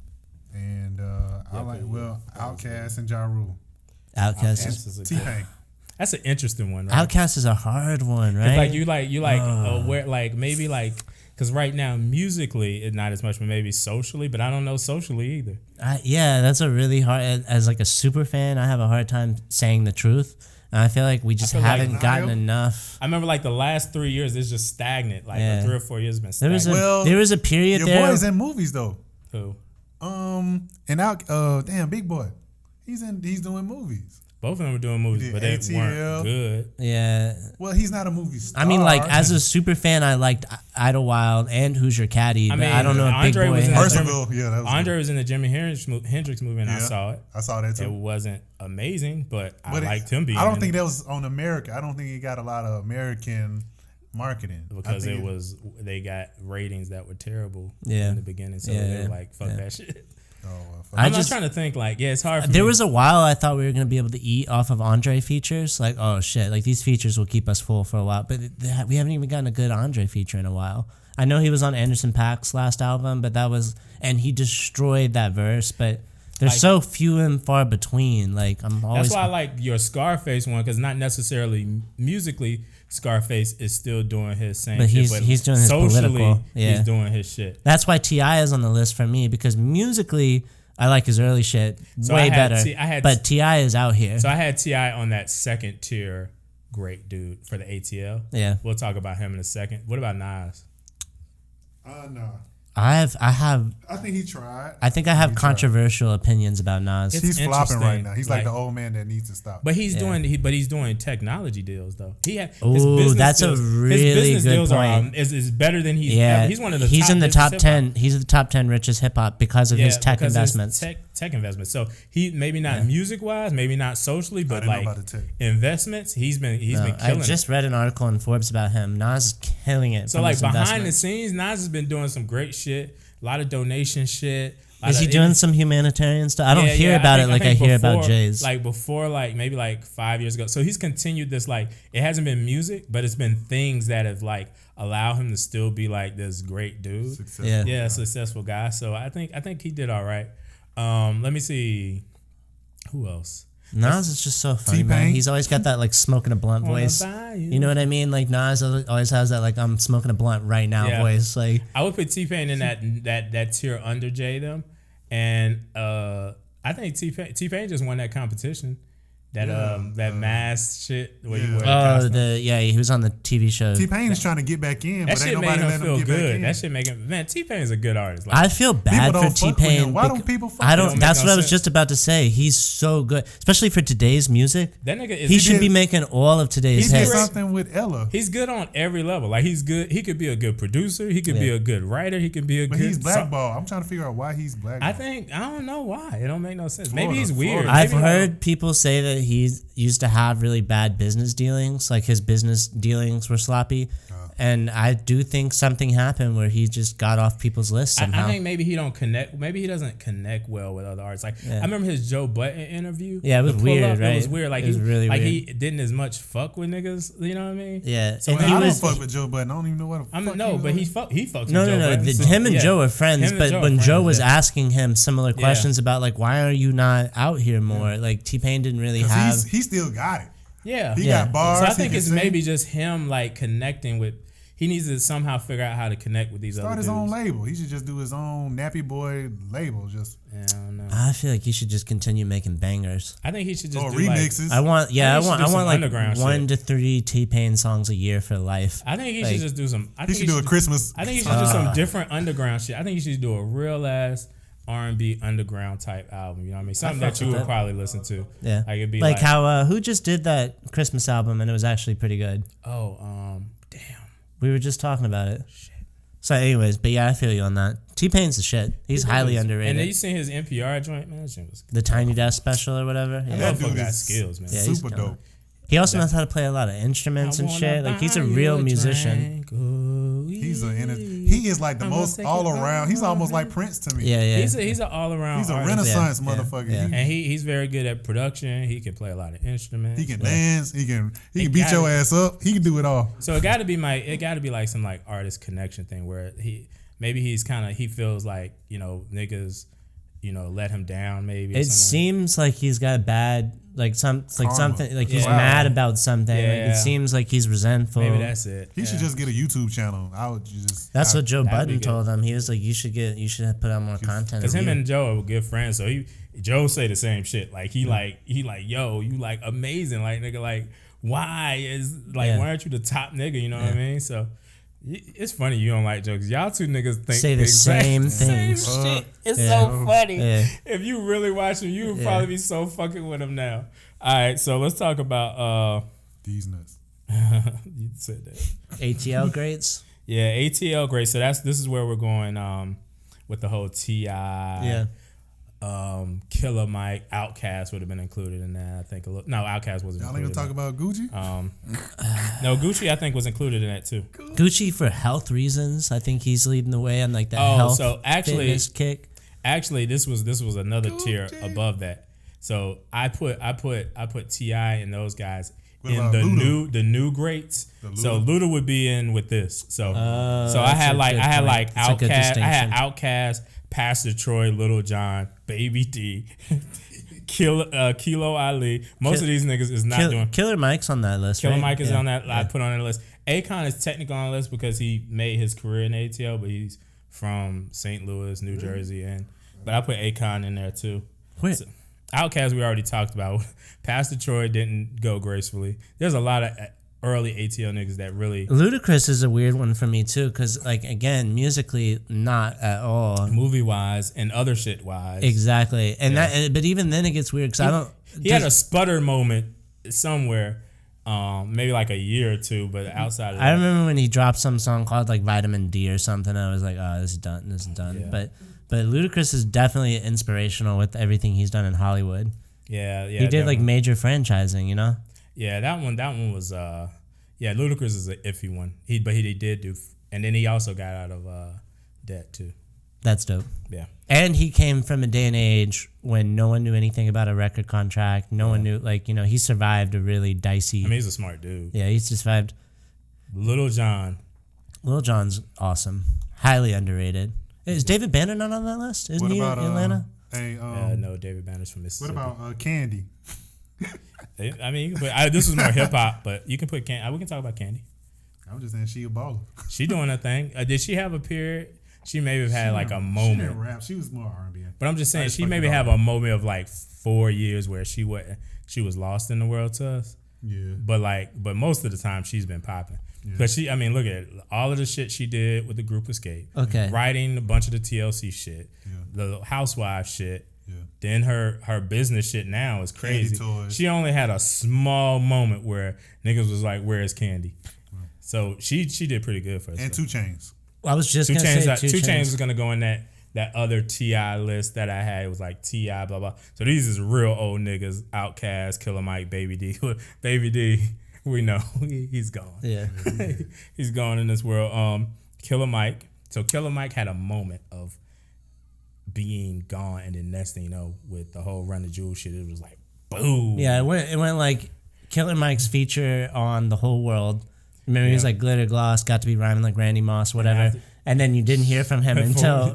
And I like Outkast and Ja Rule. Outkast is a T-Pain. That's an interesting one. Right? Outkast is a hard one, right? Like you where like maybe like because right now musically it's not as much, but maybe socially. But I don't know socially either. Yeah, that's a really hard. As like a super fan, I have a hard time saying the truth. And I feel like we just haven't gotten enough. I remember like the last 3 years, it's just stagnant. Like 3 or 4 years, it's been there stagnant. There was a period your there. Your boy's in movies though. Who? Damn, Big Boy. He's doing movies. Both of them were doing movies, but they weren't good. Yeah. Well, he's not a movie star. I mean, like as a super fan, I liked Idlewild and Who's Your Caddy. But I don't know if Big Boy. Andre was in the Jimi Hendrix movie, and I saw it. I saw that too. It wasn't amazing, but I liked him being. I don't think that was on America. I don't think he got a lot of American marketing because they got ratings that were terrible in the beginning. So they were like, "Fuck that shit." I'm not trying to think like, it's hard for There me. was a while I thought we were going to be able to eat off of Andre features. Like, oh shit, like these features will keep us full for a while. But we haven't even gotten a good Andre feature in a while. I know he was on Anderson .Paak's last album, but and he destroyed that verse. But there's so few and far between. Like, I'm always. That's why I like your Scarface one, because not necessarily musically, Scarface is still doing his same but shit. But he's doing his socially, political. Yeah. He's doing his shit. That's why T.I. is on the list for me, because musically, I like his early shit way better. But T.I. is out here. So I had T.I. on that second tier great dude for the ATL. Yeah. We'll talk about him in a second. What about Nas? No. I think he tried. I think I have controversial opinions about Nas. He's flopping right now. He's like the old man that needs to stop. But he's doing technology deals though. That's a really good point. Is better than he's one of the. He's in the top 10. He's the top 10 richest hip hop because of his tech investments. Tech investments. So he maybe not music wise, maybe not socially, but like investments. He's been killing. I just read an article in Forbes about him. Nas is killing it. So like behind the scenes, Nas has been doing some great shit. A lot of donation shit. Is he doing some humanitarian stuff? I don't hear about it like I hear about Jay's. Like before, like maybe like 5 years ago. So he's continued this, like, it hasn't been music, but it's been things that have like allowed him to still be like this great dude. Successful guy. So I think he did all right. Let me see. Who else? Nas is just so funny, man. He's always got that like smoking a blunt voice. You know what I mean? Like Nas always has that like I'm smoking a blunt right now voice. Like I would put T-Pain in that tier under J them, and I think T-Pain just won that competition. That mask shit where you wear he was on the TV show. T-Pain is trying to get back in, that but shit ain't made nobody him let feel him get good. back in. That shit make him, man. T-Pain is a good artist. Like, I feel bad for T-Pain. Why don't people fuck I don't. with him? That's what I was just about to say. He's so good, especially for today's music. That nigga he should be making all of today's hits. He did something with Ella. He's good on every level. Like he's good. He could be a good producer. He could be a good writer. He could be a good. But he's blackballed. I'm trying to figure out why he's blackballed. I don't know why. It don't make no sense. Maybe he's weird. I've heard people say that he used to have really bad business dealings, like his business dealings were sloppy, and I do think something happened where he just got off people's lists somehow. I think maybe he don't connect. Maybe he doesn't connect well with other artists. Like I remember his Joe Budden interview. Yeah, it was weird, right? It was weird. Like it was really weird. He didn't as much fuck with niggas. You know what I mean? Yeah. So I don't fuck with Joe Budden. I don't even know what. But he fucks with Joe Budden. Him and Joe are friends. But when Joe was asking him similar questions about like why are you not out here more, like T-Pain didn't really have. He still got it. Yeah, he got bars. So I think it's maybe just him like connecting with. He needs to somehow figure out how to connect with these other dudes. Start his own label. He should just do his own Nappy Boy label. I don't know. I feel like he should just continue making bangers. I think he should just do remixes. I want like 1 to 3 T-Pain songs a year for life. I think he should just do some. He should do a Christmas. I think he should do some different underground shit. I think he should do a real ass R&B underground type album. You know what I mean? Something that you would probably listen to. Yeah. Like it'd be like how who just did that Christmas album and it was actually pretty good. Damn. We were just talking about it. Shit. So anyways, but yeah, I feel you on that. T-Pain's the shit. He's highly underrated. And then you seen his NPR joint, man. That shit was the Tiny Desk special or whatever. Yeah, that dude got skills, man. Yeah, super dope. He also knows how to play a lot of instruments and shit. Like he's a real musician. He is like the most all around. He's almost like Prince to me. Yeah, yeah. He's an all around. He's a Renaissance motherfucker. Yeah. And he's very good at production. He can play a lot of instruments. He can dance. He can beat your ass up. He can do it all. So it got to be like some like artist connection thing where he feels like, you know, niggas, you know, let him down maybe. It seems like he's got bad something like he's Wow. mad about something. Yeah. Like it seems like he's resentful. Maybe that's it. He should just get a YouTube channel. That's what Joe that'd be Budden good. told him. He was like, you should put out more content. Because him and Joe are good friends, so Joe say the same shit. Like he like yo, you like amazing, like nigga, like why aren't you the top nigga? You know what I mean? So it's funny you don't like jokes. Y'all two niggas think say the same things. Shit. It's so funny. Yeah. If you really watch him, you would probably be so fucking with him now. All right, so let's talk about these nuts. You said that. ATL grades. Yeah, ATL grades. So this is where we're going with the whole T.I. Killer Mike, Outkast would have been included in that. I think no, Outkast wasn't. Y'all ain't gonna talk about Gucci. No, Gucci I think was included in that too. Gucci for health reasons. I think he's leading the way on like that health fitness kick. Actually, this was another tier above that. So I put T.I. and those guys in the new greats. So Luda would be in with this. So I had Outkast, Pastor Troy, Little John, Baby D, Kilo Ali. Most of these niggas is not doing. Killer Mike's on that list. Killer right? Mike is on that. I put on that list. Akon is technically on the list because he made his career in ATL, but he's from St. Louis, New Jersey, but I put Akon in there too. Wait. So, Outkast we already talked about. Pastor Troy didn't go gracefully. There's a lot of early ATL niggas that really. Ludacris is a weird one for me too, because like again, musically not at all. Movie wise and other shit wise. Exactly, and but even then it gets weird because He had a sputter moment somewhere, maybe like a year or two, but outside of that. I remember when he dropped some song called like Vitamin D or something. I was like, oh, this is done. Yeah. But Ludacris is definitely inspirational with everything he's done in Hollywood. Yeah. He did like major franchising, you know. Yeah, that one was Ludacris is an iffy one. He did do, and then he also got out of debt too. That's dope. Yeah. And he came from a day and age when no one knew anything about a record contract. No one knew, like, you know, he survived a really dicey. I mean, he's a smart dude. Yeah, he survived. Lil John's awesome. Highly underrated. Is David Banner not on that list? Isn't he in Atlanta? No, David Banner's from Mississippi. What about Candy? I mean, you can put, this was more hip hop, but you can put Candy. We can talk about Candy. I was just saying she a baller. She doing a thing. Did she have a period? She maybe have had like a moment. She didn't rap. She was more R&B. But I'm just saying she maybe have a moment of like 4 years where she was lost in the world to us. Yeah. But most of the time she's been popping. Because look at it, all of the shit she did with the group Escape. Okay. Writing a bunch of the TLC shit. Yeah. The Housewives shit. Yeah. Then her business shit now is crazy. She only had a small moment where niggas was like, "Where's Candy?" Right. So she did pretty good for herself. And 2 Chainz. Well, I was just gonna say 2 Chainz was gonna go in that other T.I. list that I had. It was like T.I. blah blah. So these is real old niggas: Outkast, Killer Mike, Baby D. Baby D, we know he's gone. Yeah, he's gone in this world. Killer Mike. So Killer Mike had a moment of being gone, and then next thing you know, with the whole Run the Jewels shit, it was like boom. Yeah, it went like Killer Mike's feature on The Whole World. Remember, he was like glitter gloss, got to be rhyming like Randy Moss, whatever. And then you didn't hear from him until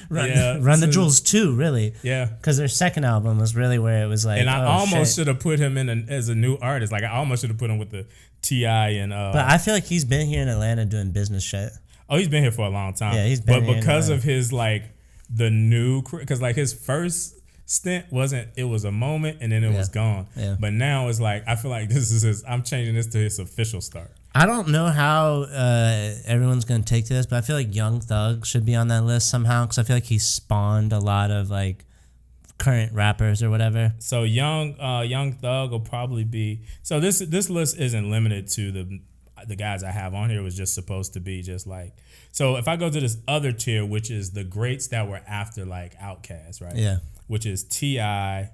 Run the Jewels 2, really. Yeah. Because their second album was really where it was like. And I almost should have put him in as a new artist. Like I almost should have put him with the T.I. and. But I feel like he's been here in Atlanta doing business shit. Oh, he's been here for a long time. Yeah, he's been here. But because of his like the new, because like his first stint it was a moment and then it was gone. Yeah. But now it's like I feel like this is I'm changing this to his official start. I don't know how everyone's going to take to this, but I feel like Young Thug should be on that list somehow because I feel like he spawned a lot of like current rappers or whatever. So Young Thug will probably be. So this list isn't limited to the guys I have on here. It was just supposed to be just like. So if I go to this other tier, which is the greats that were after like Outkast, right? Yeah. Which is T.I.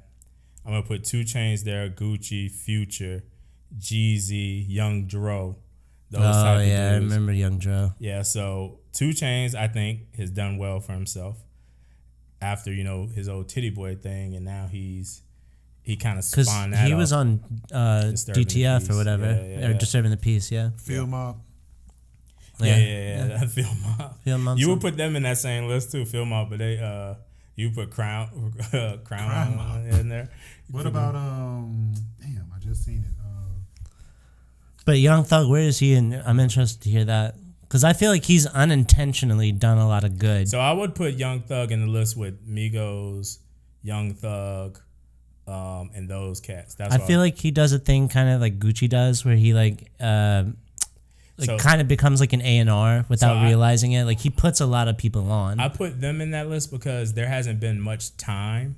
I'm gonna put 2 Chainz there, Gucci, Future, Jeezy, Young Dro. I remember Young Dro. Yeah, so 2 Chainz, I think, has done well for himself after, his old Titty Boy thing, and now he kind of spawned that. He was on DTF or whatever, or Disturbing the Peace, yeah. Field Mob. Yeah. Field Mob. Field Mob. You would put them in that same list too, Field Mob, but they you put Crown Mob in there. What about damn, I just seen it. But Young Thug, where is he? And I'm interested to hear that because I feel like he's unintentionally done a lot of good. So I would put Young Thug in the list with Migos, Young Thug, and those cats. I feel like he does a thing kind of like Gucci does, where he kind of becomes like an A&R without realizing it. Like he puts a lot of people on. I put them in that list because there hasn't been much time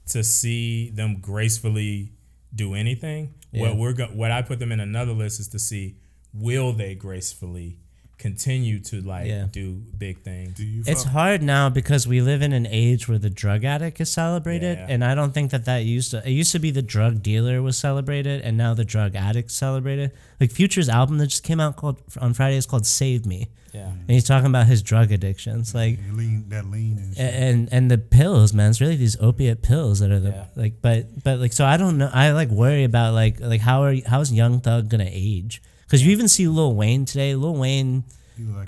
to see them gracefully do anything. Yeah. What I put them in another list is to see, will they gracefully continue to do big things? It's hard now because we live in an age where the drug addict is celebrated, and I don't think that used to be the drug dealer was celebrated, and now the drug addict celebrated. Like Future's album that just came out on Friday is called "Save Me." Yeah, and he's talking about his drug addictions, like lean and shit. and the pills, man. It's really these opiate pills that are but so I don't know. I worry about like how's Young Thug gonna age? Because you even see Lil Wayne today. Lil Wayne,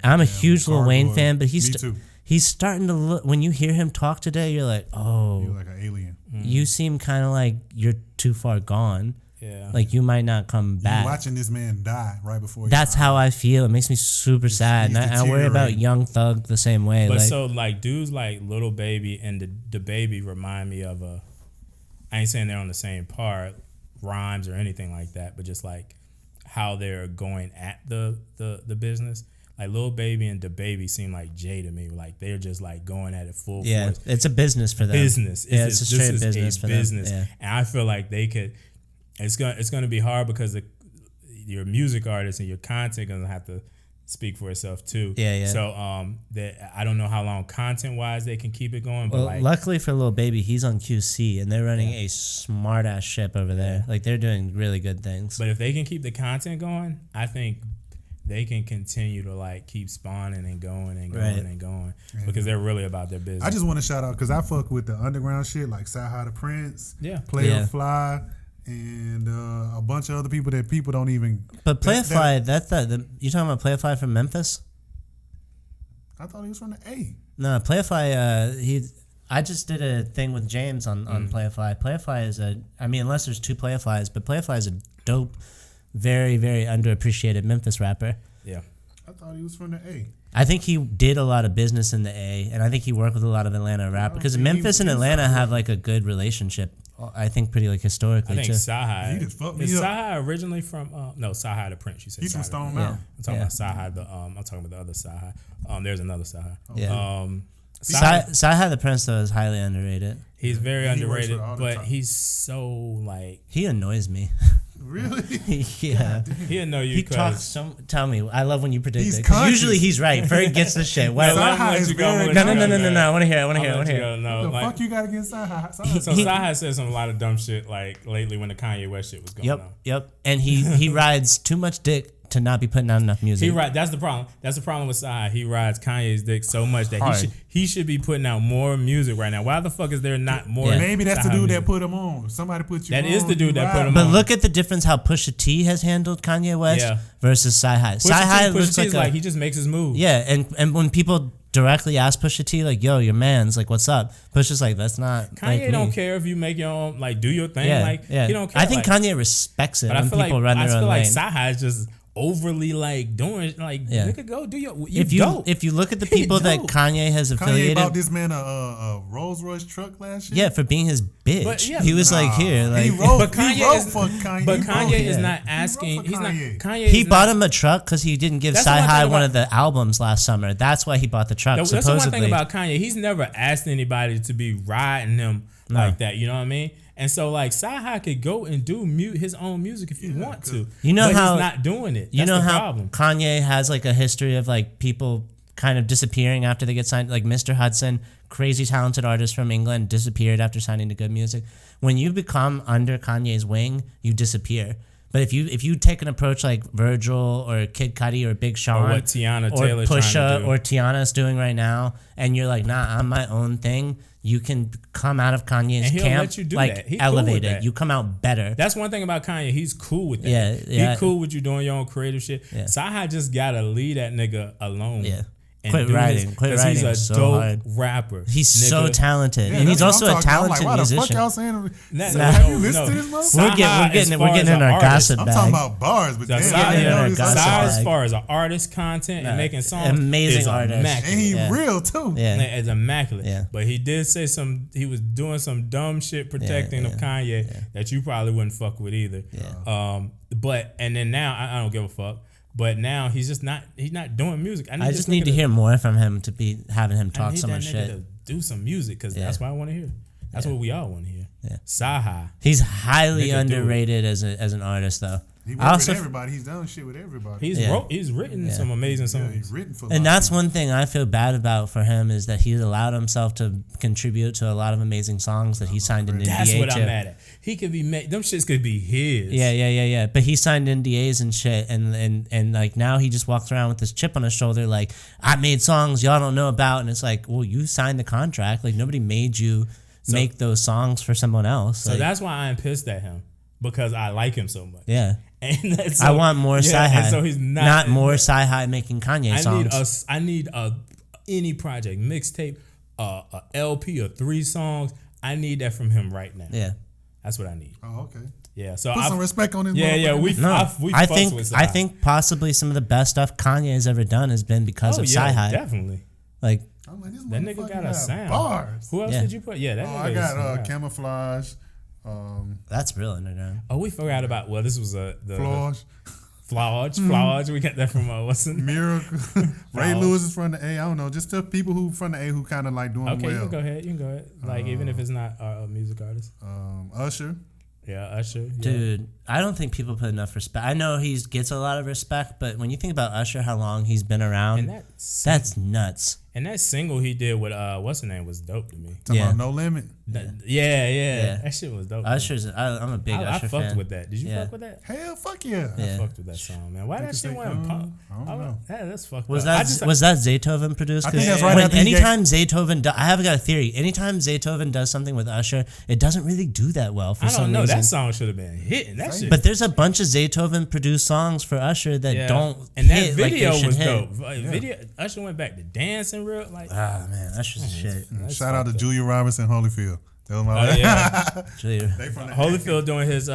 I'm a huge Lil Wayne fan, but he's starting to look. When you hear him talk today, you're like, oh, you're like an alien. You seem kind of like you're too far gone. Yeah, like you might not come back. You're watching this man die right before. That's how I feel. It makes me super sad, and I worry about Young Thug the same way. But dudes like Lil Baby and the Baby remind me of I ain't saying they're on the same part, rhymes or anything like that, but just like how they're going at the business. Like Lil Baby and the Baby seem like Jay to me. Like they're just like going at it full force. Yeah, it's a business for them. It's a straight business for them. Yeah. And I feel like they could. It's gonna be hard because your music artist and your content gonna have to speak for itself too. Yeah. So I don't know how long content wise they can keep it going. But luckily for Lil Baby, he's on QC and they're running a smart ass ship over there. Like they're doing really good things. But if they can keep the content going, I think they can continue to keep spawning and going and going and going because they're really about their business. I just want to shout out because I fuck with the underground shit like Sci-Hi the Prince, Player Fly. And a bunch of other people that people don't even. But Player Fly, you talking about Player Fly from Memphis? I thought he was from the A. No, Player Fly. I just did a thing with James on Player Fly. Player Fly is unless there's 2 Player Flies, but Player Fly is a dope, very very underappreciated Memphis rapper. Yeah, I thought he was from the A. I think he did a lot of business in the A, and I think he worked with a lot of Atlanta rappers because Memphis and Atlanta have a good relationship. I think pretty historically. I think too. Sci-Hi. He just fucked me is up. Sci-Hi originally from Sci-Hi the Prince? You said he's from Stone Mountain. Yeah. I'm talking about Sci-Hi. I'm talking about the other Sci-Hi. There's another Sci-Hi. Yeah. Sci-Hi the Prince though is highly underrated. He's very underrated, but he's so he annoys me. Really? Yeah. He annoy you. He talks tell me. I love when you predict it. Usually he's right. Ferg gets the shit. No. I want to hear it. No, the fuck you got against Sci-Hi? So Sci-Hi said some a lot of dumb shit lately when the Kanye West shit was going on. Yep. And he rides too much dick to not be putting out enough music. That's the problem. That's the problem with Sci-Hi. He rides Kanye's dick so much that he should be putting out more music right now. Why the fuck is there not more? Yeah. Maybe that's the dude that put him on. Somebody put you on. That is the dude that put him on. But look at the difference how Pusha T has handled Kanye West versus Sci-Hi. Sci-Hi looks like he just makes his move. Yeah, and when people directly ask Pusha T yo, your man's what's up? Pusha's that's not. Kanye don't care if you make your own, do your thing. Yeah. He don't care. I think Kanye respects it when people run their own lane. I feel like Sci-Hi is just overly like doing like nigga go do your if you look at the people that Kanye has affiliated. Kanye bought this man a Rolls Royce truck last year. Yeah, for being his bitch. But, he was like here, like he wrote for Kanye. But Kanye is not asking. He's not. Kanye. He bought him a truck because he didn't give Sci-Hi one of the albums last summer. That's why he bought the truck. That's the one thing about Kanye. He's never asked anybody to be riding him like that. You know what I mean? And so, like, Sci-Hi could go and do his own music if he want to. You know but how he's not doing it. That's you know the how problem. Kanye has like a history of like people kind of disappearing after they get signed. Like Mr. Hudson, crazy talented artist from England, disappeared after signing to good music. When you become under Kanye's wing, you disappear. But if you take an approach like Virgil or Kid Cudi or Big Sean or what Tiana or Taylor's Pusha or Tiana's doing right now, and you're like, nah, I'm my own thing. You can come out of Kanye's camp elevated. Cool, you come out better. That's one thing about Kanye. He's cool with that. Yeah. He's cool with you doing your own creative shit. Yeah. Sci-Hi just gotta leave that nigga alone. Yeah. Quit writing. Because he's a so dope hard. rapper. He's so talented, and he's also a talented musician. What the fuck y'all saying? Have you listened to this motherfucker? We're getting in our gossip bag. I'm talking about bars, but as far as artist content and making songs, amazing artist, and he real too. Yeah, it's immaculate. Yeah. But he did say he was doing some dumb shit protecting of Kanye that you probably wouldn't fuck with either. Yeah. But then now I don't give a fuck. But now he's not doing music. I just need to hear more from him to be having him talk so much shit. To do some music because that's what I want to hear. That's what we all want to hear. Yeah. Sci-Hi. He's highly underrated as an artist though. He worked with everybody. He's done shit with everybody. He's written some amazing songs. He's written for. And that's one thing I feel bad about for him is that he's allowed himself to contribute to a lot of amazing songs that he signed an NDA to. That's what I'm mad at. He could be made. Them shits could be his. Yeah. But he signed NDAs and shit, and like now he just walks around with this chip on his shoulder, like I made songs y'all don't know about, and it's like, well, you signed the contract. Like nobody made you make those songs for someone else. So that's why I'm pissed at him because I like him so much. Yeah. And I want more Sci-Hi. So he's not more Sci-Hi making Kanye songs. I need any project, mixtape, a LP or 3 songs. I need that from him right now. Yeah, that's what I need. Oh, okay. Yeah, so put some respect on his. I think possibly some of the best stuff Kanye has ever done has been because of Sci-Hi. Definitely. Like that nigga got a sound. Bars. Who else did you put? Yeah, that nigga. I got Camouflage. That's real underground. Oh, we forgot about. Well, this was the Flawage. We got that from what's the Miracle. Ray Lewis is from the A. I don't know. Just tell people who from the A who kind of like doing well. Okay, you can go ahead. Like even if it's not a music artist. Usher. Yeah, Usher. Yeah. Dude, I don't think people put enough respect. I know he gets a lot of respect, but when you think about Usher, how long he's been around, that's nuts. And that single he did with what's her name was dope to me. Talking about No Limit. Yeah. That shit was dope. Usher's. I'm a big Usher fan. I fucked with that. Did you fuck with that? Hell, fuck yeah. I fucked with that song, man. Why that shit went pop? I don't know. That's fucked was up. Was that Zaytoven produced? I think that's right. Anytime Zaytoven, I have got a theory. Anytime Zaytoven does something with Usher, it doesn't really do that well for some reason. I don't know. That song should have been hitting. That shit. But there's a bunch of Zaytoven produced songs for Usher that don't and that hit video like they was hit. dope. Video Usher went back to dancing real like. Ah man, Usher's shit. Shout out to Julia Robinson, Holyfield. That was my Holyfield doing his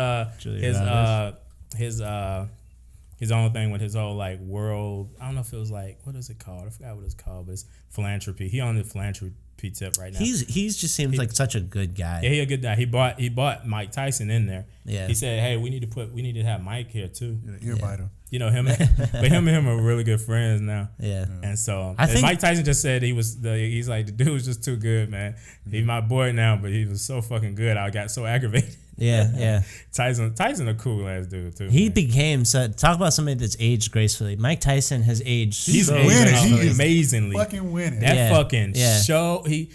own thing with his whole like world. I don't know if it was like what is it called? I forgot what it's called, but it's philanthropy. He on the philanthropy tip right now. He's just seems like such a good guy. Yeah, he a good guy. He bought Mike Tyson in there. Yeah. He said, hey, we need to have Mike here too. Ear biter. You know him, but him and him are really good friends now. Yeah. And so I think Mike Tyson just said he's like the dude was just too good, man. He's my boy now, but he was so fucking good. I got so aggravated. Yeah. Tyson a cool ass dude too. He became talk about somebody that's aged gracefully. Mike Tyson has aged. He's winning. Amazingly. Fucking winning. That fucking show he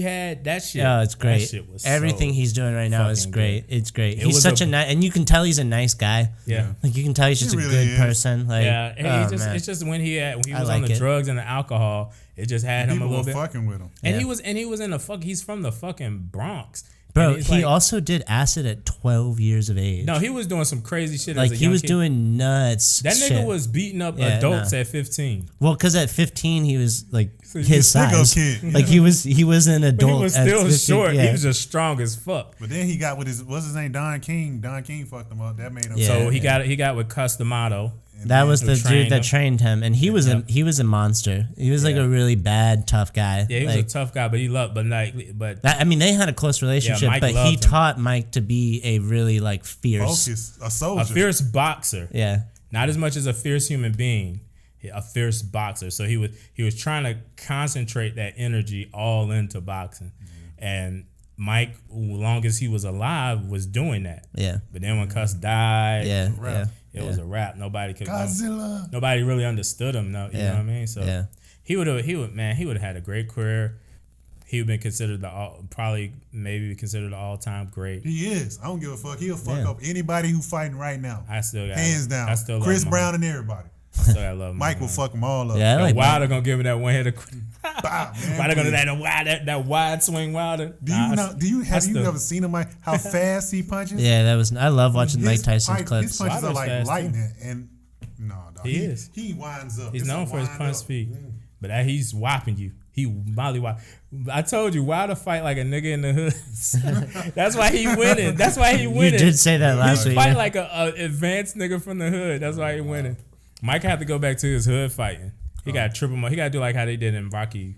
had that shit. Yeah, it's great. That shit was everything he's doing right now is great. Good. It's great. He's such a nice, and you can tell he's a nice guy. Yeah, like you can tell he's just a good person. Like it's just when he was on the drugs and the alcohol, it just had him a little bit. Fucking with him, and he was in the he's from the fucking Bronx. Bro, he also did acid at 12 years of age. No, he was doing some crazy shit. Like as a young he was kid. Doing nuts. That nigga was beating up adults at 15. Well, because at 15 he was like his size. Kid. Like he was an adult. But he was still 15, short. Yeah. He was just strong as fuck. But then he got with what's his name, Don King. Don King fucked him up. That made him. So he got with Customato. That was the dude that trained him, and he was a monster. He was like a really bad, tough guy. Yeah, he was a tough guy, but he loved, I mean, they had a close relationship, but he taught Mike to be a really like fierce, a soldier, a fierce boxer. Yeah, not as much as a fierce human being, a fierce boxer. So he was trying to concentrate that energy all into boxing, and Mike, as long as he was alive, was doing that. Yeah. But then when Cuss died, it was a wrap. Nobody could. Godzilla. Nobody really understood him. No, you know what I mean. So he would have had a great career. He would been considered maybe considered the all-time great. He is. I don't give a fuck. He'll fuck up anybody who fighting right now. I still got hands down. I still Chris Brown and everybody. So I love Mike will fuck them all up. Yeah, Wilder gonna give him that one-headed. Wilder gonna do that wide swing. Wilder. Have you ever seen him? How fast he punches? Yeah, I love watching Mike Tyson's clips. His punches are like lightning, and he winds up. He's known for his punch speed, but he's whopping you. He molly wop. I told you, Wilder fight like a nigga in the hood. That's why he winning. You did say that last week. He fight like a advanced nigga from the hood. That's why he winning. Mike had to go back to his hood fighting. He got triple. He got to do like how they did in Rocky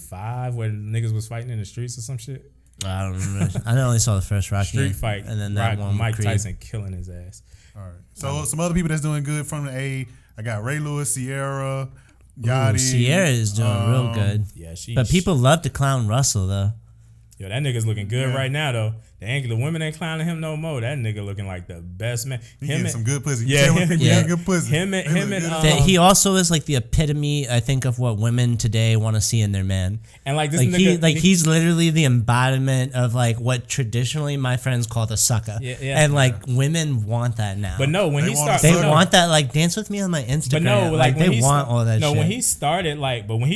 5, where niggas was fighting in the streets or some shit. I don't remember. I only saw the first Rocky street fight, and then that one Mike Tyson killing his ass. All right. So some other people that's doing good from the A. I got Ray Lewis, Sierra, Yachty. Sierra is doing real good. Yeah, but people love to clown Russell though. Yo, that nigga's looking good right now though. The women ain't clowning him no more. That nigga looking like the best man. He getting some good pussy. Good pussy. He also is like the epitome, I think, of what women today want to see in their man. And like this nigga, he's literally the embodiment of like what traditionally my friends call the sucker. And women want that now. But no, when he started, they want that like dance with me on my Instagram. But no, like they want all that. No, shit. when he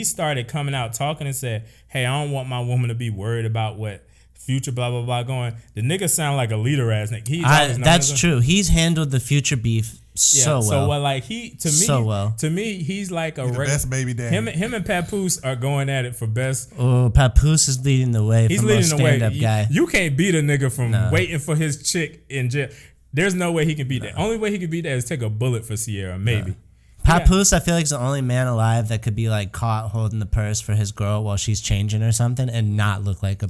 started coming out talking and said, "Hey, I don't want my woman to be worried about what Future blah blah blah going." The nigga sound like a leader ass nigga. That's true. He's handled the Future beef so well. So like to me, he's like the best baby daddy. Him and Papoose are going at it for best. Oh, Papoose is leading the way. He's leading the way. Guy. You can't beat a nigga from waiting for his chick in jail. There's no way he can beat that. Only way he can beat that is take a bullet for Sierra, maybe. Papoose, I feel like, is the only man alive that could be like caught holding the purse for his girl while she's changing or something and not look like a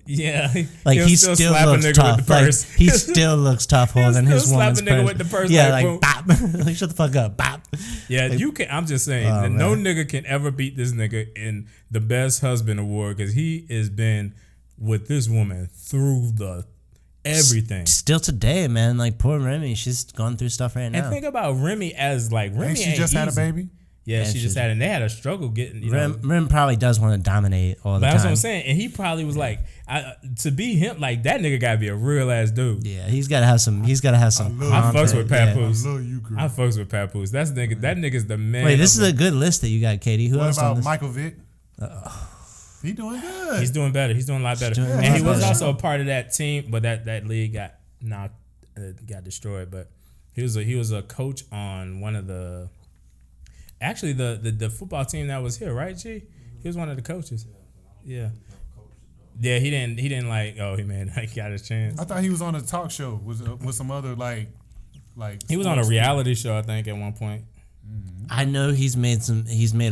he still looks tough. Like, he still looks tough holding his woman's purse. With the purse. Yeah, like bop. Like shut the fuck up, bop. Yeah, you can. I'm just saying that no nigga can ever beat this nigga in the Best Husband Award because he has been with this woman through the everything. Still today, man. Like poor Remy, she's going through stuff right now. And think about Remy as like Remy. She just had a baby. Yeah, she just had, and they had a struggle getting. Rem probably does want to dominate all the time. That's what I'm saying, and he probably was like, to be him, like that nigga gotta be a real ass dude. Yeah, he's gotta have some. I fucks with Papoose. I love you, girl. I fucks with Papoose. That's nigga. That nigga's the man. Wait, this is a good list that you got, Katie. Who what else? What about on this? Michael Vick? He doing good. He's doing better. He's doing a lot better. And he was also a part of that team, but that league got destroyed. But he was a coach on one of the football team that was here, right? G, he was one of the coaches. Yeah. Yeah, he didn't like. Oh, he got his chance. I thought he was on a talk show with some other like. He was on a reality show, I think, at one point. I know he's made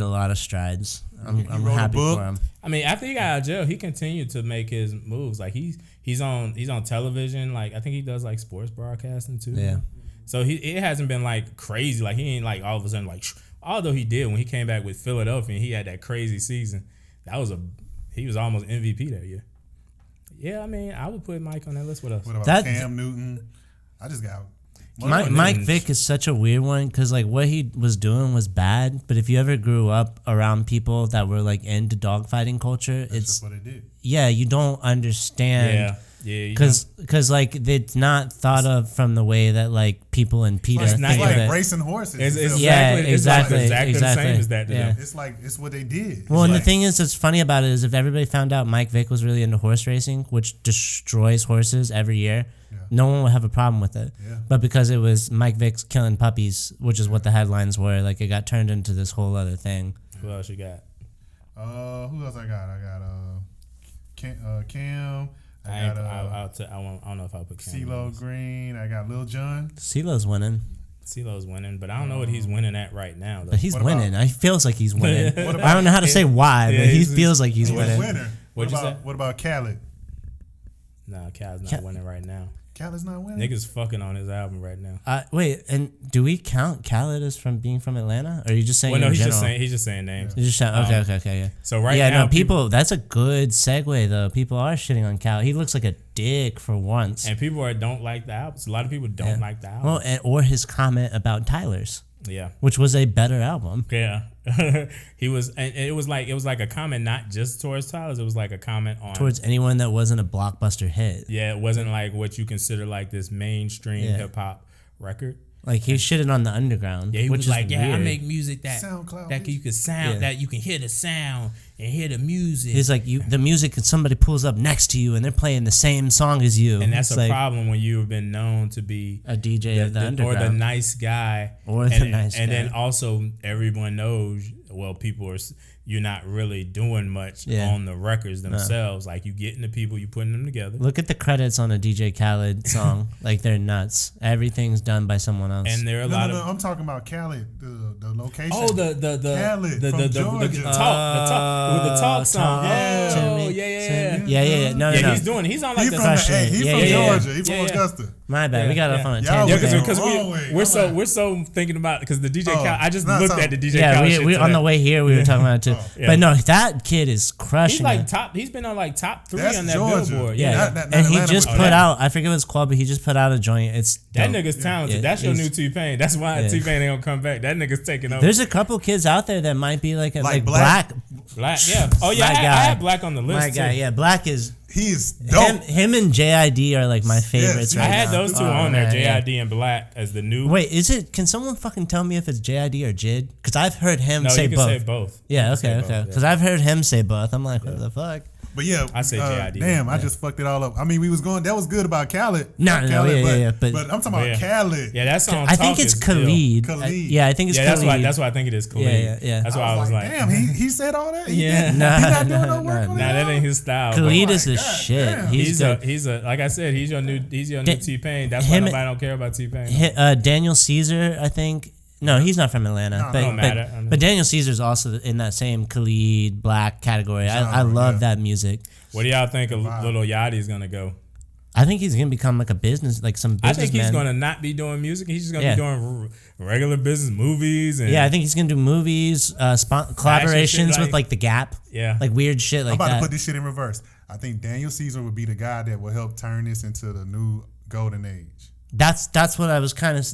a lot of strides. I'm happy for him. I mean, after he got out of jail, he continued to make his moves. Like he's on television. Like I think he does like sports broadcasting too. Yeah. So it hasn't been like crazy. Like he ain't like all of a sudden like. Although he did when he came back with Philadelphia and he had that crazy season. He was almost MVP that year. Yeah, I mean, I would put Mike on that list with us. What about Cam Newton? I just got. Mike Vick is such a weird one because like what he was doing was bad, but if you ever grew up around people that were like into dogfighting culture, that's just what it did. Yeah, you don't understand. Yeah. Because like it's not thought of from the way that like people in PETA it's think like of it. racing horses. Exactly. Exactly the same as that. Yeah. It's what they did. Well, and the thing is, that's funny about it is if everybody found out Mike Vick was really into horse racing, which destroys horses every year. No one would have a problem with it. Yeah. But because it was Mike Vick's killing puppies, which is what the headlines were, like it got turned into this whole other thing. Who else you got? Who else I got? I got Cam. I don't know if I'll put Cam. CeeLo Green. I got Lil Jon. CeeLo's winning. CeeLo's winning, but I don't know what he's winning at right now. Though. But he's winning. It feels like he's winning. I don't know how to say why, but he feels like he's winning. Winner. What'd you say? What about Khaled? Nah, Khaled's not winning right now. Khaled's not winning? Niggas fucking on his album right now. Wait, and do we count Khaled as from being from Atlanta? Or are you just saying no, in he's general? just saying names. You're just okay, yeah. So now, no, people, that's a good segue though. People are shitting on Khaled. He looks like a dick for once. And people don't like the album. So a lot of people don't like the album. Well, or his comment about Tyler's. Yeah. Which was a better album. Yeah. He was, and it was like a comment not just towards Tyler's, it was like a comment on towards anyone that wasn't a blockbuster hit. Yeah, it wasn't like what you consider like this mainstream hip hop record. Like he shitted on the underground. Yeah, he which was is like, weird. I make music that you can sound, that you can hear the sound and hear the music. He's like, the music, and somebody pulls up next to you and they're playing the same song as you. And that's a problem when you've been known to be a DJ of the underground. Or the nice guy. And then also everyone knows, well, people are, you're not really doing much on the records themselves. Like you getting the people, you putting them together. Look at the credits on a DJ Khaled song. Like they're nuts. Everything's done by someone else. And there are a lot of. I'm talking about Khaled, the location. Oh, the Khaled from Georgia. the talk song. Oh, yeah. No. He's on like He's from Georgia. He's from Augusta. My bad. We got off on a tangent. Because we're so thinking about because the DJ Khaled. I just looked at the DJ Khaled. Yeah, we on the way here we were talking about it too. But no, that kid is crushing. He's like top. He's been on like top 3 on that Georgia. Billboard. Yeah, and he just put out. I forget what it's called, but he just put out a joint. It's that nigga's talented. That's your new T-Pain. That's why T-Pain ain't gonna come back. That nigga's taking over. There's a couple kids out there that might be like Black. Yeah. Oh yeah, I had Black on the list. My guy. Yeah, Black is. He's dope. Him and J.I.D. are like my favorites right now. I had those two on there, J.I.D. and Black as the new. Wait, is it? Can someone fucking tell me if it's J.I.D. or Jid? Because I've heard him say both. No, you can say both. Yeah, okay. Because I've heard him say both. I'm like, what the fuck? But yeah, I say J.I.D. Damn, I just fucked it all up. I mean, we was going. That was good about Khaled. No, but I'm talking about Khaled. Yeah, that song. I think it's Khalid. I think it's Khalid. That's why I think it is Khalid. Yeah. That's why I was like, damn, he said all that. Yeah, he not doing no work. Nah, that ain't his style. Khalid is the shit. Damn. He's a like I said, he's your new T-Pain. That's why nobody don't care about T-Pain. Daniel Caesar, I think. No, he's not from Atlanta. But Daniel Caesar's also in that same Khalid Black category. I love that music. What do y'all think of Lil Yachty is gonna go? I think he's gonna become like a business, like some businessman. I think he's gonna not be doing music. He's just gonna be doing regular business movies. And I think he's gonna do movies, collaborations with like The Gap. Yeah, like weird shit like that. I'm about to put this shit in reverse. I think Daniel Caesar would be the guy that will help turn this into the new golden age. That's what I was kind of.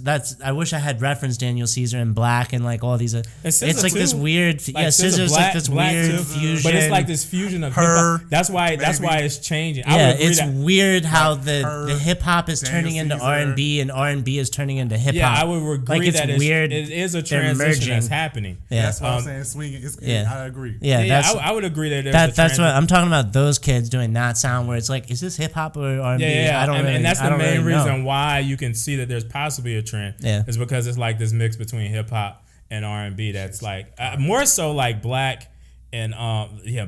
I wish I had referenced Daniel Caesar and Black and like all these. It's like too. This weird. Like Scissor's like this weird fusion. But it's like this fusion of her. Hip-hop. That's why it's changing. Yeah, it's weird how the hip hop is turning into R&B and R&B is turning into hip hop. Yeah, I would agree like that weird. It is a transition that's happening. Yeah, that's what I'm saying. Swinging. I agree. Yeah, I would agree that that's what I'm talking about. Those kids doing that sound where it's like, is this hip hop or R&B? Yeah, I don't really. And that's the main really reason why you can see that there's possibly a trend. Yeah, is because it's like this mix between hip hop and R&B that's like more so like Black and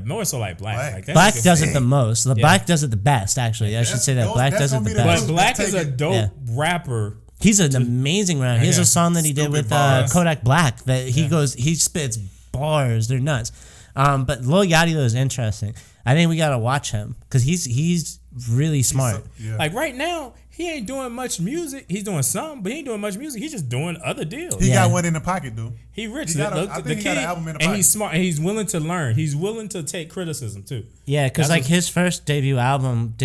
more so like Black. Black does it the most. Black does it the best, actually. I should say that Black does it the best. But Black is a dope rapper. He's an amazing rapper. He has a song that he did with Kodak Black that he spits bars. They're nuts. But Lil Yachty though is interesting. I think we gotta watch him because he's really smart. Like right now, he ain't doing much music. He's doing some, but he ain't doing much music. He's just doing other deals. He got one in the pocket, dude. He rich. I think he got an album in the pocket. And he's smart. And he's willing to learn. He's willing to take criticism too. Yeah, because like his first debut album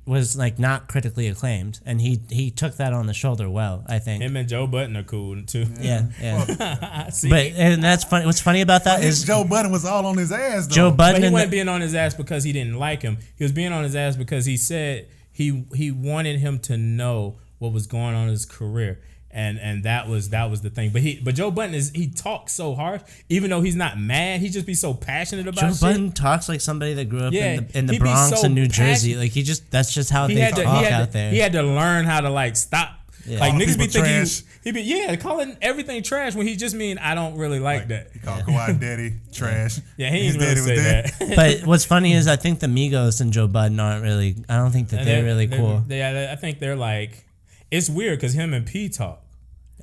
was like not critically acclaimed, and he took that on the shoulder well. I think him and Joe Budden are cool too. Yeah. And that's funny. What's funny about that is Joe Budden was all on his ass. Though. Joe Budden, but he wasn't being on his ass because he didn't like him. He was being on his ass because he said he wanted him to know what was going on in his career. And that was the thing. But Joe Budden he talks so harsh, even though he's not mad, he just be so passionate about shit. Joe Budden talks like somebody that grew up in the Bronx and New Jersey. Like that's just how they talk out there. He had to learn how to like stop. Yeah. Like niggas be thinking he be calling everything trash when he just mean I don't really like that. He called Kawhi daddy trash. Yeah, he ain't really say that. But what's funny is I think the Migos and Joe Budden aren't really. I don't think that they're really cool. I think they're like. It's weird because him and P talk.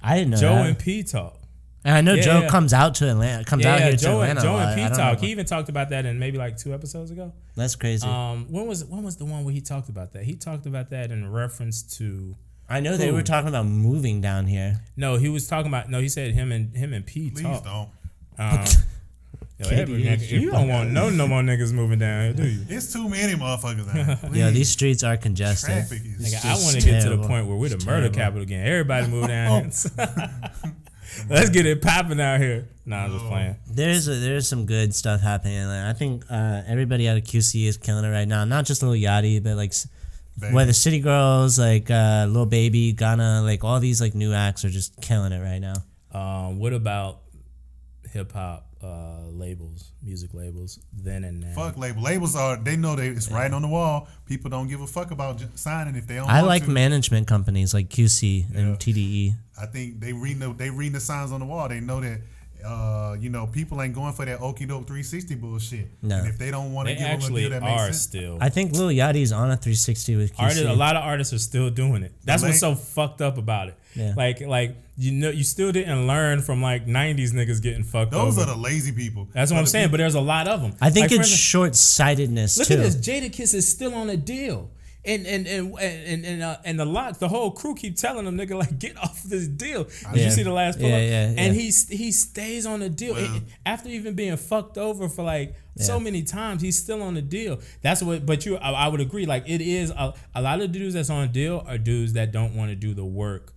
I didn't know Joe that. and P talk. And I know Joe comes out to Atlanta. Comes out here to Atlanta. Joe and P talk. He even talked about that in maybe like 2 episodes ago. That's crazy. When was the one where he talked about that? He talked about that in reference to. I know they were talking about moving down here. No, he was talking about. No, he said him and P talk. Please don't. You don't want no more niggas moving down here, do you? It's too many motherfuckers out here. Yeah, these streets are congested. Traffic is Nigga, I want to get to the point where we're the murder capital again. Everybody move down here. Let's get it popping out here. Nah, I'm just playing. There's some good stuff happening. Like, I think everybody out of QC is killing it right now. Not just Lil Yachty, but like where the City Girls, like Lil Baby, Ghana, like all these like new acts are just killing it right now. What about hip hop labels, music labels, then and now? Fuck labels they know it's right on the wall. People don't give a fuck about signing if they don't. I like management companies like QC and TDE. I think they read the signs on the wall. They know that people ain't going for that okie doke 360 bullshit. No. And if they don't want to give them a deal that makes sense. Still. I think Lil Yachty's on a 360 with QC. A lot of artists are still doing it. That's what's so fucked up about it. Yeah. Like you still didn't learn from like 90s niggas getting fucked Those over. are the lazy people. That's what I'm saying, but there's a lot of them. I think it's short-sightedness look too. Look at this, Jadakiss is still on a deal. And the whole crew keep telling him, nigga, like, get off this deal. Did you see the last pull up? And he stays on the deal. After even being fucked over for like so many times, he's still on the deal. That's what. But I would agree. Like, it is a lot of dudes that's on a deal are dudes that don't want to do the work,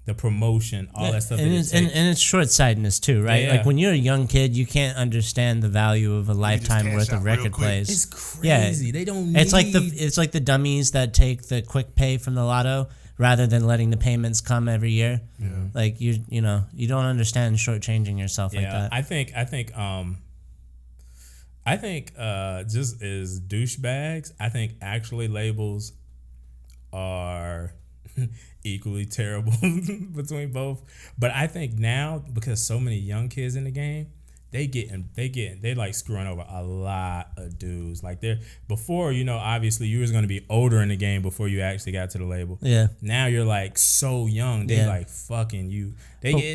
the promotion, all that stuff. And it's short-sightedness too, right? Like when you're a young kid, you can't understand the value of a lifetime worth of record plays. It's crazy. They don't. It's like the dummies that take the quick pay from the lotto rather than letting the payments come every year. Yeah. Like you don't understand shortchanging yourself like that. I think just as douchebags, I think actually labels are equally terrible between both. But I think now, because so many young kids in the game, they like screwing over a lot of dudes. Like before, obviously you was gonna be older in the game before you actually got to the label. Yeah. Now you're like so young, they like fucking you.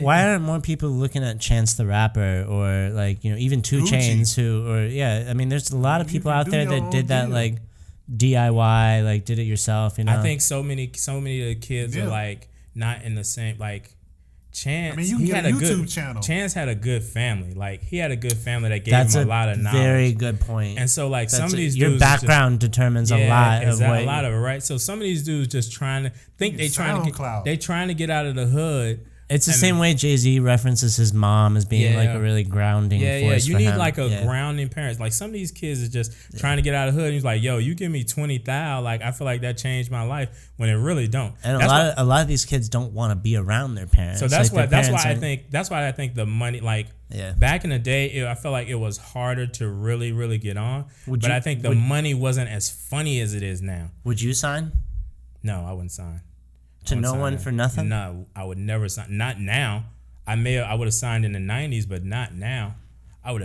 Why aren't more people looking at Chance the Rapper or like even 2 Chainz I mean there's a lot of people out there that did that like DIY, like did it yourself, I think so many of the kids are like not in the same like Chance. I mean, you had a YouTube channel. Chance had a good family. Like he had a good family that gave him a lot of knowledge. Very good point. And so like some of these your dudes background determines a lot of what. A lot of it, right? So some of these dudes just trying to think they trying to get out of the hood. It's the same way Jay-Z references his mom as being like a really grounding force you for need him. like a grounding parents. Like some of these kids are just trying to get out of the hood. And he's like, yo, you give me 20,000, like I feel like that changed my life when it really don't. And a lot of these kids don't want to be around their parents. So that's why I think the money, like back in the day, I felt like it was harder to really, really get on. I think the money wasn't as funny as it is now. Would you sign? No, I wouldn't sign. To no one for nothing? No, I would never sign. Not now. I would have signed in the 90s, but not now. I would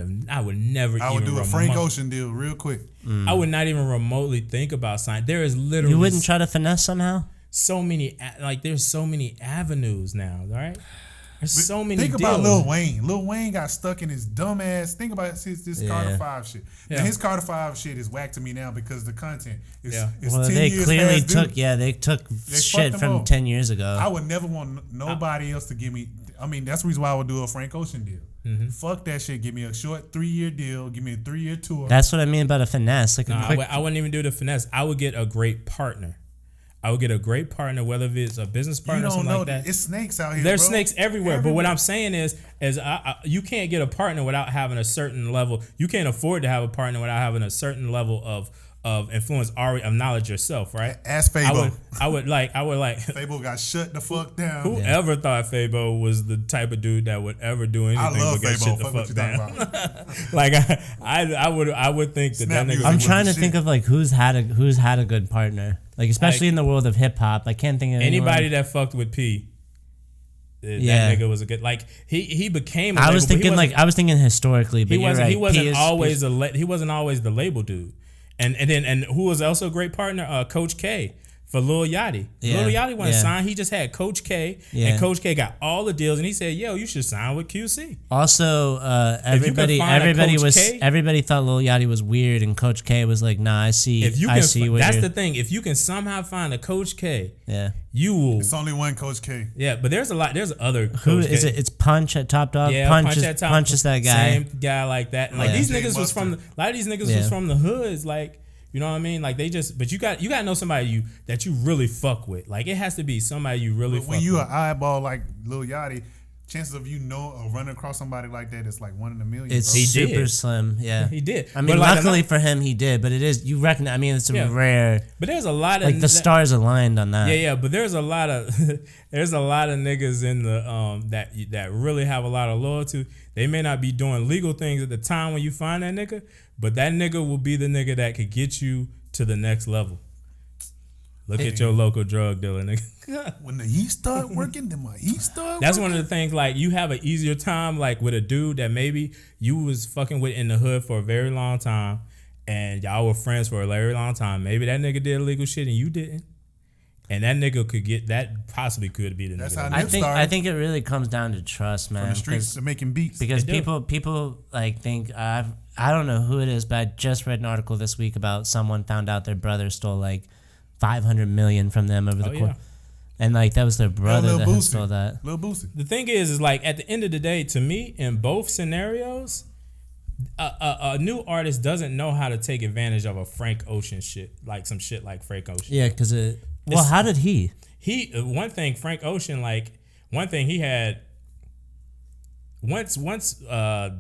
never. I would do a Frank Ocean deal real quick. I would not even remotely think about signing. There is literally. You wouldn't try to finesse somehow? So many, there's so many avenues now, right? There's so many. Think about Lil Wayne. Lil Wayne got stuck in his dumb ass. Think about this Carter 5 shit. Yeah. Now his Carter 5 shit is whack to me now because the content is. Well, 10 years clearly took shit from 10 years ago. I would never want nobody else to give me. I mean, that's the reason why I would do a Frank Ocean deal. Mm-hmm. Fuck that shit. Give me a short 3-year deal. Give me a 3-year tour. That's what I mean about a finesse. Like I wouldn't even do the finesse. I would get a great partner. I would get a great partner, whether it's a business partner or something like that. It's snakes out here. There's snakes everywhere. But what I'm saying is you can't get a partner without having a certain level. You can't afford to have a partner without having a certain level of influence already of knowledge yourself, right? Ask Fabo. I would like. Fabo got shut the fuck down. Whoever thought Fabo was the type of dude that would ever do anything but get shut the fuck down? Like I would think that nigga. I'm trying to think of like who's had a good partner. Like especially in the world of hip hop, I can't think of anybody that fucked with P. That nigga was a good he became. I was thinking historically, but he wasn't always the label dude. And who was also a great partner? Coach K for Lil Yachty. Yeah. Lil Yachty wasn't Yeah. signed. He just had Coach K, Yeah. and Coach K got all the deals, and he said, "Yo, you should sign with QC." Also, everybody thought Lil Yachty was weird, and Coach K was like, "Nah, I see. If you I can, see what that's you're-" the thing. If you can somehow find a Coach K, Yeah. you will. It's only one Coach K. Yeah, but there's a lot. There's other. Who Coach is K. it? It's Punch at Top Dog. Yeah, Punch at Top. Punch is that guy. Same guy like that. And like Yeah. these Jay niggas was from. Mustard. A lot of these niggas Yeah. was from the hoods. Like, you know what I mean? Like they just. But you got to know somebody that you really fuck with. Like it has to be somebody you really. But fuck when you with. an eyeball like Lil Yachty, chances of or running across somebody like that is like 1 in a million. It's bro. He super did. slim. Yeah, He did. I mean, But like, luckily for him, he did. But it is you reckon. I mean, it's a Yeah. rare. But there's a lot of Like the stars aligned on that. Yeah. But there's a lot of niggas in the that really have a lot of loyalty. They may not be doing legal things at the time when you find that nigga, but that nigga will be the nigga that could get you to the next level. Look at your local drug dealer, nigga. When the heat start working, then my heat start That's working. one of the things, like, you have an easier time, like, with a dude that maybe you was fucking with in the hood for a very long time, and y'all were friends for a very long time. Maybe that nigga did illegal shit and you didn't. And that nigga could get, that possibly could be the That's nigga. how that- Nip started. I think it really comes down to trust, man. From the streets to making beats. Because They do. people like think I don't know who it is, but I just read an article this week about someone found out their brother stole like $500 million from them over the Oh, course. yeah. And like that was their brother Lil that had Boosie. stole that. Lil Boosie. The thing is like, at the end of the day, to me, in both scenarios, a new artist doesn't know how to take advantage of a Frank Ocean shit, like some shit like Frank Ocean. Yeah, because how did he? One thing Frank Ocean, like, one thing he had, once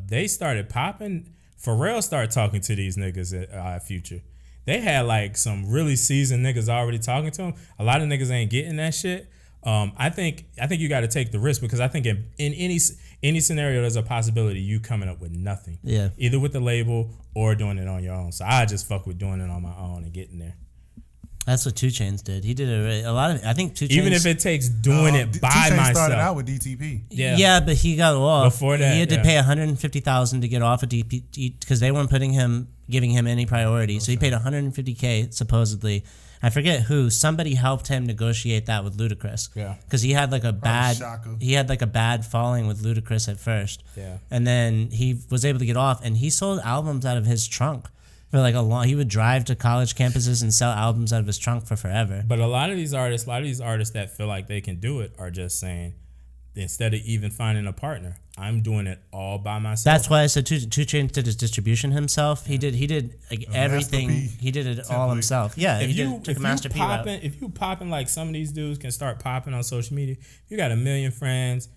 they started popping, Pharrell started talking to these niggas at Future. They had like some really seasoned niggas already talking to him. A lot of niggas ain't getting that shit. I think you got to take the risk, because I think in any scenario there's a possibility you coming up with nothing. Yeah. Either with the label or doing it on your own. So I just fuck with doing it on my own and getting there. That's what 2 Chainz did. He did a lot of. I think 2 Chainz. Even if it takes doing it by 2 Chainz myself. started out with DTP. Yeah. but he got off. Before that, he had to yeah. pay $150,000 to get off of DP because they weren't giving him any priority. So he paid $150K supposedly. I forget who. Somebody helped him negotiate that with Ludacris. Yeah. Because he had like a bad. Shaka. He had like a bad falling with Ludacris at first. Yeah. And then he was able to get off, and he sold albums out of his trunk. For like he would drive to college campuses and sell albums out of his trunk for forever. But a lot of these artists that feel like they can do it are just saying, instead of even finding a partner, I'm doing it all by myself. That's why I said 2 Chainz did his distribution himself. He did like everything. Master P He did it all template. himself. Yeah, if he you took a Master P route. if you popping like some of these dudes can start popping on social media, you got 1 million friends.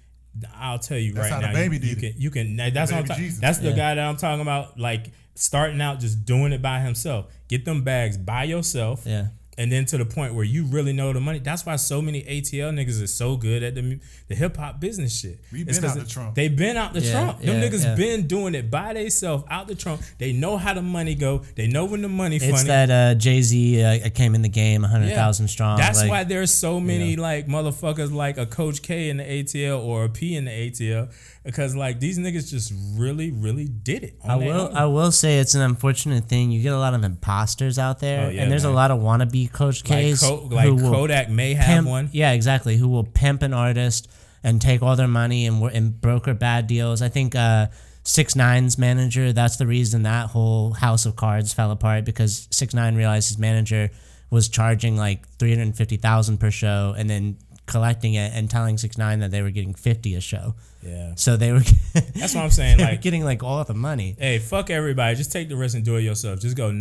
I'll tell you That's right how now, the Baby you did it. you can. That's what I'm Baby talking. Jesus. That's the guy that I'm talking about. Like, starting out, just doing it by himself. Get them bags by yourself. Yeah. And then to the point where you really know the money. That's why so many ATL niggas is so good at the hip hop business shit. We It's been 'cause out the trunk. They been out the trunk. Them yeah, niggas yeah. been doing it by themselves out the trunk. They know how the money go. They know when the money funny. It's that Jay-Z came in the game 100,000 strong. That's like, why there's so many like motherfuckers like a Coach K in the ATL or a P in the ATL, because like these niggas just really, really did it. I will say it's an unfortunate thing. You get a lot of imposters out there, Oh, yeah, and there's man. a lot of wannabe Coach K's. Like who will Kodak may have pimp, one. Yeah, exactly. Who will pimp an artist and take all their money and broker bad deals. I think 6ix9ine's manager, that's the reason that whole house of cards fell apart, because 6ix9ine realized his manager was charging like $350,000 per show and then collecting it and telling 6ix9ine that they were getting $50 a show. Yeah. So they were That's what I'm saying. they were Like, getting like all the money. hey, fuck everybody. Just take the risk and do it yourself. Just go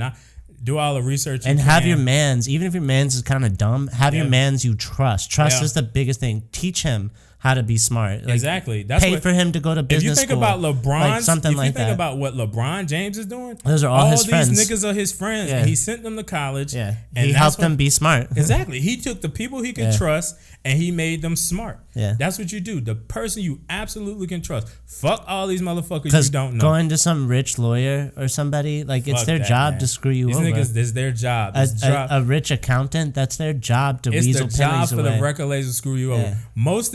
do all the research And you have can. your mans, even if your mans is kind of dumb, have your Yeah. mans you trust. Trust Yeah. is the biggest thing. Teach him how to be smart. Like, Exactly. That's pay what, for him to go to if business you think school, about LeBron, something if you like think that. about what LeBron James is doing, Those are all his these friends. niggas are his friends. Yeah. And he sent them to college. Yeah, and he that's helped what- them be smart. Exactly. He took the people he could Yeah. trust and he made them smart. Yeah. That's what you do. The person you absolutely can trust. Fuck all these motherfuckers Because you don't know. going to some rich lawyer or somebody, like it's Fuck their that, job man. to screw you These over. niggas, this is their job. A rich accountant, that's their job to It's weasel the job pennies for away. the record labels to screw you Yeah. over. Most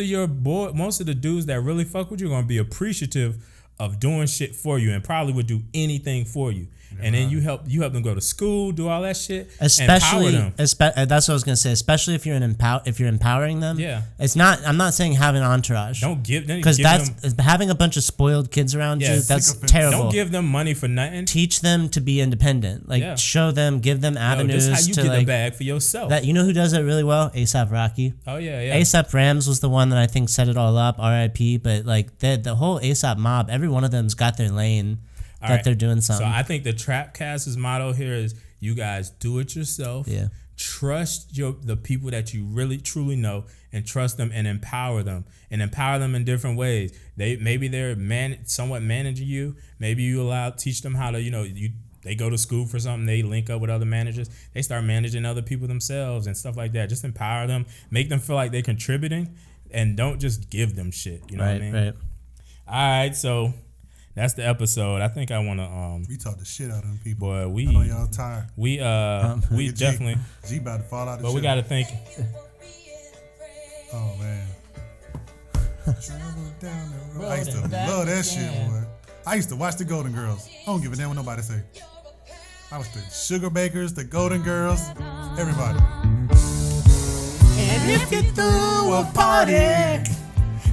of the dudes that really fuck with you are gonna be appreciative of doing shit for you and probably would do anything for you. And then you help them go to school, do all that shit, especially empower them. That's what I was gonna say. Especially if you're empowering them. Yeah, it's not. I'm not saying have an entourage. Don't give them because having a bunch of spoiled kids around you. That's terrible. Don't give them money for nothing. Teach them to be independent. Like show them, give them avenues. This is how you get the bag for yourself. That you know who does it really well? A$AP Rocky. Oh yeah. A$AP Rams was the one that I think set it all up. R.I.P. But like the whole A$AP mob, every one of them's got their lane. They're doing something. So I think the Trapkast's motto here is you guys do it yourself. Yeah. Trust the people that you really truly know and trust them and empower them in different ways. Maybe they're somewhat managing you. Maybe you teach them how to, they go to school for something, they link up with other managers, they start managing other people themselves and stuff like that. Just empower them, make them feel like they're contributing, and don't just give them shit. You know what I mean? Right. All right, so that's the episode. I think I want to. We talked the shit out of them people. Boy, I know y'all tired. We definitely. G about to fall out. But we got to think. Oh man. I used to love that shit, boy. I used to watch the Golden Girls. I don't give a damn what nobody say. I was the Sugar Bakers, the Golden Girls, everybody. And if you threw a party,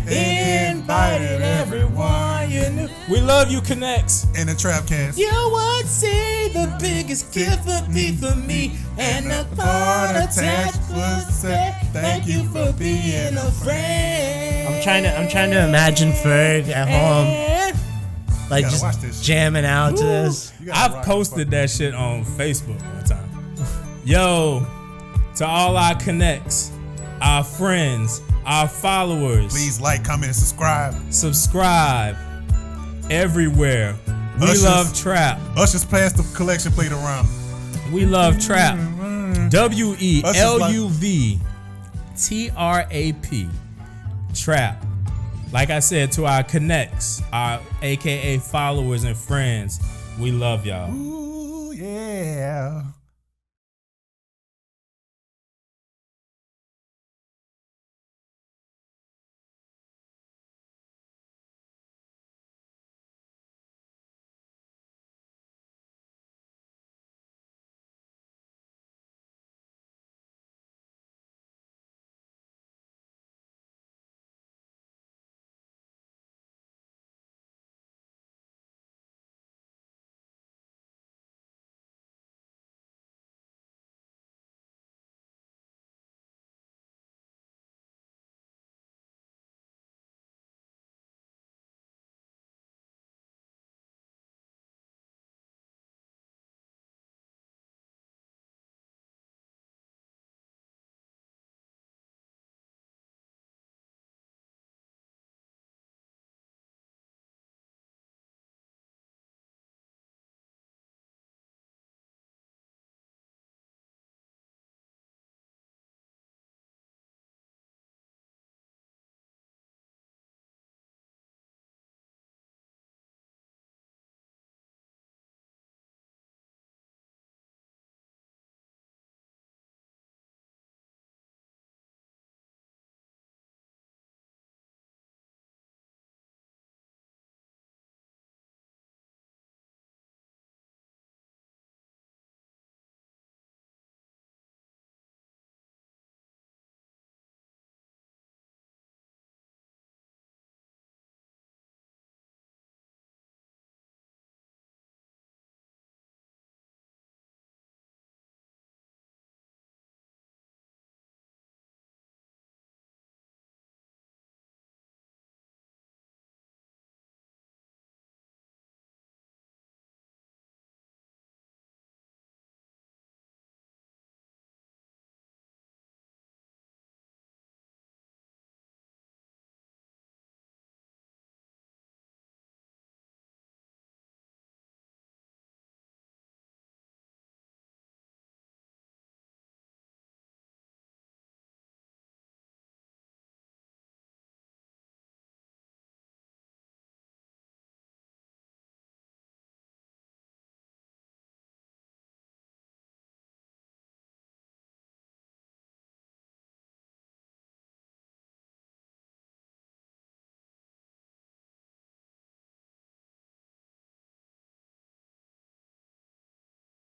invited everyone you knew. We love you, Connects. And the Trapkast. You would see the biggest gift would be for me, and the part attached would say, "Thank you for being a friend." I'm trying to imagine Ferg at home, like just jamming out to this. I've posted that shit on Facebook one time. Yo, to all our Connects, our friends, our followers, please like, comment, and subscribe. Subscribe everywhere. WeLuvTrap. Usher's passed the collection plate around. WeLuvTrap. WeLuvTrap. Trap. Like I said, to our Connects, our AKA followers and friends, we love y'all. Ooh, yeah.